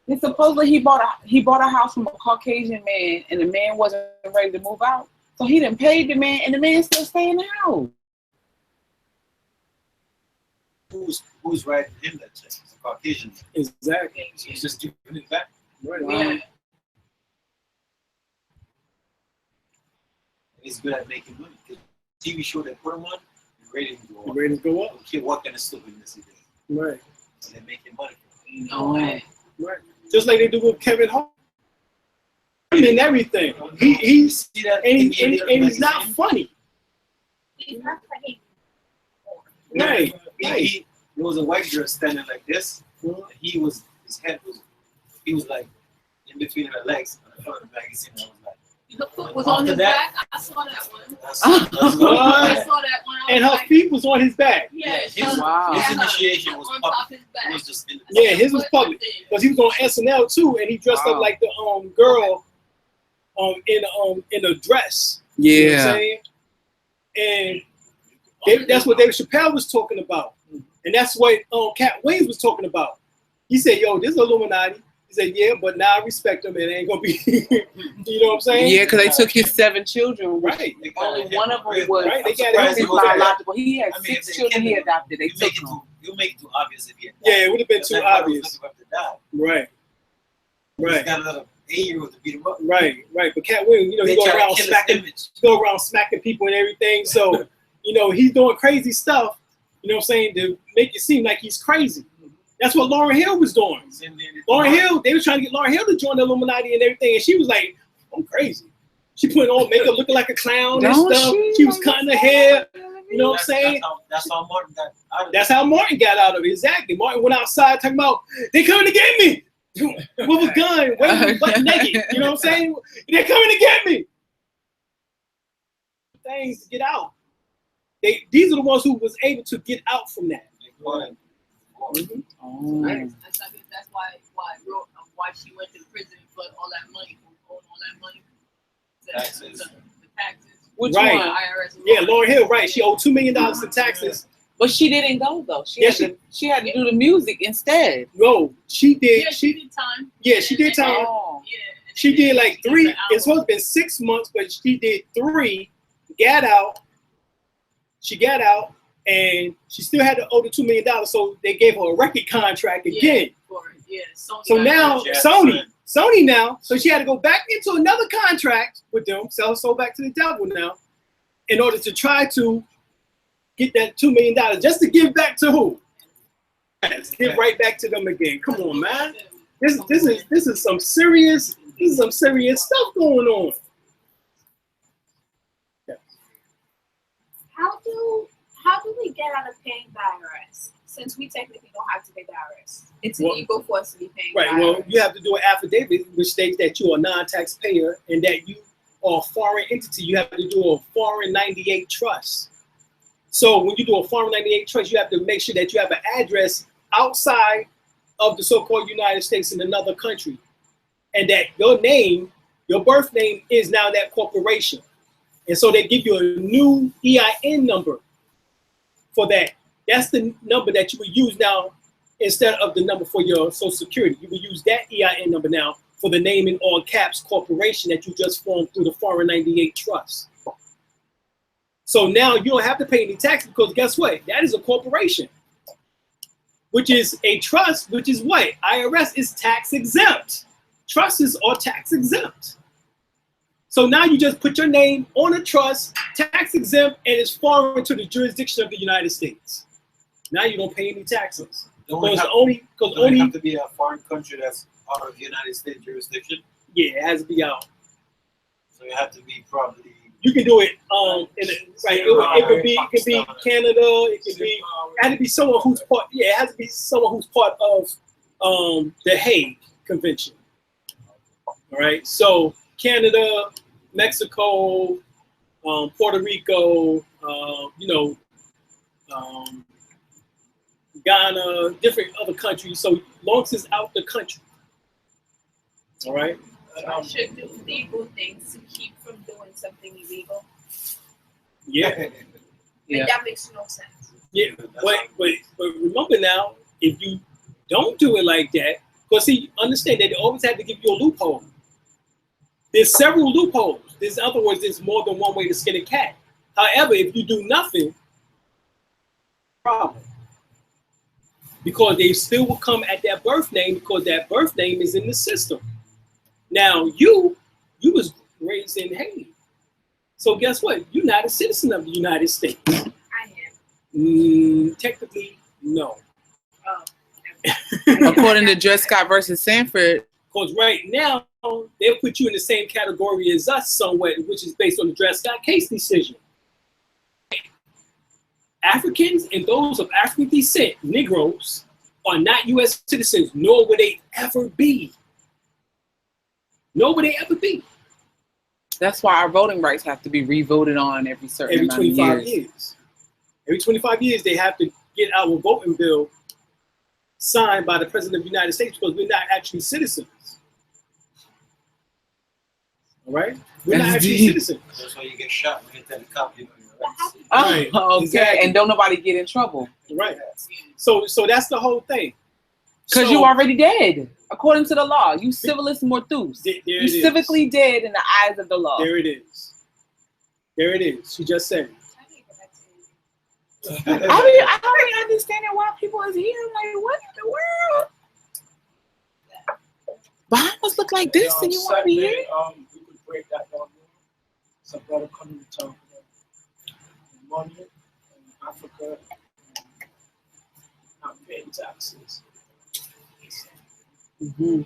[SPEAKER 5] And supposedly he bought a house from a Caucasian man, and the man wasn't ready to move out. So he done paid the man, and the man still stay in the house.
[SPEAKER 2] Who's writing him that check? It's a Caucasian man.
[SPEAKER 1] Exactly.
[SPEAKER 2] So he's just giving it back.
[SPEAKER 1] Right.
[SPEAKER 5] Yeah.
[SPEAKER 2] He's good at making money. The TV show they put him on, the ratings go
[SPEAKER 1] The
[SPEAKER 2] up.
[SPEAKER 1] ratings go up.
[SPEAKER 2] Kid, what kind of stupidness he did?
[SPEAKER 1] Right.
[SPEAKER 2] So they're making money.
[SPEAKER 4] No way.
[SPEAKER 1] Right. Just like they do with Kevin Hart. I mean everything. He's
[SPEAKER 2] See that?
[SPEAKER 1] and he's not funny.
[SPEAKER 4] He's not funny.
[SPEAKER 1] Right.
[SPEAKER 2] There was a white girl standing like this. His head was like in between her legs. And I found the magazine. And I was like,
[SPEAKER 4] The foot was on his back. I saw that one.
[SPEAKER 2] that's
[SPEAKER 4] I saw that one.
[SPEAKER 1] And her feet was on his back.
[SPEAKER 4] Yeah,
[SPEAKER 2] his initiation was
[SPEAKER 4] on top
[SPEAKER 2] public.
[SPEAKER 4] his back.
[SPEAKER 2] It was just in
[SPEAKER 1] Yeah, his was public. Because he was on SNL too, and he dressed up like the girl in a dress.
[SPEAKER 6] Yeah.
[SPEAKER 1] You know what I'm saying? And that's what David Chappelle was talking about. And that's what Cat Williams was talking about. He said, yo, this is Illuminati. He said, yeah, but now I respect them. It ain't going to be, you know what I'm saying?
[SPEAKER 6] Yeah, because they took his 7 children.
[SPEAKER 1] Right.
[SPEAKER 5] Only one of them was
[SPEAKER 1] Right, they got
[SPEAKER 5] his biological. He had
[SPEAKER 2] I mean,
[SPEAKER 5] 6 children he adopted. They
[SPEAKER 2] You
[SPEAKER 5] took
[SPEAKER 2] make
[SPEAKER 5] him.
[SPEAKER 2] it too obvious if you
[SPEAKER 1] Yeah, it would have been too obvious. Right.
[SPEAKER 2] He's
[SPEAKER 1] Right.
[SPEAKER 2] got another 8-year-old to beat him up.
[SPEAKER 1] Right. But Cat Williams, you know, he
[SPEAKER 2] They
[SPEAKER 1] go
[SPEAKER 2] try to
[SPEAKER 1] around
[SPEAKER 2] kill his
[SPEAKER 1] smacking,
[SPEAKER 2] image.
[SPEAKER 1] people and everything. So, you know, he's doing crazy stuff, you know what I'm saying, to make it seem like he's crazy. That's what Lauryn Hill was doing. Lauryn Hill, they were trying to get Lauryn Hill to join the Illuminati and everything, and she was like, I'm crazy. She put on makeup looking like a clown and stuff. She was cutting her hair. You know what I'm saying?
[SPEAKER 2] That's how Martin got out of it.
[SPEAKER 1] That's how Martin got out of it. Exactly. Martin went outside talking about, they coming to get me with a gun, waving butt naked. You know what I'm saying? They're coming to get me. Things to get out. These are the ones who was able to get out from that.
[SPEAKER 4] That's why she went to prison for all that money, all that money.
[SPEAKER 2] Taxes.
[SPEAKER 4] The taxes.
[SPEAKER 5] Which
[SPEAKER 1] Right.
[SPEAKER 5] one?
[SPEAKER 4] IRS.
[SPEAKER 1] Yeah, Lauryn Hill, right. She owed $2 million in taxes.
[SPEAKER 5] But she didn't go though. She had to do the music instead.
[SPEAKER 1] No, she did.
[SPEAKER 4] Yeah, she did time.
[SPEAKER 1] Yeah, she did time.
[SPEAKER 5] Oh.
[SPEAKER 4] Yeah.
[SPEAKER 1] She did like 3. It's supposed to have been 6 months, but she did 3. Got out. She got out, and she still had to owe the $2 million. So they gave her a record contract again.
[SPEAKER 4] Yeah.
[SPEAKER 1] So now Sony now, so she had to go back into another contract with them, sell her soul back to the devil now, in order to try to get that $2 million, just to give back to who? Give right back to them again. Come on, man. This is some serious stuff going on.
[SPEAKER 7] How do we get out of paying the IRS? Since we technically don't have to pay the IRS. It's illegal for us to be paying
[SPEAKER 1] Right.
[SPEAKER 7] the IRS.
[SPEAKER 1] Well, you have to do an affidavit which states that you are a non-taxpayer and that you are a foreign entity. You have to do a foreign 98 trust. So when you do a foreign 98 trust, you have to make sure that you have an address outside of the so-called United States in another country, and that your name, your birth name, is now that corporation. And so they give you a new EIN number for that. That's the number that you would use now instead of the number for your Social Security. You would use that EIN number now for the name in all caps corporation that you just formed through the Foreign 98 Trust. So now you don't have to pay any tax because guess what? That is a corporation, which is a trust, which is what? IRS is tax exempt. Trusts are tax exempt. So now you just put your name on a trust, tax exempt, and it's foreign to the jurisdiction of the United States. Now you don't pay any taxes. Because
[SPEAKER 2] only
[SPEAKER 1] only
[SPEAKER 2] have to be a foreign country that's out of United States jurisdiction.
[SPEAKER 1] yeah, it has to be out.
[SPEAKER 2] So you have to be probably.
[SPEAKER 1] You can do it. It could be Canada. It could be. It had to be someone who's part. Yeah, it has to be someone who's part of the Hague Convention. All right. So Canada, Mexico, Puerto Rico, Ghana, different other countries. So long as it's out the country. All right.
[SPEAKER 7] I should do legal things to keep from doing something illegal.
[SPEAKER 1] Yeah.
[SPEAKER 7] But that makes no sense.
[SPEAKER 1] Yeah, but remember now, if you don't do it like that, because see, understand that they always have to give you a loophole. There's several loopholes. In other words, there's more than one way to skin a cat. However, if you do nothing, problem. Because they still will come at that birth name because that birth name is in the system. Now, you was raised in Haiti. So guess what? You're not a citizen of the United States.
[SPEAKER 7] I am.
[SPEAKER 1] Technically, no.
[SPEAKER 6] According to Dred Scott versus Sanford.
[SPEAKER 1] Because right now, they'll put you in the same category as us somewhat, which is based on the Dred Scott case decision. Africans and those of African descent, Negroes, are not U.S. citizens, nor will they ever be. Nor will they ever be.
[SPEAKER 6] That's why our voting rights have to be re-voted on every certain amount
[SPEAKER 1] 25
[SPEAKER 6] of years.
[SPEAKER 1] years. Every 25 years, they have to get our voting bill signed by the President of the United States because we're not actually citizens. All right? We're not actually citizens.
[SPEAKER 2] That's why you get shot when you tell the cop you know your rights.
[SPEAKER 1] Right.
[SPEAKER 6] Okay,
[SPEAKER 1] Exactly.
[SPEAKER 6] and don't nobody get in trouble.
[SPEAKER 1] Right. So that's the whole thing.
[SPEAKER 6] Because
[SPEAKER 1] So,
[SPEAKER 6] you already dead, according to the law. You civilis mortus. You civically dead in the eyes of the law.
[SPEAKER 1] There it is. There it is. She just said it.
[SPEAKER 6] I don't be understanding why people is here. I'm like, what in the world? Behind us look like this, and you want to be here?
[SPEAKER 3] We could break that down more. Some brother coming to talk about money in Africa, not paying taxes.
[SPEAKER 1] Mm-hmm.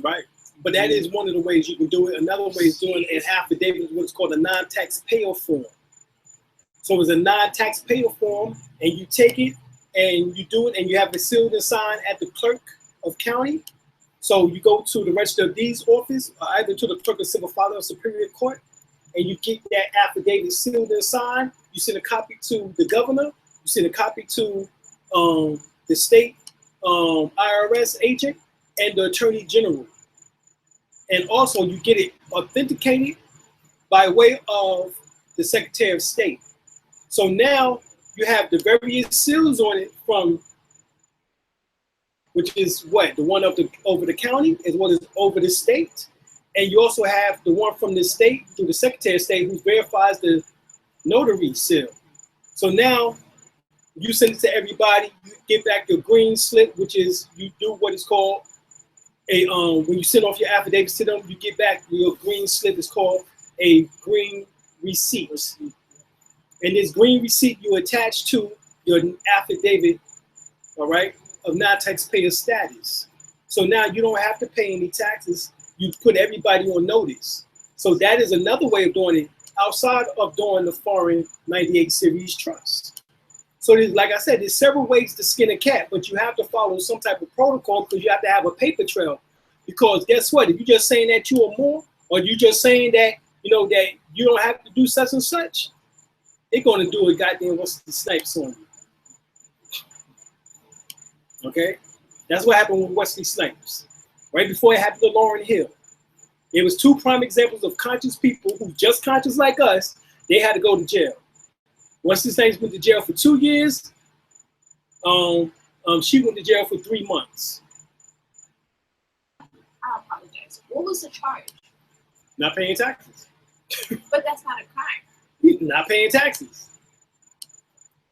[SPEAKER 1] Right. But that is one of the ways you can do it. Another way is doing an affidavit is what's called a non-taxpayer form. So it's a non-taxpayer form, and you take it and you do it, and you have it sealed and signed at the clerk of county. So you go to the Register of Deeds office, either to the clerk of civil father or superior court, and you get that affidavit sealed and signed. You send a copy to the governor. You send a copy to the state IRS agent and the attorney general. And also you get it authenticated by way of the Secretary of State. So now you have the various seals on it from, which is what? The one over the county as well as over the state. And you also have the one from the state through the Secretary of State who verifies the notary seal. So now you send it to everybody, you get back your green slip, which is you do what is called when you send off your affidavits to them, you get back your green slip. It's called a green receipt. And this green receipt you attach to your affidavit, all right, of non-taxpayer status. So now you don't have to pay any taxes. You put everybody on notice. So that is another way of doing it outside of doing the foreign 98 series trust. So there's, like I said, there's several ways to skin a cat, but you have to follow some type of protocol because you have to have a paper trail. Because guess what? If you're just saying that you are more, or you're just saying that, that you don't have to do such and such, they're going to do a goddamn what's the snipes on you. Okay? That's what happened with Wesley Snipes. Right before it happened to Lauryn Hill. It was two prime examples of conscious people who just conscious like us, they had to go to jail. Wesley Snipes went to jail for 2 years. She went to jail for 3 months.
[SPEAKER 7] I apologize. What was the charge?
[SPEAKER 1] Not paying taxes.
[SPEAKER 7] But that's not a crime.
[SPEAKER 1] Not paying taxes.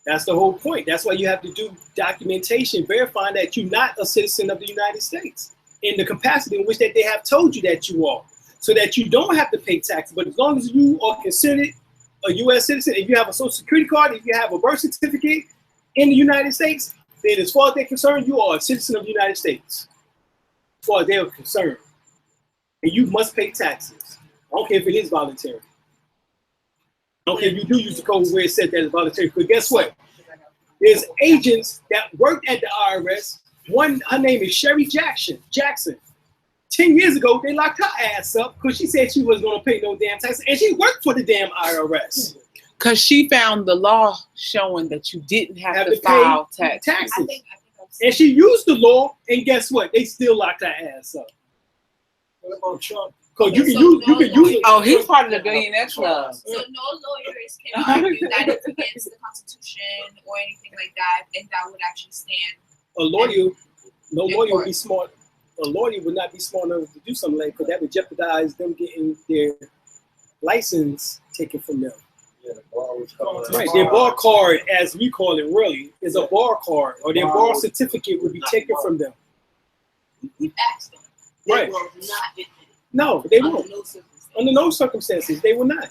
[SPEAKER 1] That's the whole point. That's why you have to do documentation verifying that you're not a citizen of the United States in the capacity in which that they have told you that you are, so that you don't have to pay taxes. But as long as you are considered a U.S. citizen, if you have a Social Security card, if you have a birth certificate in the United States, then as far as they're concerned, you are a citizen of the United States. As far as they're concerned. And you must pay taxes. I don't care if it is voluntary. I don't care if you do use the code where it said that it's voluntary. But guess what? There's agents that worked at the IRS. One, her name is Sherry Jackson. 10 years ago, they locked her ass up because she said she wasn't going to pay no damn taxes. And she worked for the damn IRS.
[SPEAKER 6] Because she found the law showing that you didn't have to file taxes.
[SPEAKER 7] I think
[SPEAKER 1] And she used the law, and guess what? They still locked her ass up.
[SPEAKER 2] What about Trump?
[SPEAKER 1] Because you can use it.
[SPEAKER 6] Oh, he's part of the billionaire club.
[SPEAKER 7] So no lawyers can argue that it's against the Constitution or anything like that, and that would actually stand.
[SPEAKER 1] A lawyer, no lawyer would be smart. A lawyer would not be smart enough to do something like that because that would jeopardize them getting their license taken from them.
[SPEAKER 2] Yeah, the bar was coming.
[SPEAKER 1] Right, their bar card, as we call it, really, is a bar card, or their bar certificate would be taken from them.
[SPEAKER 7] We've asked them.
[SPEAKER 1] Right.
[SPEAKER 7] They will not admit it.
[SPEAKER 1] No, they won't.
[SPEAKER 7] Under no circumstances.
[SPEAKER 1] Under no circumstances, they will not.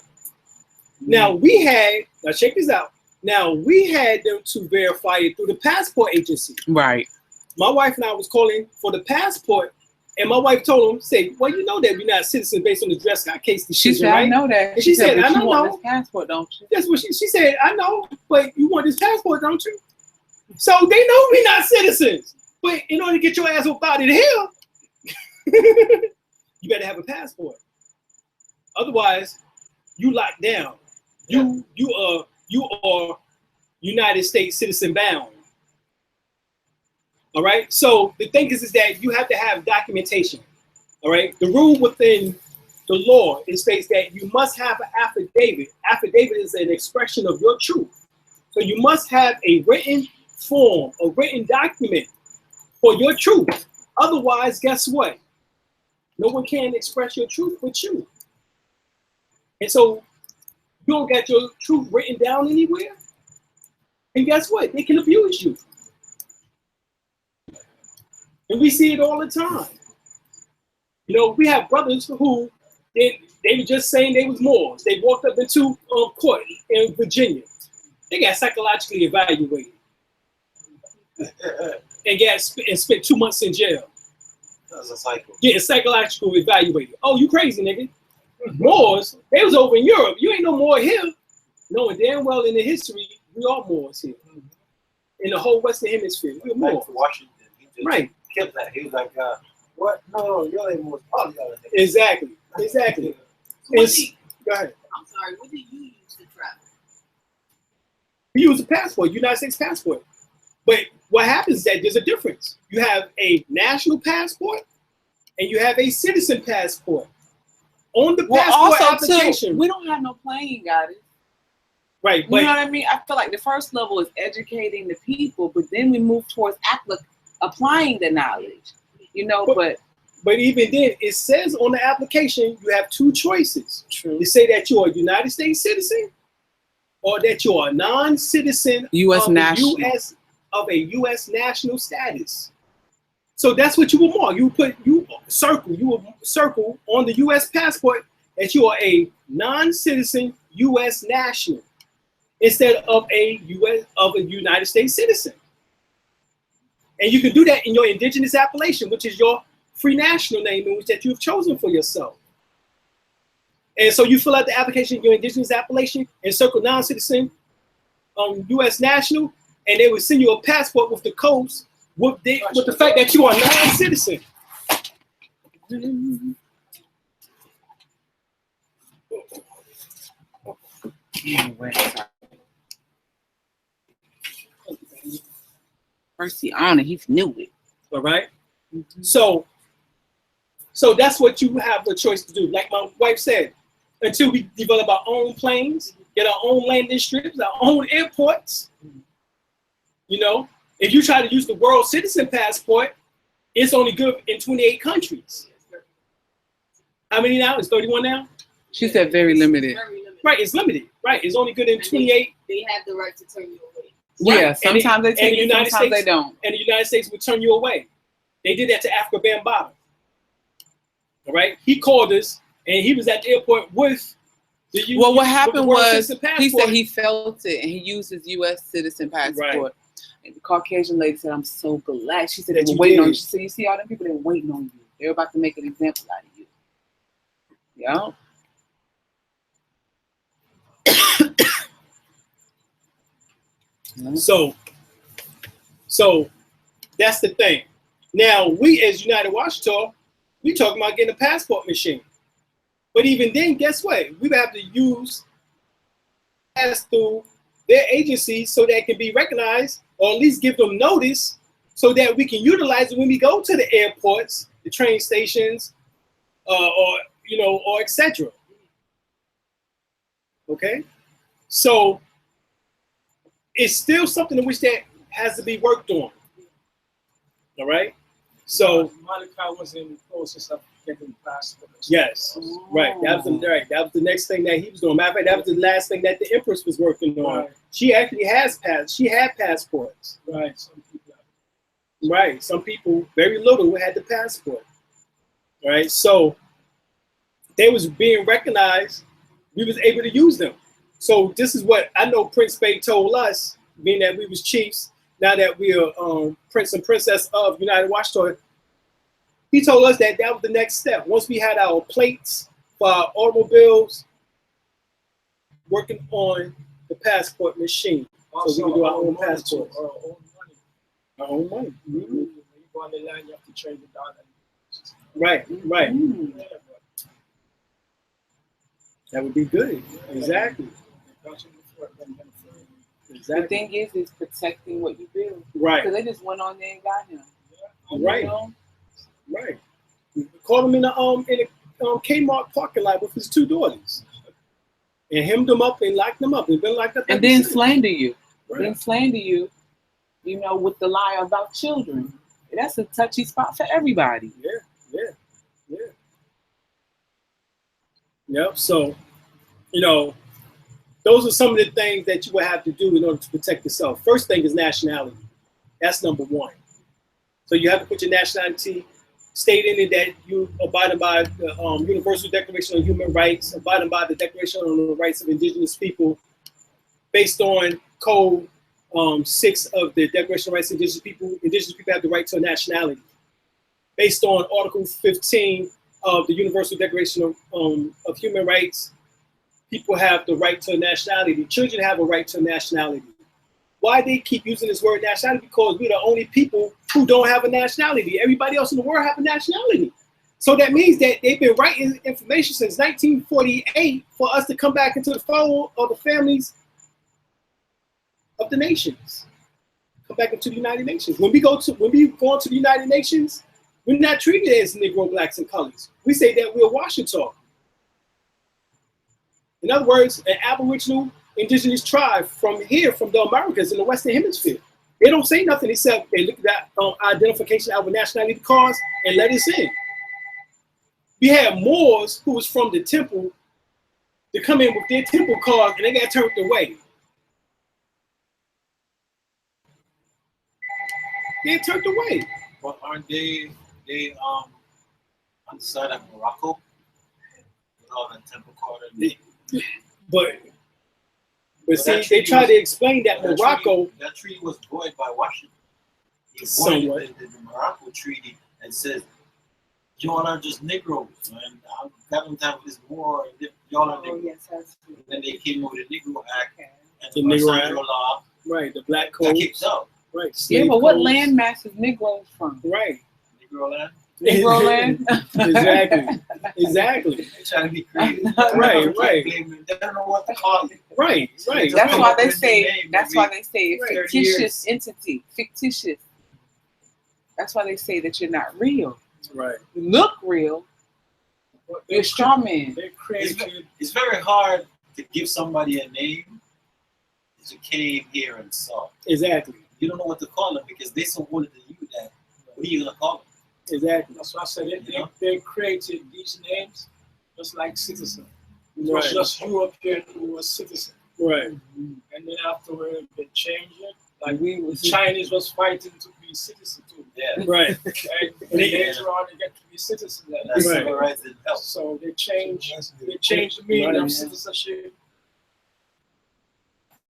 [SPEAKER 1] Now check this out. Now we had them to verify it through the passport agency.
[SPEAKER 6] Right.
[SPEAKER 1] My wife and I was calling for the passport, and my wife told him, "Say, well, you know that we're not citizens based on the Dred Scott case decision,
[SPEAKER 6] She said,
[SPEAKER 1] right?"
[SPEAKER 6] I know that.
[SPEAKER 1] And she said,
[SPEAKER 6] but
[SPEAKER 1] "I
[SPEAKER 6] you
[SPEAKER 1] don't
[SPEAKER 6] want
[SPEAKER 1] know.
[SPEAKER 6] this passport, don't you?
[SPEAKER 1] That's what she said. I know, but you want this passport, don't you?" So they know we're not citizens. But in order to get your ass up out of here, you better have a passport. Otherwise, you locked down. You are United States citizen bound. All right. So the thing is that you have to have documentation. All right. The rule within the law it states that you must have an affidavit. Affidavit is an expression of your truth. So you must have a written form, a written document for your truth. Otherwise, guess what? No one can express your truth but you. And so you don't get your truth written down anywhere. And guess what? They can abuse you. And we see it all the time. You know, we have brothers who they were just saying they was Moors. They walked up into court in Virginia. They got psychologically evaluated and spent 2 months in jail.
[SPEAKER 2] That's a cycle.
[SPEAKER 1] Getting psychological evaluated. Oh, you crazy, nigga. Moors, they was over in Europe. You ain't no Moor here. Knowing damn well in the history, we are Moors here. In the whole Western Hemisphere, we're Moors.
[SPEAKER 2] Washington. He just
[SPEAKER 1] right.
[SPEAKER 2] Killed that. He was like, what? No, y'all ain't Moors. All y'all are niggas.
[SPEAKER 1] Exactly.
[SPEAKER 7] Go
[SPEAKER 1] ahead.
[SPEAKER 7] I'm sorry, what did you use to travel?
[SPEAKER 1] You use a passport, United States passport. But what happens is that there's a difference. You have a national passport and you have a citizen passport. On the passport application.
[SPEAKER 6] Too, we don't have no plane, got it.
[SPEAKER 1] Right.
[SPEAKER 6] You know what I mean? I feel like the first level is educating the people, but then we move towards applying the knowledge. You know,
[SPEAKER 1] but even then, it says on the application you have two choices. True. They say that you're a United States citizen or that you're a non-citizen
[SPEAKER 6] U.S. national.
[SPEAKER 1] Of a U.S. national status. So that's what you will mark. You will circle on the U.S. passport that you are a non-citizen U.S. national instead of a United States citizen. And you can do that in your indigenous appellation, which is your free national name in which that you've chosen for yourself. And so you fill out the application, your indigenous appellation, and circle non-citizen, U.S. national, and they will send you a passport with the codes with the fact that you are non-citizen.
[SPEAKER 6] First he on it, he knew it.
[SPEAKER 1] All right. Mm-hmm. So that's what you have the choice to do. Like my wife said, until we develop our own planes, get our own landing strips, our own airports. You know, if you try to use the world citizen passport, it's only good in 28 countries. How many now? It's 31 now?
[SPEAKER 6] She said very limited.
[SPEAKER 1] Right, it's limited. Right, it's only good in 28.
[SPEAKER 7] They have the right to turn you away.
[SPEAKER 1] Right.
[SPEAKER 6] Yeah, sometimes they take it, sometimes they don't.
[SPEAKER 1] And the United States will turn you away. They did that to Africa Bambaataa. All right, he called us, and he was at the airport with the
[SPEAKER 6] Well, what happened was
[SPEAKER 1] he said
[SPEAKER 6] he felt it, and he used his U.S. citizen passport.
[SPEAKER 1] Right.
[SPEAKER 6] And the Caucasian lady said, "I'm so glad." She said,
[SPEAKER 1] That
[SPEAKER 6] "They
[SPEAKER 1] you
[SPEAKER 6] were waiting on you."
[SPEAKER 1] did.
[SPEAKER 6] She said, "You see all them people? They were waiting on you. They're about to make an example out of you." Yeah.
[SPEAKER 1] So that's the thing. Now we as United Washington, we talking about getting a passport machine. But even then, guess what? We would have to pass through their agencies so that it can be recognized, or at least give them notice so that we can utilize it when we go to the airports, the train stations, or etc. Okay, so it's still something in which that has to be worked on. All right, so
[SPEAKER 3] Malachi was in the process of getting passport.
[SPEAKER 1] yes, right. That was the next thing that he was doing. Matter of fact, that was the last thing that the Empress was working on.
[SPEAKER 3] Right.
[SPEAKER 1] She actually she had passports.
[SPEAKER 3] Right. Some people.
[SPEAKER 1] Right. Some people, very little, had the passport. Right. So they was being recognized. We was able to use them. So this is what I know Prince Bey told us, being that we was chiefs. Now that we are Prince and Princess of United Washington, he told us that that was the next step. Once we had our plates for our automobiles, working on the passport machine.
[SPEAKER 3] Also,
[SPEAKER 1] so we can do our own passports.
[SPEAKER 3] Our own money.
[SPEAKER 1] Our own money. Mm-hmm.
[SPEAKER 3] When you go on the line, you have to change the dollar.
[SPEAKER 1] Right, right.
[SPEAKER 6] Mm.
[SPEAKER 3] Yeah,
[SPEAKER 1] That would be good. Exactly.
[SPEAKER 6] The
[SPEAKER 1] Exactly.
[SPEAKER 6] thing is protecting what you build.
[SPEAKER 1] Right.
[SPEAKER 6] Because they just went on there and got him.
[SPEAKER 1] Right.
[SPEAKER 6] You know?
[SPEAKER 1] Right. We caught him in the Kmart parking lot with his two daughters, and hemmed them up and locked them up, and been locked up.
[SPEAKER 6] And then slander you.
[SPEAKER 1] Right.
[SPEAKER 6] Then slander you, with the lie about children. That's a touchy spot for everybody.
[SPEAKER 1] Yeah. Yep. So, those are some of the things that you would have to do in order to protect yourself. First thing is nationality. That's number one. So you have to put your nationality, state in it that you abiding by the Universal Declaration on Human Rights, abiding by the Declaration on the Rights of Indigenous People, based on Code 6 of the Declaration of Rights of Indigenous people have the right to a nationality. Based on Article 15 of the Universal Declaration of Human Rights, people have the right to a nationality. Children have a right to a nationality. Why they keep using this word nationality? Because we're the only people who don't have a nationality. Everybody else in the world have a nationality. So that means that they've been writing information since 1948 for us to come back into the fold of the families of the nations. Come back into the United Nations. When we go into the United Nations, we're not treated as Negro, blacks, and colors. We say that we're Washington. In other words, an Aboriginal indigenous tribe from the Americas in the Western Hemisphere. They don't say nothing except they look at that identification of our nationality cards and let us in. We had Moors who was from the temple to come in with their temple cards and they got turned away. They're turned away.
[SPEAKER 2] But aren't they on the side of Morocco? With all the temple card and
[SPEAKER 1] But see, they try to explain that Morocco.
[SPEAKER 2] That treaty was void by Washington. He
[SPEAKER 1] Somewhat.
[SPEAKER 2] voided the Morocco treaty and said, y'all are just Negroes, and I've got them time with this war, and y'all are Negroes.
[SPEAKER 6] Yes, that's true.
[SPEAKER 2] And then they came with the Negro Act and
[SPEAKER 1] The
[SPEAKER 2] the
[SPEAKER 1] Negro
[SPEAKER 2] Negro
[SPEAKER 1] Act.
[SPEAKER 2] law.
[SPEAKER 1] Right, the black
[SPEAKER 2] Got
[SPEAKER 1] codes.
[SPEAKER 2] kicked out.
[SPEAKER 1] Right.
[SPEAKER 6] Yeah,
[SPEAKER 1] slave
[SPEAKER 6] but what
[SPEAKER 1] codes.
[SPEAKER 6] land mass is Negroes from?
[SPEAKER 1] Right.
[SPEAKER 2] Negro land.
[SPEAKER 6] Negro land?
[SPEAKER 1] Exactly.
[SPEAKER 2] They trying to be creative.
[SPEAKER 1] Right.
[SPEAKER 2] They don't know what to call it.
[SPEAKER 1] Right.
[SPEAKER 6] That's why they
[SPEAKER 2] With the
[SPEAKER 6] say.
[SPEAKER 2] name,
[SPEAKER 6] That's
[SPEAKER 2] maybe
[SPEAKER 6] why they say
[SPEAKER 2] 30
[SPEAKER 6] fictitious
[SPEAKER 2] years.
[SPEAKER 6] entity. Fictitious. That's why they say that you're not real.
[SPEAKER 1] Right.
[SPEAKER 6] You look real. You're a straw man.
[SPEAKER 3] They created.
[SPEAKER 2] It's very hard to give somebody a name that you came here and saw.
[SPEAKER 1] Exactly.
[SPEAKER 2] You don't know what to call them because they so older than you that what are you gonna call them?
[SPEAKER 1] Exactly.
[SPEAKER 3] That's why I said
[SPEAKER 2] Yeah.
[SPEAKER 3] they created these names just like citizen. It
[SPEAKER 1] Right.
[SPEAKER 3] was just European who was citizen.
[SPEAKER 1] Right.
[SPEAKER 3] And then afterward they changed it. Like
[SPEAKER 6] We
[SPEAKER 3] the
[SPEAKER 6] was
[SPEAKER 3] Chinese was fighting to be citizen too.
[SPEAKER 2] Yeah.
[SPEAKER 1] Right.
[SPEAKER 3] And later on they get to be citizen.
[SPEAKER 2] And that's
[SPEAKER 1] Right.
[SPEAKER 2] civil rights didn't help.
[SPEAKER 3] So they changed the meaning
[SPEAKER 1] Right.
[SPEAKER 3] of citizenship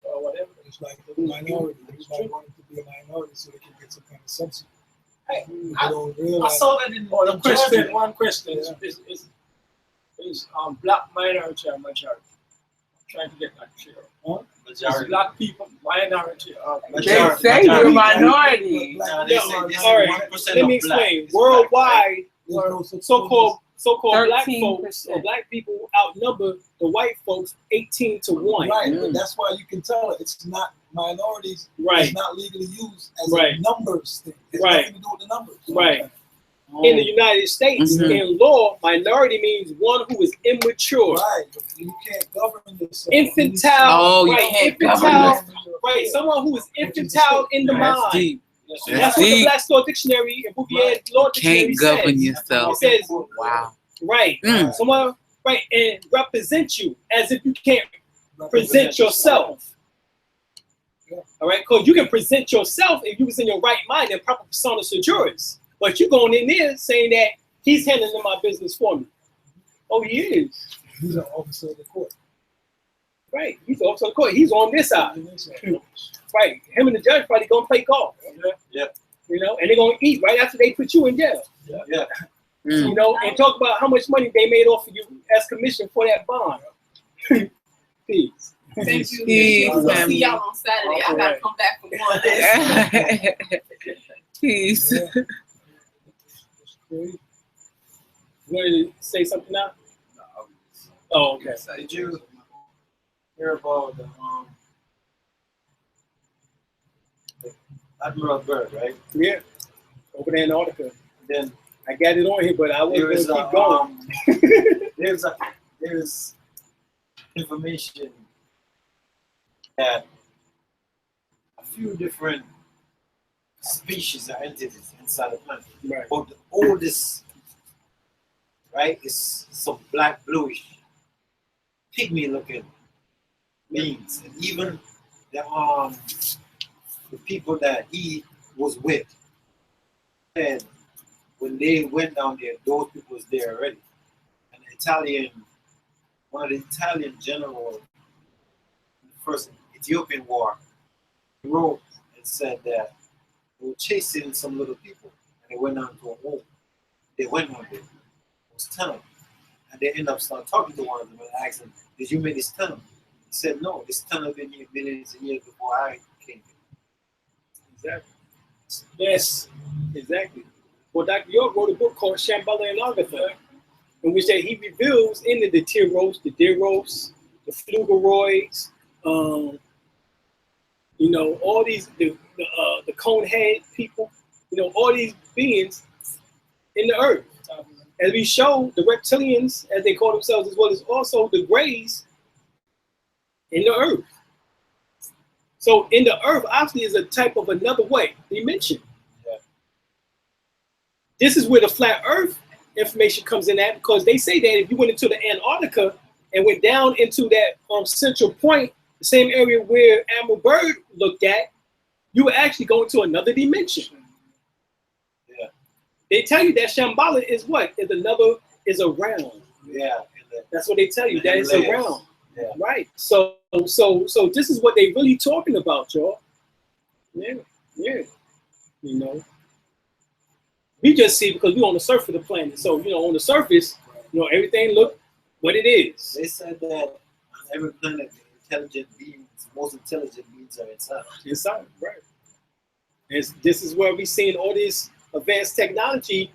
[SPEAKER 3] or whatever.
[SPEAKER 8] It's like the minority. It's like wanting to be a minority so they can get some kind of subsidy.
[SPEAKER 1] Hey,
[SPEAKER 8] They don't
[SPEAKER 1] I
[SPEAKER 8] realize.
[SPEAKER 1] saw that in the question. One question
[SPEAKER 8] Yeah.
[SPEAKER 1] is black minority or majority? I'm trying to get that clear.
[SPEAKER 8] Huh?
[SPEAKER 1] Is
[SPEAKER 2] Majority.
[SPEAKER 1] black people minority or
[SPEAKER 6] They
[SPEAKER 2] Majority.
[SPEAKER 6] say you're a minority.
[SPEAKER 2] No,
[SPEAKER 1] Yeah,
[SPEAKER 2] they say
[SPEAKER 1] all right.
[SPEAKER 2] 1%
[SPEAKER 1] Let me
[SPEAKER 2] of black
[SPEAKER 1] explain.
[SPEAKER 2] is black, right?
[SPEAKER 1] Worldwide,
[SPEAKER 8] There's no such
[SPEAKER 1] so-called black
[SPEAKER 6] 13%.
[SPEAKER 1] folks or black people outnumber the white folks 18 to 1.
[SPEAKER 8] Right, but that's why you can tell it. It's not minorities.
[SPEAKER 1] Right.
[SPEAKER 8] It's not legally used as
[SPEAKER 1] Right.
[SPEAKER 8] a numbers thing. It's
[SPEAKER 1] Right.
[SPEAKER 8] nothing to do with the numbers.
[SPEAKER 1] Right. In the United States, in law, minority means one who is immature.
[SPEAKER 8] Right. You can't govern yourself.
[SPEAKER 1] Infantile.
[SPEAKER 6] Oh, you
[SPEAKER 1] right.
[SPEAKER 6] can't
[SPEAKER 1] Infantile.
[SPEAKER 6] govern
[SPEAKER 1] Right. Someone who is infantile in the
[SPEAKER 6] That's
[SPEAKER 1] mind.
[SPEAKER 6] deep.
[SPEAKER 1] That's
[SPEAKER 6] That's
[SPEAKER 1] what the
[SPEAKER 6] deep.
[SPEAKER 1] Black Law Dictionary and Bouvier Law Dictionary
[SPEAKER 6] Can't govern
[SPEAKER 1] says.
[SPEAKER 6] yourself.
[SPEAKER 1] It says,
[SPEAKER 6] Wow.
[SPEAKER 1] right.
[SPEAKER 6] Mm.
[SPEAKER 1] Someone, right, and represent you as if you can't present yourself.
[SPEAKER 8] Yeah.
[SPEAKER 1] All right, because you can present yourself if you was in your right mind and proper persona juris. But you going in there saying that he's handling my business for me. Oh, he is.
[SPEAKER 8] He's an officer of the court.
[SPEAKER 1] Right. He's also the court. He's on this side. Right. Him and the judge probably gonna play golf.
[SPEAKER 2] Yeah.
[SPEAKER 1] You know, and they're gonna eat right after they put you in jail.
[SPEAKER 2] Yeah.
[SPEAKER 1] You know, and talk about how much money they made off of you as commission for that bond. Peace.
[SPEAKER 7] Thank you.
[SPEAKER 6] Peace,
[SPEAKER 7] We'll
[SPEAKER 6] family.
[SPEAKER 7] see y'all on Saturday. I gotta come back for more.
[SPEAKER 6] Peace.
[SPEAKER 8] Yeah. It's crazy.
[SPEAKER 1] You want to say something now? Oh, okay.
[SPEAKER 2] Did you hear about the Admiral Byrd, right?
[SPEAKER 1] Yeah. Over there in Antarctica.
[SPEAKER 2] Then
[SPEAKER 1] I got it on here, but I
[SPEAKER 2] there
[SPEAKER 1] was
[SPEAKER 2] is
[SPEAKER 1] gonna keep going.
[SPEAKER 2] there's information that a few different species or entities inside the planet.
[SPEAKER 1] Right.
[SPEAKER 2] But the oldest, right, is some black bluish pygmy looking beings. And even the people that he was with, and when they went down there, those people was there already. And one of the Italian generals in the first Ethiopian war, he wrote and said that they were chasing some little people, and they went down to a home. They went on there. It was 10 of them. And they ended up start talking to one of them and asked them, did you make this tunnel? He said, no, this tunnel been here millions of years before I came here.
[SPEAKER 1] Exactly. Yes, exactly. Well, Dr. York wrote a book called Shambhala and Agatha, in which that he reveals into the Tyros, the Diros, the Flugeroids, you know, all these, the cone head people, you know, all these beings in the earth. As we show, the reptilians, as they call themselves, as well as also the grays in the earth. So in the earth, obviously, is a type of another way, dimension.
[SPEAKER 2] Yeah.
[SPEAKER 1] This is where the flat earth information comes in at, because they say that if you went into the Antarctica and went down into that central point, the same area where Admiral Byrd looked at, you would actually go into another dimension.
[SPEAKER 2] Yeah.
[SPEAKER 1] They tell you that Shambhala is what? Is a realm.
[SPEAKER 2] Yeah.
[SPEAKER 1] That's what they tell you,
[SPEAKER 2] the
[SPEAKER 1] that it's a
[SPEAKER 2] Himalayas.
[SPEAKER 1] realm.
[SPEAKER 2] Yeah.
[SPEAKER 1] Right. So this is what they really talking about, y'all. Yeah. You know. We just see because we're on the surface of the planet. So, you know, on the surface, you know, everything look what it is.
[SPEAKER 2] They said that on every planet, the most intelligent beings are inside.
[SPEAKER 1] Inside, right. This is where we're seeing all this advanced technology,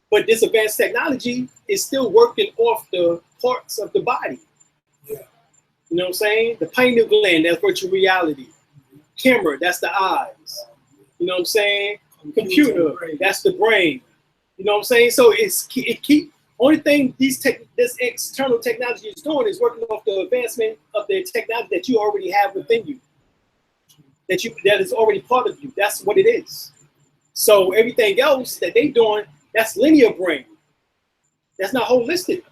[SPEAKER 1] but this advanced technology is still working off the parts of the body.
[SPEAKER 8] Yeah.
[SPEAKER 1] You know what I'm saying? The pineal gland, that's virtual reality. Camera, that's the eyes. You know what I'm saying? Computer, that's the brain. You know what I'm saying? So only thing this external technology is doing is working off the advancement of the technology that you already have within you. That is already part of you. That's what it is. So everything else that they doing, that's linear brain. That's not holistic.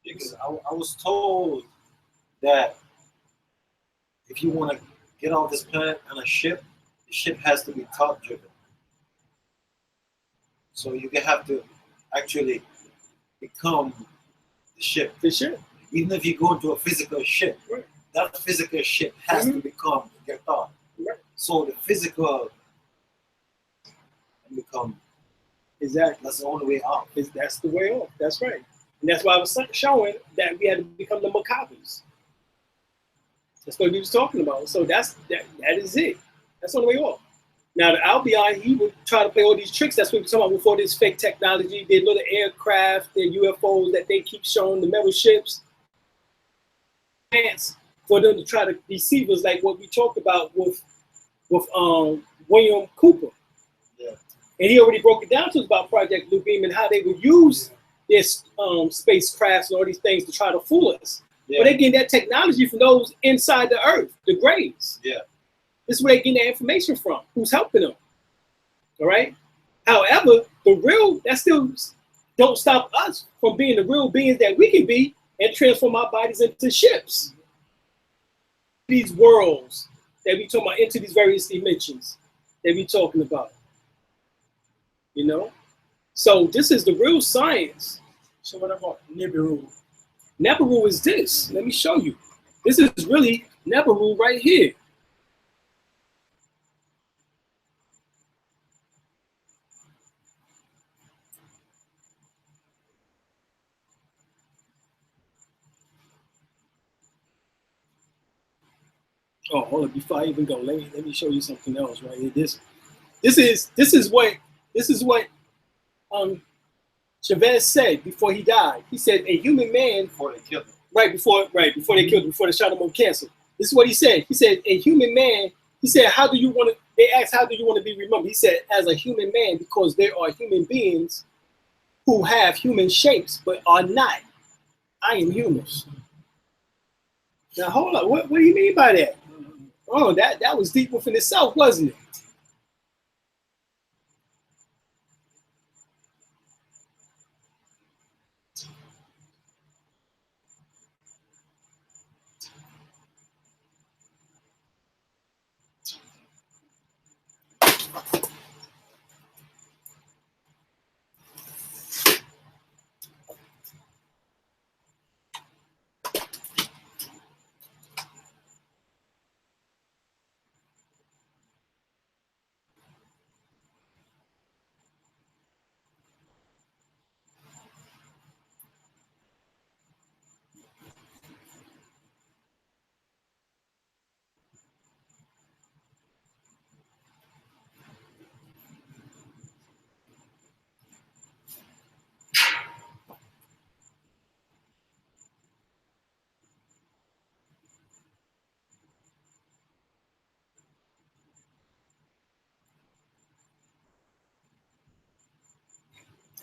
[SPEAKER 2] Because I was told that if you want to get off this planet on a ship, the ship has to be top driven. So you have to actually become the ship.
[SPEAKER 1] The ship.
[SPEAKER 2] Even if you go into a physical ship,
[SPEAKER 1] Right.
[SPEAKER 2] that physical shit has to become your thought.
[SPEAKER 1] Right.
[SPEAKER 2] So the physical become
[SPEAKER 1] Exactly.
[SPEAKER 2] that's the only way out.
[SPEAKER 1] That's the way off. That's right. And that's why I was showing that we had to become the Maccabees. That's what we was talking about. So that is it. That's the only way off. Now the Albion, he would try to play all these tricks. That's what we were talking about before, this fake technology, their little aircraft, their UFOs that they keep showing, the metal ships. For them to try to deceive us, like what we talked about with William Cooper.
[SPEAKER 2] Yeah.
[SPEAKER 1] And he already broke it down to us about Project Blue Beam and how they would use this spacecrafts and all these things to try to fool us.
[SPEAKER 2] Yeah.
[SPEAKER 1] But they get that technology from those inside the earth, the graves.
[SPEAKER 2] Yeah.
[SPEAKER 1] This is where they get that information from. Who's helping them? All right. However, the real, that still don't stop us from being the real beings that we can be and transform our bodies into ships. These worlds that we talking about, into these various dimensions that we talking about. You know? So this is the real science.
[SPEAKER 8] So what about Nibiru?
[SPEAKER 1] Nibiru is this. Let me show you. This is really Nibiru right here. Oh, hold on, before I even go, let me show you something else right here. This is what Chavez said before he died. He said a human man
[SPEAKER 2] Before they killed him.
[SPEAKER 1] before they killed him, before they shot him on cancer. This is what he said. He said a human man, he said, how do you want to, they asked, how do you want to be remembered? He said, as a human man, because there are human beings who have human shapes but are not. I am humans. Now hold on, what do you mean by that? Oh, that was deep within itself, wasn't it?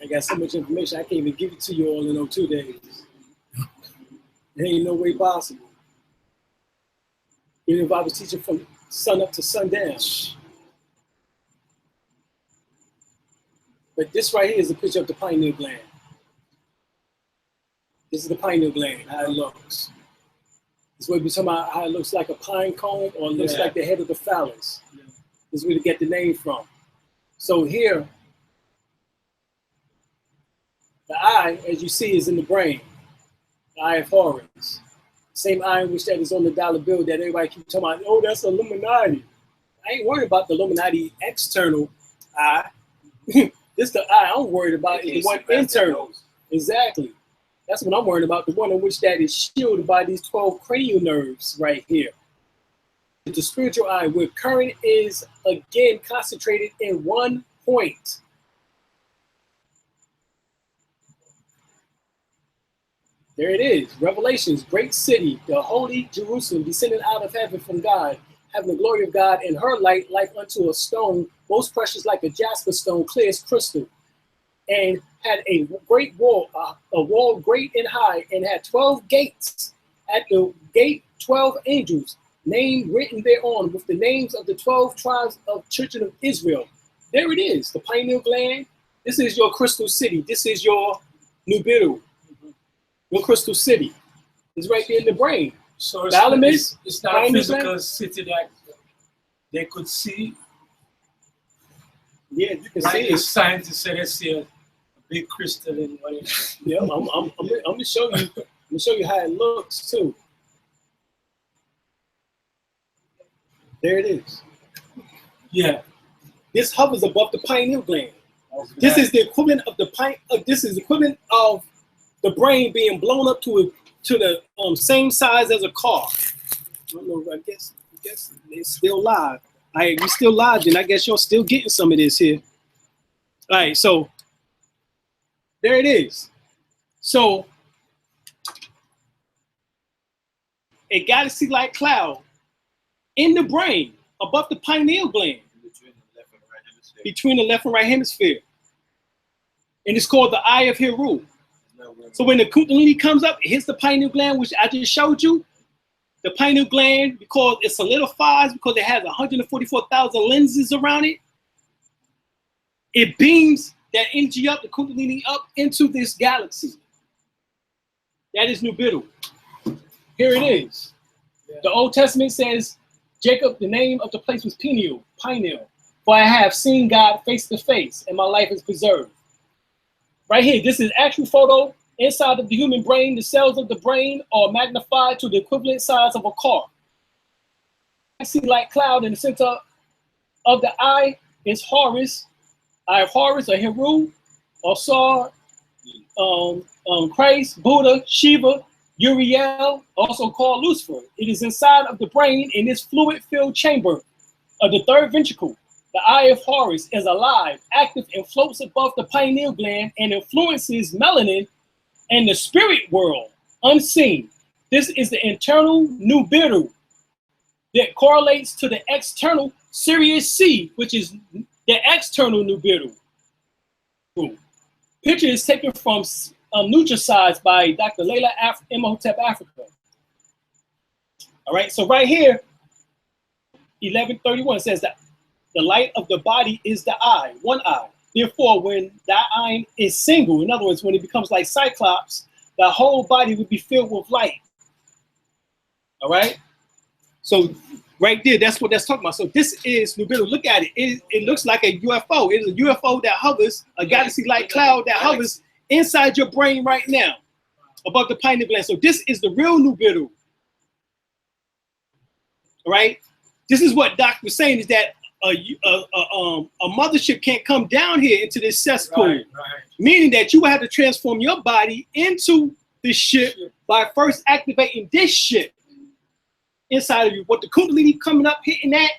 [SPEAKER 1] I got so much information, I can't even give it to you all in 2 days. There ain't no way possible. Even if I was teaching from sun up to sundown. But this right here is a picture of the pineal gland. This is the pineal gland, how it looks. This is what we're talking about, how it looks like a pine cone or it looks like the head of the phallus. This is where to get the name from. So here, the eye, as you see, is in the brain. The eye of Horus. Same eye in which that is on the dollar bill that everybody keeps talking about, oh, that's Illuminati. I ain't worried about the Illuminati external eye. This the eye I'm worried about is the one internal. Exactly. That's what I'm worried about, the one in which that is shielded by these 12 cranial nerves right here. The spiritual eye, where current is, again, concentrated in one point. There it is, Revelations, great city, the holy Jerusalem, descended out of heaven from God, having the glory of God and her light like unto a stone, most precious like a jasper stone, clear as crystal, and had a great wall, a wall great and high, and had 12 gates. At the gate, 12 angels, name written thereon with the names of the 12 tribes of children of Israel. There it is, the pineal gland. This is your crystal city. This is your Nibiru. Your crystal city is right there in the brain.
[SPEAKER 8] So
[SPEAKER 1] it's
[SPEAKER 8] not a physical city that they could see.
[SPEAKER 1] Yeah, you can
[SPEAKER 8] like
[SPEAKER 1] see
[SPEAKER 8] the
[SPEAKER 1] it.
[SPEAKER 8] scientists say they see a big crystal in whatever.
[SPEAKER 1] Yeah, I'm gonna show you. I'm gonna show you how it looks too. There it is. Yeah. This hovers above the pineal gland. This is the equivalent of this is the equivalent of the brain being blown up to the same size as a car. I don't know. I guess it's still live. All right, we still live, then I guess you're still getting some of this here. All right, so there it is. So a galaxy-like cloud in the brain above the pineal gland between the left and right hemisphere. And it's called the Eye of Heru. So when the Kundalini comes up, it hits the pineal gland, which I just showed you. The pineal gland, because it solidifies, because it has 144,000 lenses around it, it beams that energy up, the Kundalini up into this galaxy. That is Nibiru. Here it is. The Old Testament says, Jacob, the name of the place was pineal. For I have seen God face to face, and my life is preserved. Right here, this is actual photo inside of the human brain. The cells of the brain are magnified to the equivalent size of a car. I see light cloud in the center of the eye is Horus. Eye of Horus, or Heru, or Sar, Christ, Buddha, Shiva, Uriel, also called Lucifer. It is inside of the brain in this fluid-filled chamber of the third ventricle. The eye of Horus is alive, active, and floats above the pineal gland and influences melanin and the spirit world, unseen. This is the internal Nibiru that correlates to the external Sirius C, which is the external Nibiru. Picture is taken from Nutricides by Dr. Layla Imhotep Africa. All right, so right here, 1131 says that the light of the body is the eye, one eye. Therefore, when that eye is single, in other words, when it becomes like Cyclops, the whole body would be filled with light. All right? So right there, that's what that's talking about. So this is Nibiru. Look at it. It looks like a UFO. It is a UFO that hovers, a galaxy-like cloud that hovers inside your brain right now, above the pineal gland. So this is the real Nibiru. All right? This is what Doc was saying, is that a mothership can't come down here into this cesspool, meaning that you will have to transform your body into the ship by first activating this ship inside of you. What the Kundalini coming up, hitting that,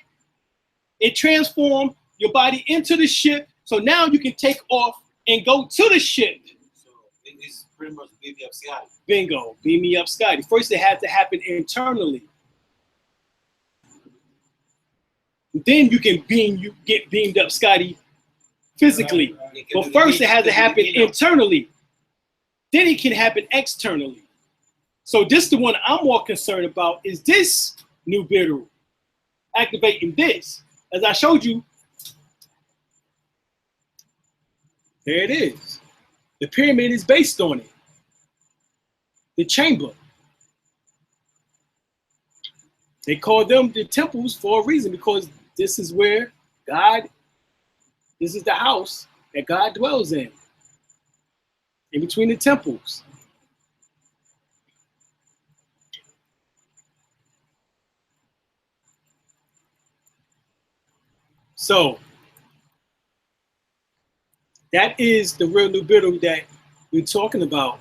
[SPEAKER 1] it transforms your body into the ship. So now you can take off and go to the ship.
[SPEAKER 2] So it's pretty much beam me up, Scotty.
[SPEAKER 1] Bingo, beam me up, Scotty. First, it had to happen internally. Then you can get beamed up, Scotty, physically. But first it has to happen internally. Then it can happen externally. So this the one I'm more concerned about, is this Nibiru activating this. As I showed you, there it is. The pyramid is based on it. The chamber. They call them the temples for a reason, because this is where God, this is the house that God dwells in between the temples. So that is the real Nibiru that we're talking about.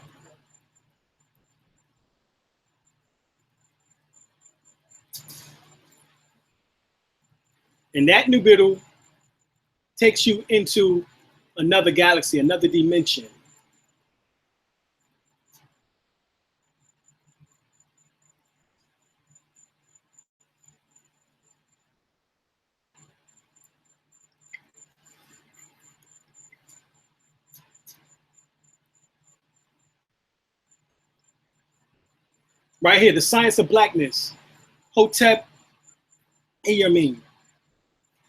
[SPEAKER 1] And that Nibiru takes you into another galaxy, another dimension. Right here, the science of blackness. Hotep Ayamin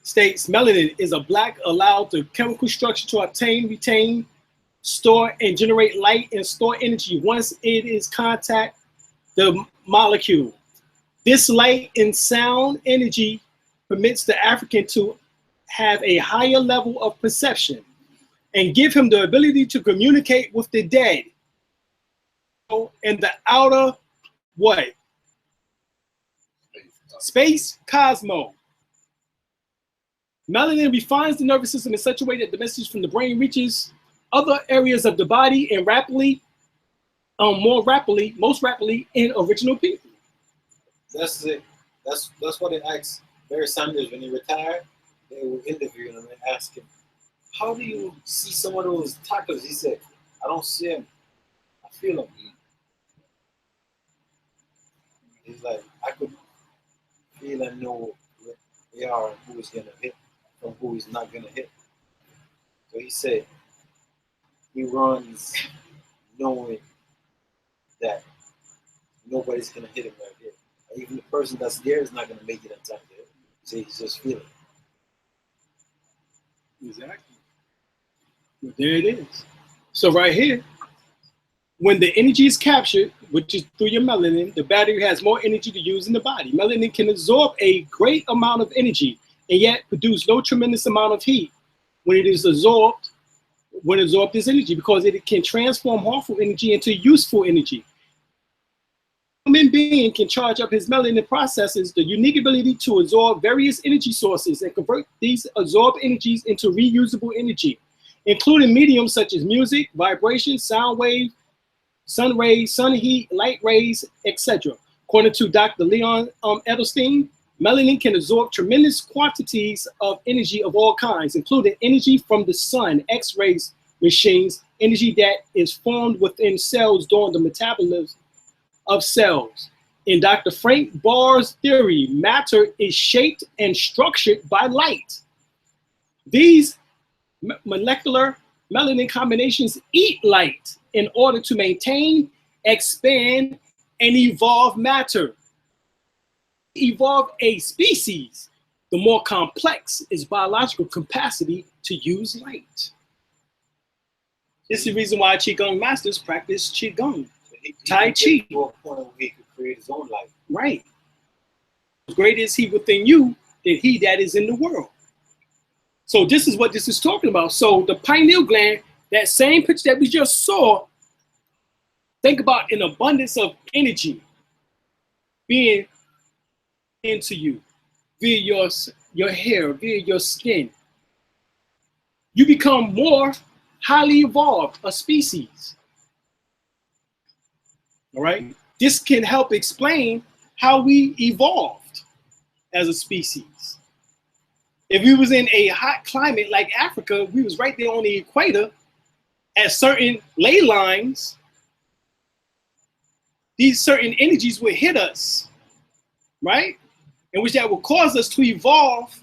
[SPEAKER 1] states melanin is a black allowed the chemical structure to obtain, retain, store, and generate light and store energy once it is contact the molecule. This light and sound energy permits the African to have a higher level of perception and give him the ability to communicate with the dead. And the outer what? Space cosmos. Melanin refines the nervous system in such a way that the message from the brain reaches other areas of the body and most rapidly in original people.
[SPEAKER 2] That's it. That's what they asked Barry Sanders when he retired. They were interviewing him and asked him, "How do you see someone who's tacos?" He said, "I don't see him. I feel him." He's like, "I could feel and know what they are and who is gonna hit from who is not gonna hit." So he said he runs knowing that nobody's gonna hit him right here. Even the person that's there is not gonna make it on time there. So he's just feeling.
[SPEAKER 1] Exactly. Well, there it is. So right here, when the energy is captured, which is through your melanin, the battery has more energy to use in the body. Melanin can absorb a great amount of energy and yet produce no tremendous amount of heat when it is absorbed, this energy, because it can transform harmful energy into useful energy. Human being can charge up his melanin processes the unique ability to absorb various energy sources and convert these absorbed energies into reusable energy, including mediums such as music, vibration, sound wave, sun rays, sun heat, light rays, etc. According to Dr. Leon Edelstein, melanin can absorb tremendous quantities of energy of all kinds, including energy from the sun, X-rays machines, energy that is formed within cells during the metabolism of cells. In Dr. Frank Barr's theory, matter is shaped and structured by light. These molecular melanin combinations eat light in order to maintain, expand, and evolve matter. Evolve a species, the more complex its biological capacity to use light. This is the reason why Qigong masters practice Qigong. Tai Chi.
[SPEAKER 2] To a point where he could create his own life.
[SPEAKER 1] Right. As great is he within you than he that is in the world. So this is what this is talking about. So the pineal gland, that same picture that we just saw, think about an abundance of energy being into you via your hair, via your skin. You become more highly evolved, a species. All right. This can help explain how we evolved as a species. If we was in a hot climate like Africa, we was right there on the equator at certain ley lines, these certain energies would hit us, right? And which that would cause us to evolve.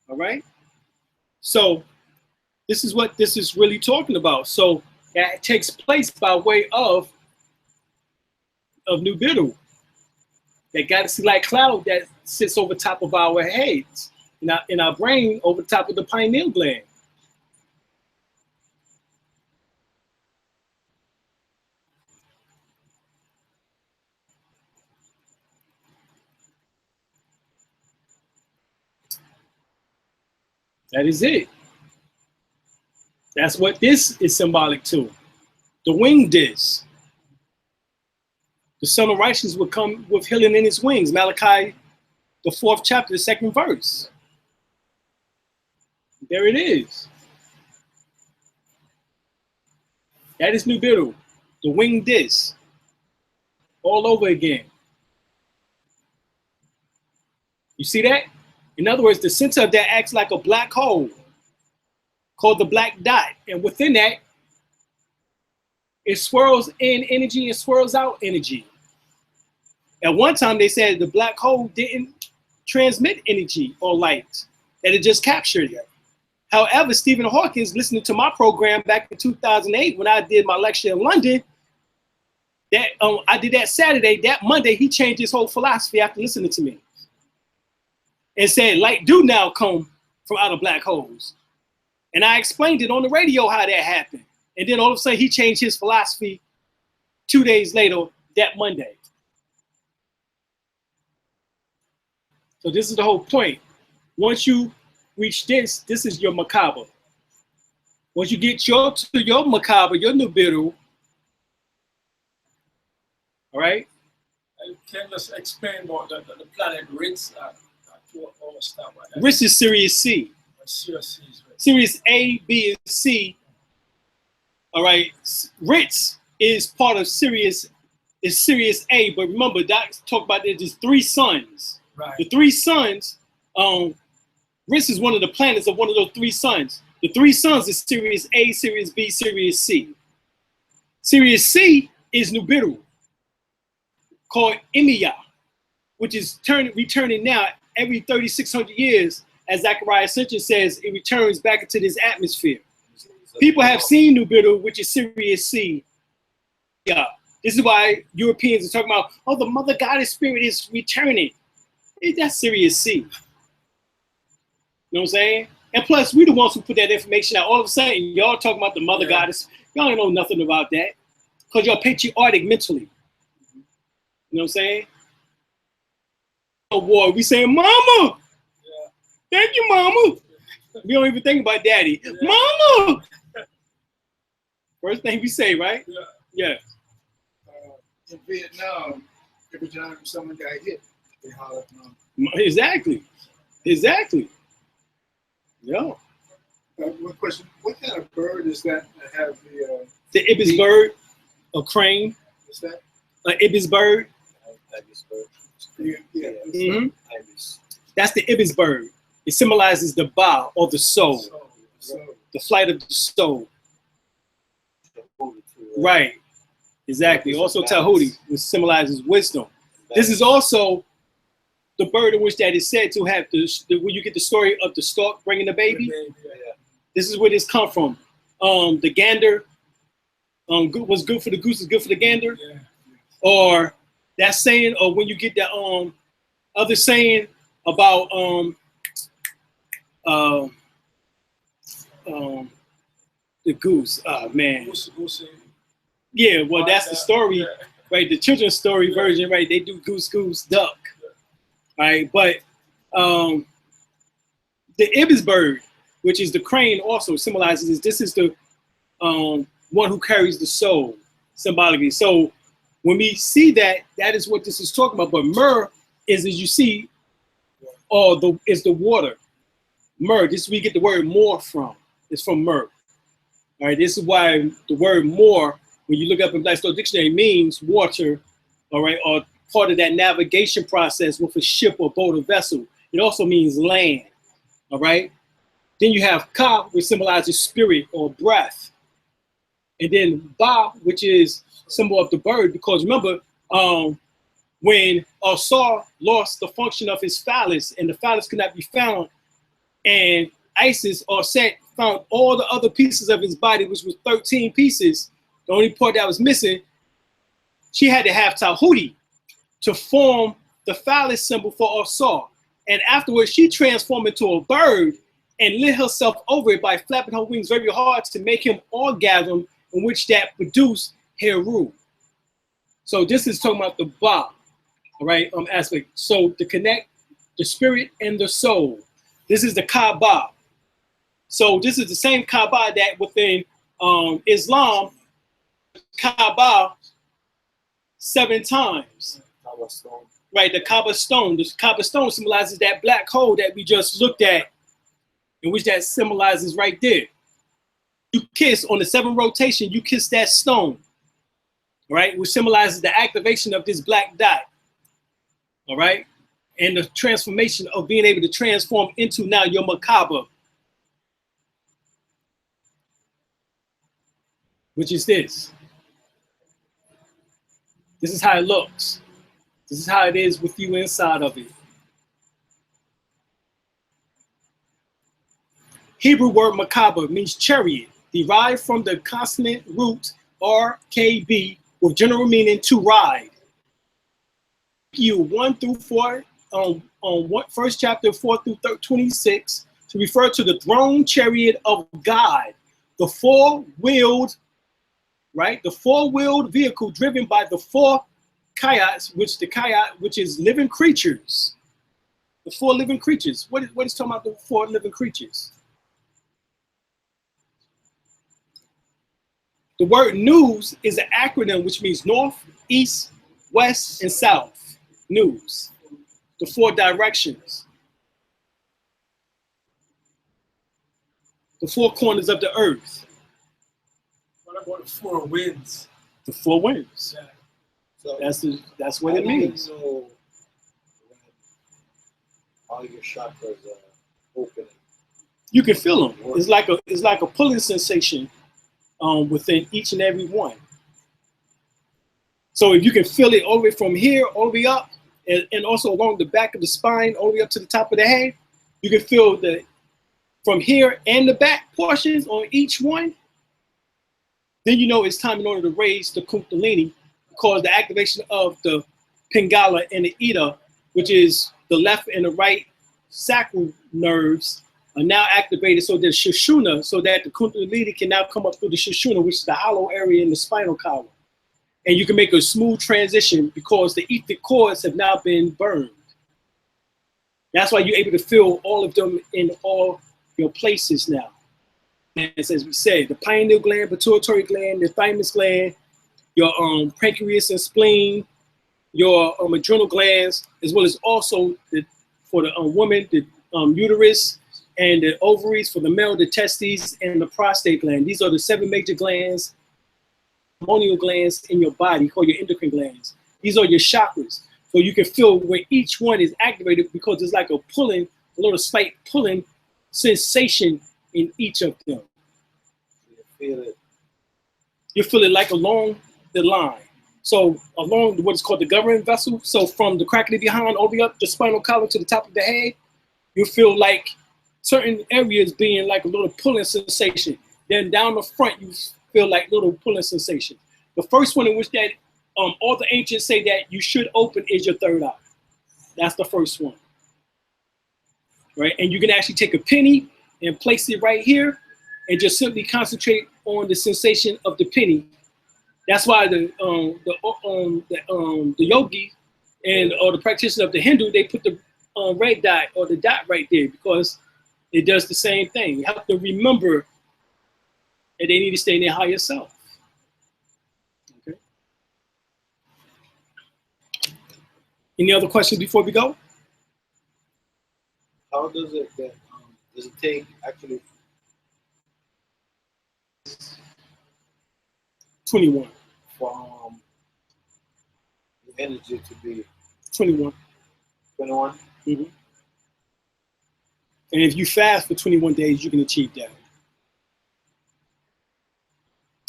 [SPEAKER 1] All right. So this is what this is really talking about. So that takes place by way of Nibiru, that galaxy-like cloud that sits over top of our heads, in our brain, over top of the pineal gland. That is it. That's what this is symbolic to. The wing disc. The Son of Righteousness will come with healing in his wings. Malachi, the 4th chapter, the 2nd verse. There it is. That is Nibiru, the wing disc. All over again. You see that? In other words, the center of that acts like a black hole called the black dot. And within that, it swirls in energy and swirls out energy. At one time, they said the black hole didn't transmit energy or light, that it just captured it. However, Stephen Hawking, listening to my program back in 2008 when I did my lecture in London, that I did that Saturday, that Monday, he changed his whole philosophy after listening to me and said, light do now come from out of black holes. And I explained it on the radio how that happened. And then all of a sudden, he changed his philosophy 2 days later, that Monday. So this is the whole point. Once you reach this is your macabre. Once you get to your macabre, your Nibiru, all right?
[SPEAKER 8] Can you just explain about the planet Ritz? Or stop right there.
[SPEAKER 1] Risk is Sirius C. Sirius A, B, and C. All right. Ritz is part of Sirius. Is Sirius A, but remember, Doc talked about there's 3 suns.
[SPEAKER 8] Right.
[SPEAKER 1] The 3 suns. Ritz is one of the planets of one of those 3 suns. The 3 suns is Sirius A, Sirius B, Sirius C. Sirius C is Nibiru, called Emiya, which is returning now every 3,600 years, as Zechariah Ascension says, it returns back into this atmosphere. People have seen Nibiru, which is Sirius C. Yeah, this is why Europeans are talking about, oh, the Mother Goddess spirit is returning. That's Sirius C. You know what I'm saying? And plus, we the ones who put that information out. All of a sudden, y'all talking about the Mother Goddess. Y'all don't know nothing about that. Because y'all patriotic mentally. You know what I'm saying? Oh boy, we saying, Mama! Yeah. Thank you, Mama! We don't even think about Daddy. Yeah. Mama! First thing we say, right? Yeah.
[SPEAKER 8] In Vietnam, every time someone got hit, they hollered, Mama.
[SPEAKER 1] Exactly. Exactly. Yeah.
[SPEAKER 8] One question: what kind of bird is that have
[SPEAKER 1] the ibis bird, a crane?
[SPEAKER 8] What's that?
[SPEAKER 1] An ibis bird.
[SPEAKER 2] Ibis bird.
[SPEAKER 8] Yeah.
[SPEAKER 1] Mm-hmm.
[SPEAKER 2] Ibis.
[SPEAKER 1] That's the ibis bird. It symbolizes the ba, or the soul, the flight of the soul. Right. Exactly. Also Tahuti, which symbolizes wisdom. This is also the bird in which that is said to have when you get the story of the stork bringing the baby. This is where this come from. The gander, what's good for the goose is good for the gander.
[SPEAKER 8] Yeah.
[SPEAKER 1] Or that saying, or when you get that other saying about the goose. Man. Yeah, well, that's the story, right? The children's story version, right? They do goose, goose, duck, right? But the ibis bird, which is the crane, also symbolizes this is the one who carries the soul symbolically. So when we see that, that is what this is talking about. But myrrh is, as you see, is the water. Myrrh, this is where we get the word more from. It's from myrrh. All right, this is why the word more, when you look up in Black Star Dictionary, means water, all right, or part of that navigation process with a ship or boat or vessel. It also means land, all right? Then you have ka, which symbolizes spirit or breath. And then ba, which is symbol of the bird, because remember, when Asar lost the function of his phallus and the phallus could not be found, and Isis or Set found all the other pieces of his body, which was 13 pieces, the only part that was missing, she had to have Tahuti to form the phallus symbol for Asar. And afterwards, she transformed into a bird and lit herself over it by flapping her wings very hard to make him orgasm, in which that produced Heru. So this is talking about the Ba, all right, aspect. So to connect the spirit and the soul. This is the Kaaba. So this is the same Kaaba that within Islam, Kaaba 7 times. Right, the Kaaba stone. The Kaaba stone symbolizes that black hole that we just looked at, in which that symbolizes right there. You kiss on the 7 rotation, you kiss that stone, right, which symbolizes the activation of this black dot, all right, and the transformation of being able to transform into now your Makaba, which is this. This is how it looks. This is how it is with you inside of it. Hebrew word Makaba means chariot, derived from the consonant root RKB, with general meaning to ride. You 1 through 4 on first chapter 4 through 26 to refer to the throne chariot of God, the 4-wheeled, right? The 4-wheeled vehicle driven by the 4 kayats, which is living creatures. The 4 living creatures. What is talking about the 4 living creatures? The word news is an acronym which means north, east, west, and south. News. The 4 directions. The four corners of the earth.
[SPEAKER 3] What about the four winds?
[SPEAKER 1] The four winds.
[SPEAKER 3] Yeah.
[SPEAKER 2] So
[SPEAKER 1] That's what it means.
[SPEAKER 2] How do you know when all your chakras are open?
[SPEAKER 1] You can feel them. It's like a pulling sensation within each and every one. So if you can feel it all the way from here, all the way up, and also along the back of the spine, all the way up to the top of the head, you can feel the from here and the back portions on each one. Then you know it's time in order to raise the Kundalini, because the activation of the Pingala and the Ida, which is the left and the right sacral nerves, are now activated, so there's Sushumna, so that the Kundalini can now come up through the Sushumna, which is the hollow area in the spinal column. And you can make a smooth transition because the etheric cords have now been burned. That's why you're able to feel all of them in all your places now. And as we said, the pineal gland, pituitary gland, the thymus gland, your pancreas and spleen, your adrenal glands, as well as also for the woman, the uterus, and the ovaries, for the male, the testes, and the prostate gland. These are the 7 major glands, hormonal glands in your body, called your endocrine glands. These are your chakras. So you can feel where each one is activated, because it's like a little slight pulling sensation in each of them. You feel it like along the line. So along what is called the governing vessel. So from the crack of the behind all the way up the spinal column to the top of the head, you feel like certain areas being like a little pulling sensation. Then down the front, you feel like little pulling sensation. The first one in which that all the ancients say that you should open is your third eye. That's the first one. Right? And you can actually take a penny and place it right here and just simply concentrate on the sensation of the penny. That's why the yogi or the practitioner of the Hindu, they put the red dot or the dot right there, because it does the same thing. You have to remember that they need to stay in their higher self. Okay. Any other questions before we go?
[SPEAKER 2] How does it take actually
[SPEAKER 1] 21.
[SPEAKER 2] From the energy to be
[SPEAKER 1] 21.
[SPEAKER 2] 21?
[SPEAKER 1] Mm-hmm. And if you fast for 21 days, you can achieve that.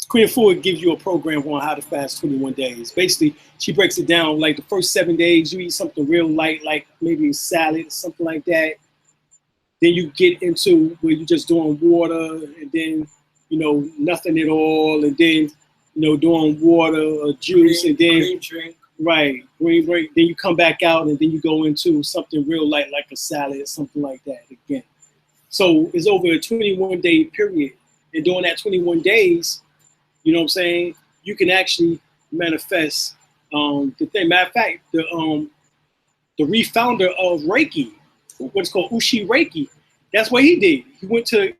[SPEAKER 1] Queen Ford gives you a program on how to fast 21 days. Basically, she breaks it down like the first 7 days, you eat something real light, like maybe a salad, something like that. Then you get into where you're just doing water, and then, you know, nothing at all, and then, you know, doing water or juice, and then
[SPEAKER 3] green drink.
[SPEAKER 1] Right, green drink. Then you come back out, and then you go into something real light, like a salad or something like that again. So it's over a 21-day period, and during that 21 days, you know what I'm saying, you can actually manifest the thing. Matter of fact, the refounder of Reiki, what's called Ushi Reiki, that's what he did. He went to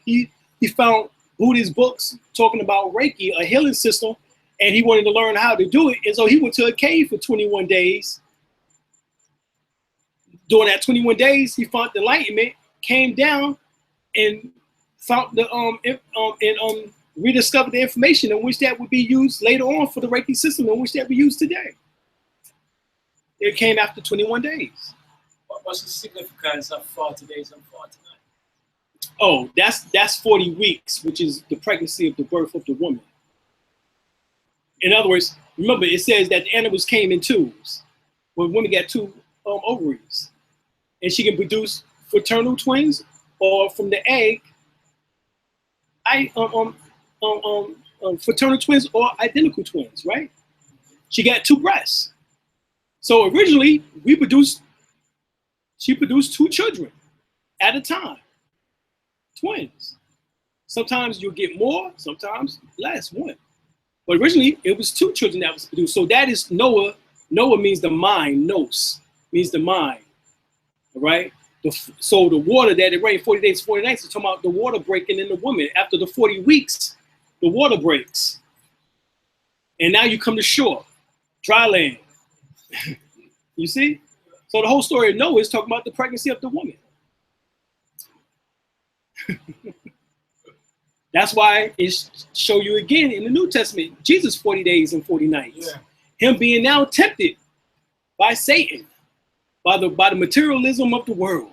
[SPEAKER 1] he found Buddhist books talking about Reiki, a healing system, and he wanted to learn how to do it. And so he went to a cave for 21 days. During that 21 days, he found enlightenment, came down, and found the rediscovered the information in which that would be used later on for the Reiki system, in which that we use today. It came after 21 days.
[SPEAKER 3] What's the significance of 40 days and 40 nights?
[SPEAKER 1] Oh, that's 40 weeks, which is the pregnancy of the birth of the woman. In other words, remember, it says that the animals came in twos. When women got 2 ovaries, and she can produce fraternal twins, or from the egg, fraternal twins or identical twins, right? She got 2 breasts. So originally, she produced 2 children at a time, twins. Sometimes you'll get more, sometimes less, 1. But originally, it was 2 children that was produced. So that is Noah. Noah means the mind. Nos means the mind. All right? So the water that it rained 40 days, 40 nights is talking about the water breaking in the woman. After the 40 weeks, the water breaks. And now you come to shore, dry land. You see? So the whole story of Noah is talking about the pregnancy of the woman. That's why it show you again in the New Testament, Jesus 40 days and 40 nights.
[SPEAKER 8] Yeah.
[SPEAKER 1] Him being now tempted by Satan, by the materialism of the world.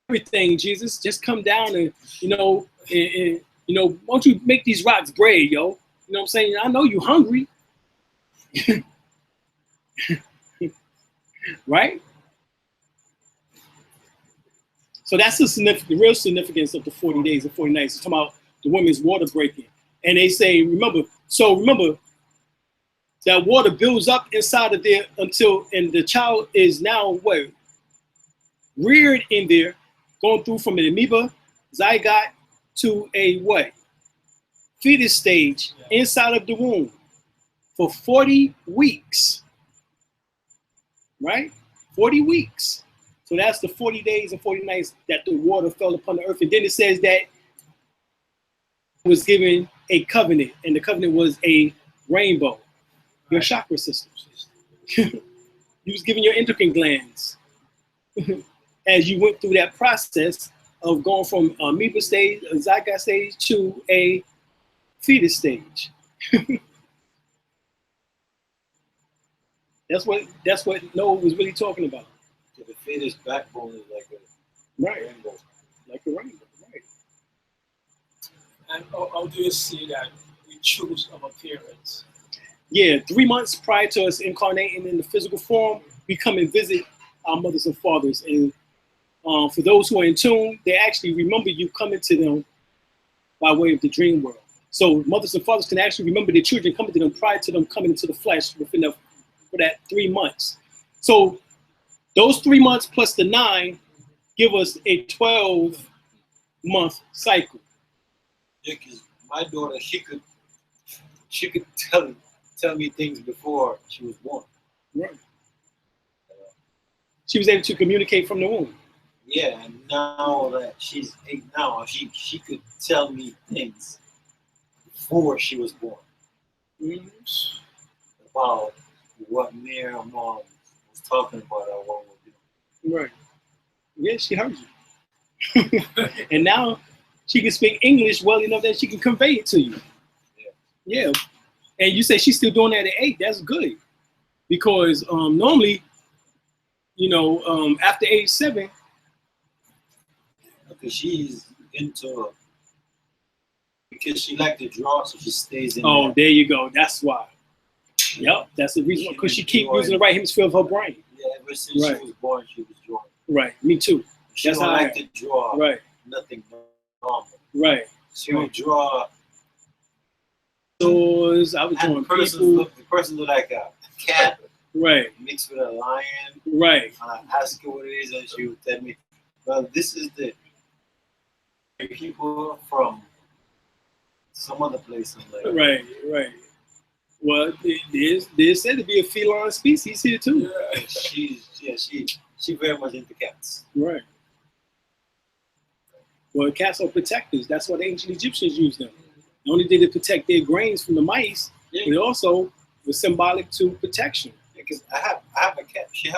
[SPEAKER 1] Everything, Jesus, just come down and, why don't you make these rocks bread, yo? You know what I'm saying? I know you hungry. Right? So that's the real significance of the 40 days and 40 nights. It's talking about the women's water breaking. And they say, remember, that water builds up inside of there and the child is now what? Reared in there, going through from an amoeba, zygote, to a what? Fetus stage inside of the womb for 40 weeks. Right? 40 weeks. So that's the 40 days and 40 nights that the water fell upon the earth. And then it says that it was given a covenant, and the covenant was a rainbow, your chakra systems. You was given your endocrine glands as you went through that process of going from amoeba stage, a zygote stage, to a fetus stage. That's what Noah was really talking about.
[SPEAKER 2] So the fetus backbone is like a rainbow.
[SPEAKER 1] Like a rainbow, right.
[SPEAKER 8] And how do you see that we choose our parents?
[SPEAKER 1] Yeah, 3 months prior to us incarnating in the physical form, we come and visit our mothers and fathers. And for those who are in tune, they actually remember you coming to them by way of the dream world. So mothers and fathers can actually remember their children coming to them prior to them coming into the flesh for that 3 months. So those 3 months plus the 9 give us a 12-month cycle.
[SPEAKER 2] Yeah, because my daughter, she could tell me things before she was born.
[SPEAKER 1] Right. She was able to communicate from the womb.
[SPEAKER 2] Yeah, and now that she's 8 now, she could tell me things before she was born.
[SPEAKER 1] Mm-hmm.
[SPEAKER 2] About what me and mom was talking about or what we're doing.
[SPEAKER 1] Right. Yeah, she heard you. And now she can speak English well enough that she can convey it to you. Yeah. And you say she's still doing that at 8. That's good. Because normally, after age 7.
[SPEAKER 2] Because she's into it. Because she likes to draw, so she stays in
[SPEAKER 1] there you go. That's why. Yep, that's the reason. Because she keep using the right hemisphere of her brain.
[SPEAKER 2] Yeah, ever since she was born, she was drawing.
[SPEAKER 1] Right, me too.
[SPEAKER 2] She
[SPEAKER 1] that's
[SPEAKER 2] don't
[SPEAKER 1] how
[SPEAKER 2] like to draw.
[SPEAKER 1] Right.
[SPEAKER 2] Nothing normal.
[SPEAKER 1] Right.
[SPEAKER 2] She will draw.
[SPEAKER 1] Doors. I was drawing people.
[SPEAKER 2] The person look like a cat.
[SPEAKER 1] Right.
[SPEAKER 2] Mixed with a lion.
[SPEAKER 1] Right.
[SPEAKER 2] And I ask her what it is, and she would tell me, well, this is the people from some other place. I'm like,
[SPEAKER 1] right. Well, there's said to be a feline species here too.
[SPEAKER 2] Yeah, she very much into cats.
[SPEAKER 1] Right. Well, cats are protectors. That's why the ancient Egyptians used them. Not only did it protect their grains from the mice, but it also was symbolic to protection.
[SPEAKER 2] Because I have a cat. I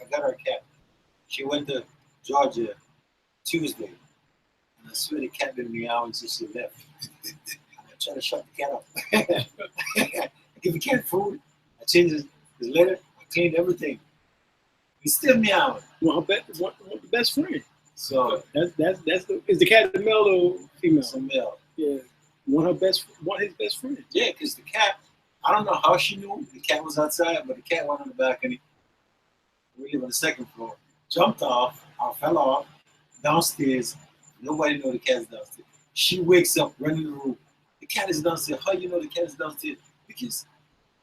[SPEAKER 2] got her a cat. She went to Georgia Tuesday, and I swear the cat been meowing since she left. I try to shut the cat up. I give the cat food. I changed his litter. I cleaned everything. He's still meowing.
[SPEAKER 1] Well, the best friend.
[SPEAKER 2] So
[SPEAKER 1] is the cat a male or female?
[SPEAKER 2] It's a male.
[SPEAKER 1] Yeah. One his best friend.
[SPEAKER 2] Yeah, because the cat, I don't know how she knew the cat was outside, but the cat went on the balcony. We live on the second floor. Jumped off, I fell off, downstairs. Nobody know the cat's downstairs. She wakes up, running the room. The cat is downstairs. How you know the cat is downstairs? Because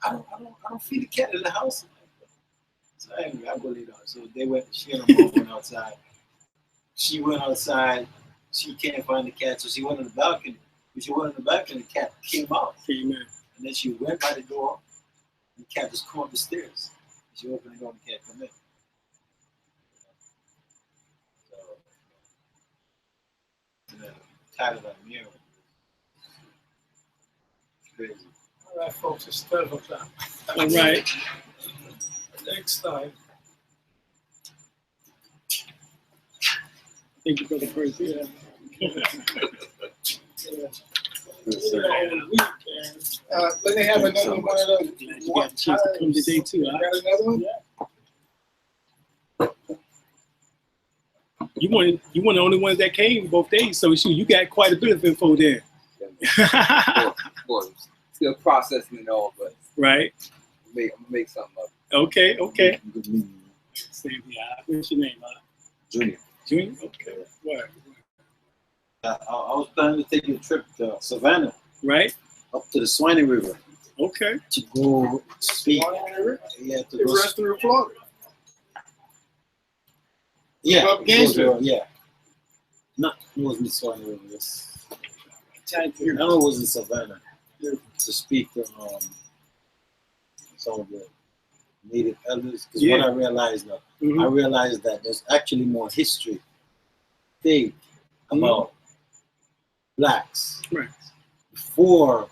[SPEAKER 2] I don't feed the cat in the house. So anyway, I go lay down. So she and her mom went outside. She went outside. She can't find the cat, so she went on the balcony. When she went on the balcony, the cat came out.
[SPEAKER 1] Came in.
[SPEAKER 2] And then she went by the door, and the cat just come up the stairs. She opened the door, and the cat come in. So, tired of that mirror. It's crazy.
[SPEAKER 8] All right, folks, it's 12 o'clock.
[SPEAKER 1] All right.
[SPEAKER 8] Next time.
[SPEAKER 1] Thank you, Brother Percy. Yeah.
[SPEAKER 8] Let me have another one of those.
[SPEAKER 1] You got a chance to come today too. Huh?
[SPEAKER 8] Got another one?
[SPEAKER 1] You one of the only ones that came both days, so shoot, you got quite a bit of info there.
[SPEAKER 9] Of course. Still processing it all, but
[SPEAKER 1] Right.
[SPEAKER 9] I'm gonna make something of it.
[SPEAKER 1] Okay. Okay.
[SPEAKER 2] Good meeting you.
[SPEAKER 1] Same here. What's your name?
[SPEAKER 2] Junior.
[SPEAKER 1] Junior. Okay. Word.
[SPEAKER 2] I was planning to take a trip to Savannah,
[SPEAKER 1] Right.
[SPEAKER 2] up to the Swanee River,
[SPEAKER 1] Okay.
[SPEAKER 2] to go speak. Yeah, to
[SPEAKER 8] The
[SPEAKER 2] go.
[SPEAKER 8] rest of the Florida.
[SPEAKER 2] Yeah,
[SPEAKER 8] Up Gainesville.
[SPEAKER 2] yeah. No, it wasn't the Swanee River. Yes. I know it was in Savannah to speak to some of the native elders. Because what I realized now, I realized that there's actually more history about blacks before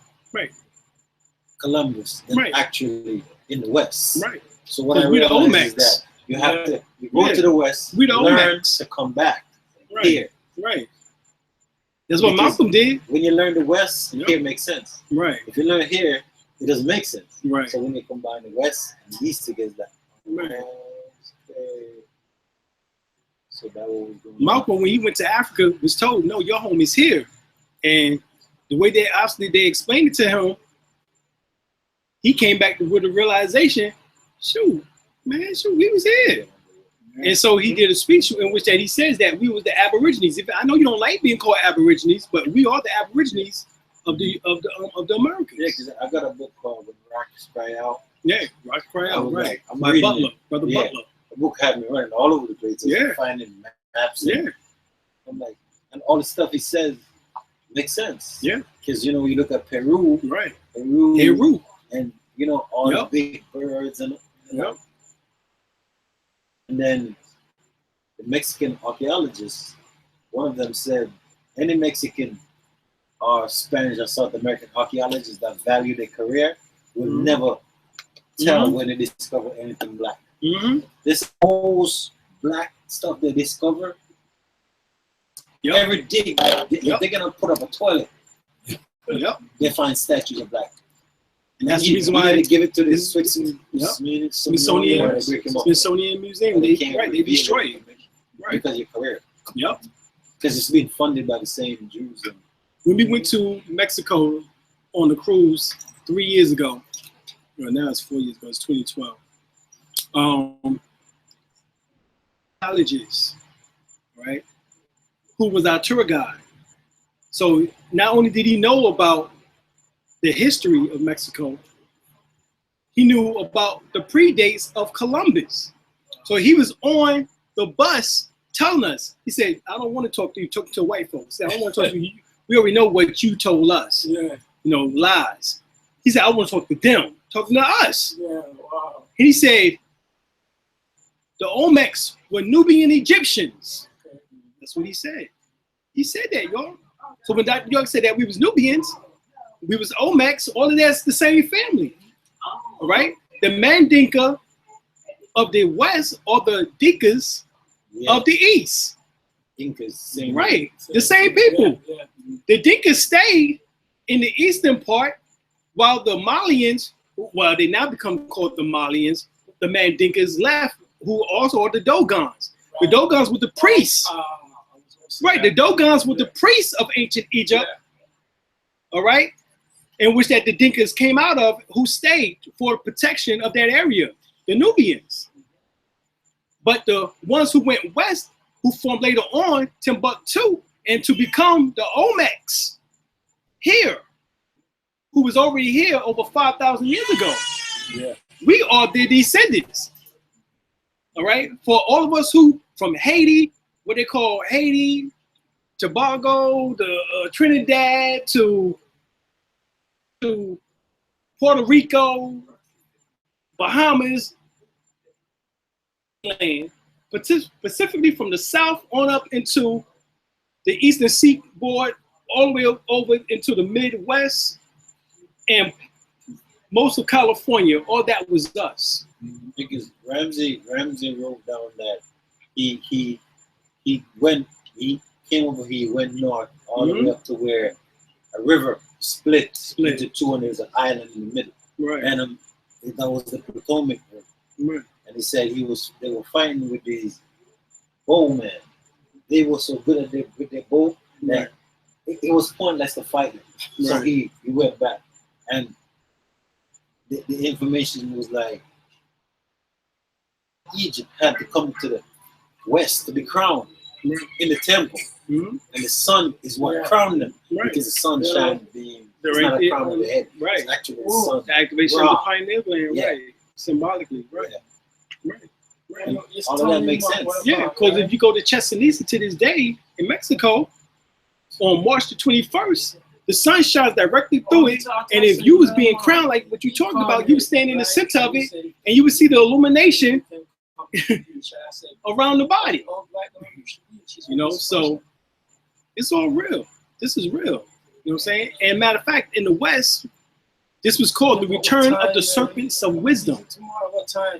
[SPEAKER 2] Columbus than actually in the West.
[SPEAKER 1] Right.
[SPEAKER 2] So what I realized is that you have to go to the West, learn to come back here.
[SPEAKER 1] Right. That's what Malcolm did.
[SPEAKER 2] When you learn the West, here makes sense.
[SPEAKER 1] Right.
[SPEAKER 2] If you learn here, it doesn't make sense.
[SPEAKER 1] Right.
[SPEAKER 2] So when you combine the West and the East together,
[SPEAKER 1] Right.
[SPEAKER 2] So that was going
[SPEAKER 1] Malcolm, when he went to Africa, was told, "No, your home is here," and the way they explained it to him, he came back with a realization. Shoot, man, we was here. And so he did a speech in which that he says that we was the Aborigines. I know you don't like being called Aborigines, but we are the Aborigines of the Americans.
[SPEAKER 2] Yeah, because I got a book called When Rocks Cry Out.
[SPEAKER 1] Yeah, Rocks Cry Out, right.
[SPEAKER 2] Like, I'm
[SPEAKER 1] by
[SPEAKER 2] reading
[SPEAKER 1] Butler,
[SPEAKER 2] it.
[SPEAKER 1] Brother Butler.
[SPEAKER 2] The book had me running all over the place. Finding maps. And I'm like, and all the stuff he says makes sense.
[SPEAKER 1] Yeah.
[SPEAKER 2] Because, you look at Peru.
[SPEAKER 1] Right.
[SPEAKER 2] Peru. And, all the big birds and And then the Mexican archaeologists, one of them said, any Mexican or Spanish or South American archaeologists that value their career will never tell when they discover anything black. This whole black stuff they discover, every dig, they're gonna put up a toilet. They find statues of black. And that's the reason why they give it to the Smithsonian Museum. They destroy it. Because of your career. Because it's being funded by the same Jews.
[SPEAKER 1] When we went to Mexico on the cruise 3 years ago, well, now it's 4 years ago, it's 2012. Colleges, right? Who was our tour guide. So not only did he know about the history of Mexico, he knew about the predates of Columbus. So he was on the bus telling us, he said, I don't want to talk to you, talk to white folks. He said, I don't want to talk to you. We already know what you told us. Lies. He said, I want to talk to them, talking to us. And he said, the Olmecs were Nubian Egyptians. That's what he said. He said that, y'all. So when Dr. York said that we was Nubians, we was Olmecs, all of that's the same family. All right? The Mandinka of the West are the Dinkas of the East.
[SPEAKER 2] Incas,
[SPEAKER 1] right. The same people. The Dinkas stayed in the eastern part while the Malians, well, they now become called the Malians, the Mandinkas left, who also are the Dogons. The Dogons were the priests. Right, the Dogons were the priests of ancient Egypt. All right? In which that the Dinkas came out of, who stayed for protection of that area, the Nubians. But the ones who went west, who formed later on Timbuktu, and to become the Olmecs here, who was already here over 5,000 years ago. We are the descendants. All right? For all of us who, from Haiti, what they call Haiti, Tobago, the Trinidad, to Puerto Rico, Bahamas, land, specifically from the south on up into the eastern seaboard, all the way over into the Midwest, and most of California, all that was us.
[SPEAKER 2] Because Ramsey wrote down that he came over here, went north all the way up to where a river split into two, and there's an island in the middle.
[SPEAKER 1] Right.
[SPEAKER 2] And that was the Potomac River.
[SPEAKER 1] Right.
[SPEAKER 2] And he said they were fighting with these bowmen. They were so good with their bow that it was pointless to fight them. So
[SPEAKER 1] Right.
[SPEAKER 2] he went back, and the information was like Egypt had to come to the west to be crowned in the temple, and the sun is what crowned them, because the sunshine being it's not a crown of the head,
[SPEAKER 1] right?
[SPEAKER 2] It's actually the sun.
[SPEAKER 1] The activation of the pineal gland, right? Symbolically, right? Right. Right.
[SPEAKER 2] All of that makes sense.
[SPEAKER 1] Yeah, because if you go to Chichen to this day in Mexico, on March the 21st, the sun shines directly through it, and if you was being crowned like what you talking about, you was standing in the center of it, and you would see the illumination around the body. You know, so it's all real. This is real. You know what I'm saying? And matter of fact, in the West, this was called the return of the serpents of wisdom.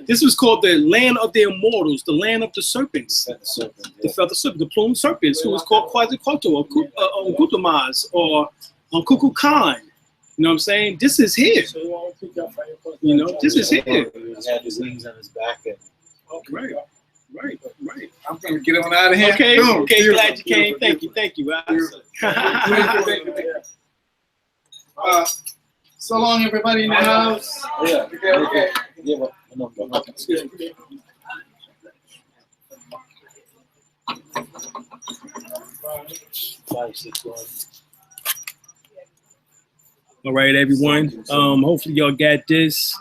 [SPEAKER 1] This was called the land of the immortals, the land of the serpents. The feather serpent, the plumed serpents, who was called Quetzalcoatl or Cucumas or Kukulkan. You know what I'm saying? This is here. You know, this is here.
[SPEAKER 2] He had his wings on his back. And
[SPEAKER 1] right.
[SPEAKER 8] I'm gonna get on out of here.
[SPEAKER 1] Okay,
[SPEAKER 8] Boom.
[SPEAKER 1] okay, glad you came. Thank you.
[SPEAKER 8] So long, everybody in the house.
[SPEAKER 2] Yeah.
[SPEAKER 8] Okay.
[SPEAKER 2] Yeah. Five, 6, 1.
[SPEAKER 1] All right, everyone. Hopefully y'all got this.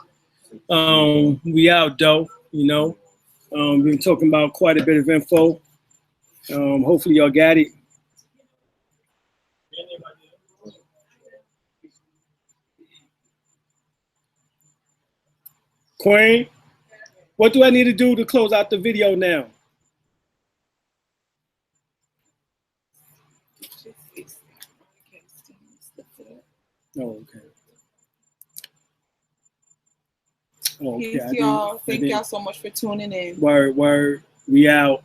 [SPEAKER 1] We out though, you know. We've been talking about quite a bit of info. Hopefully y'all got it. Queen, what do I need to do to close out the video now? Oh, okay. Oh, okay.
[SPEAKER 5] Peace, y'all. Thank y'all so much for tuning in.
[SPEAKER 1] Word. We out.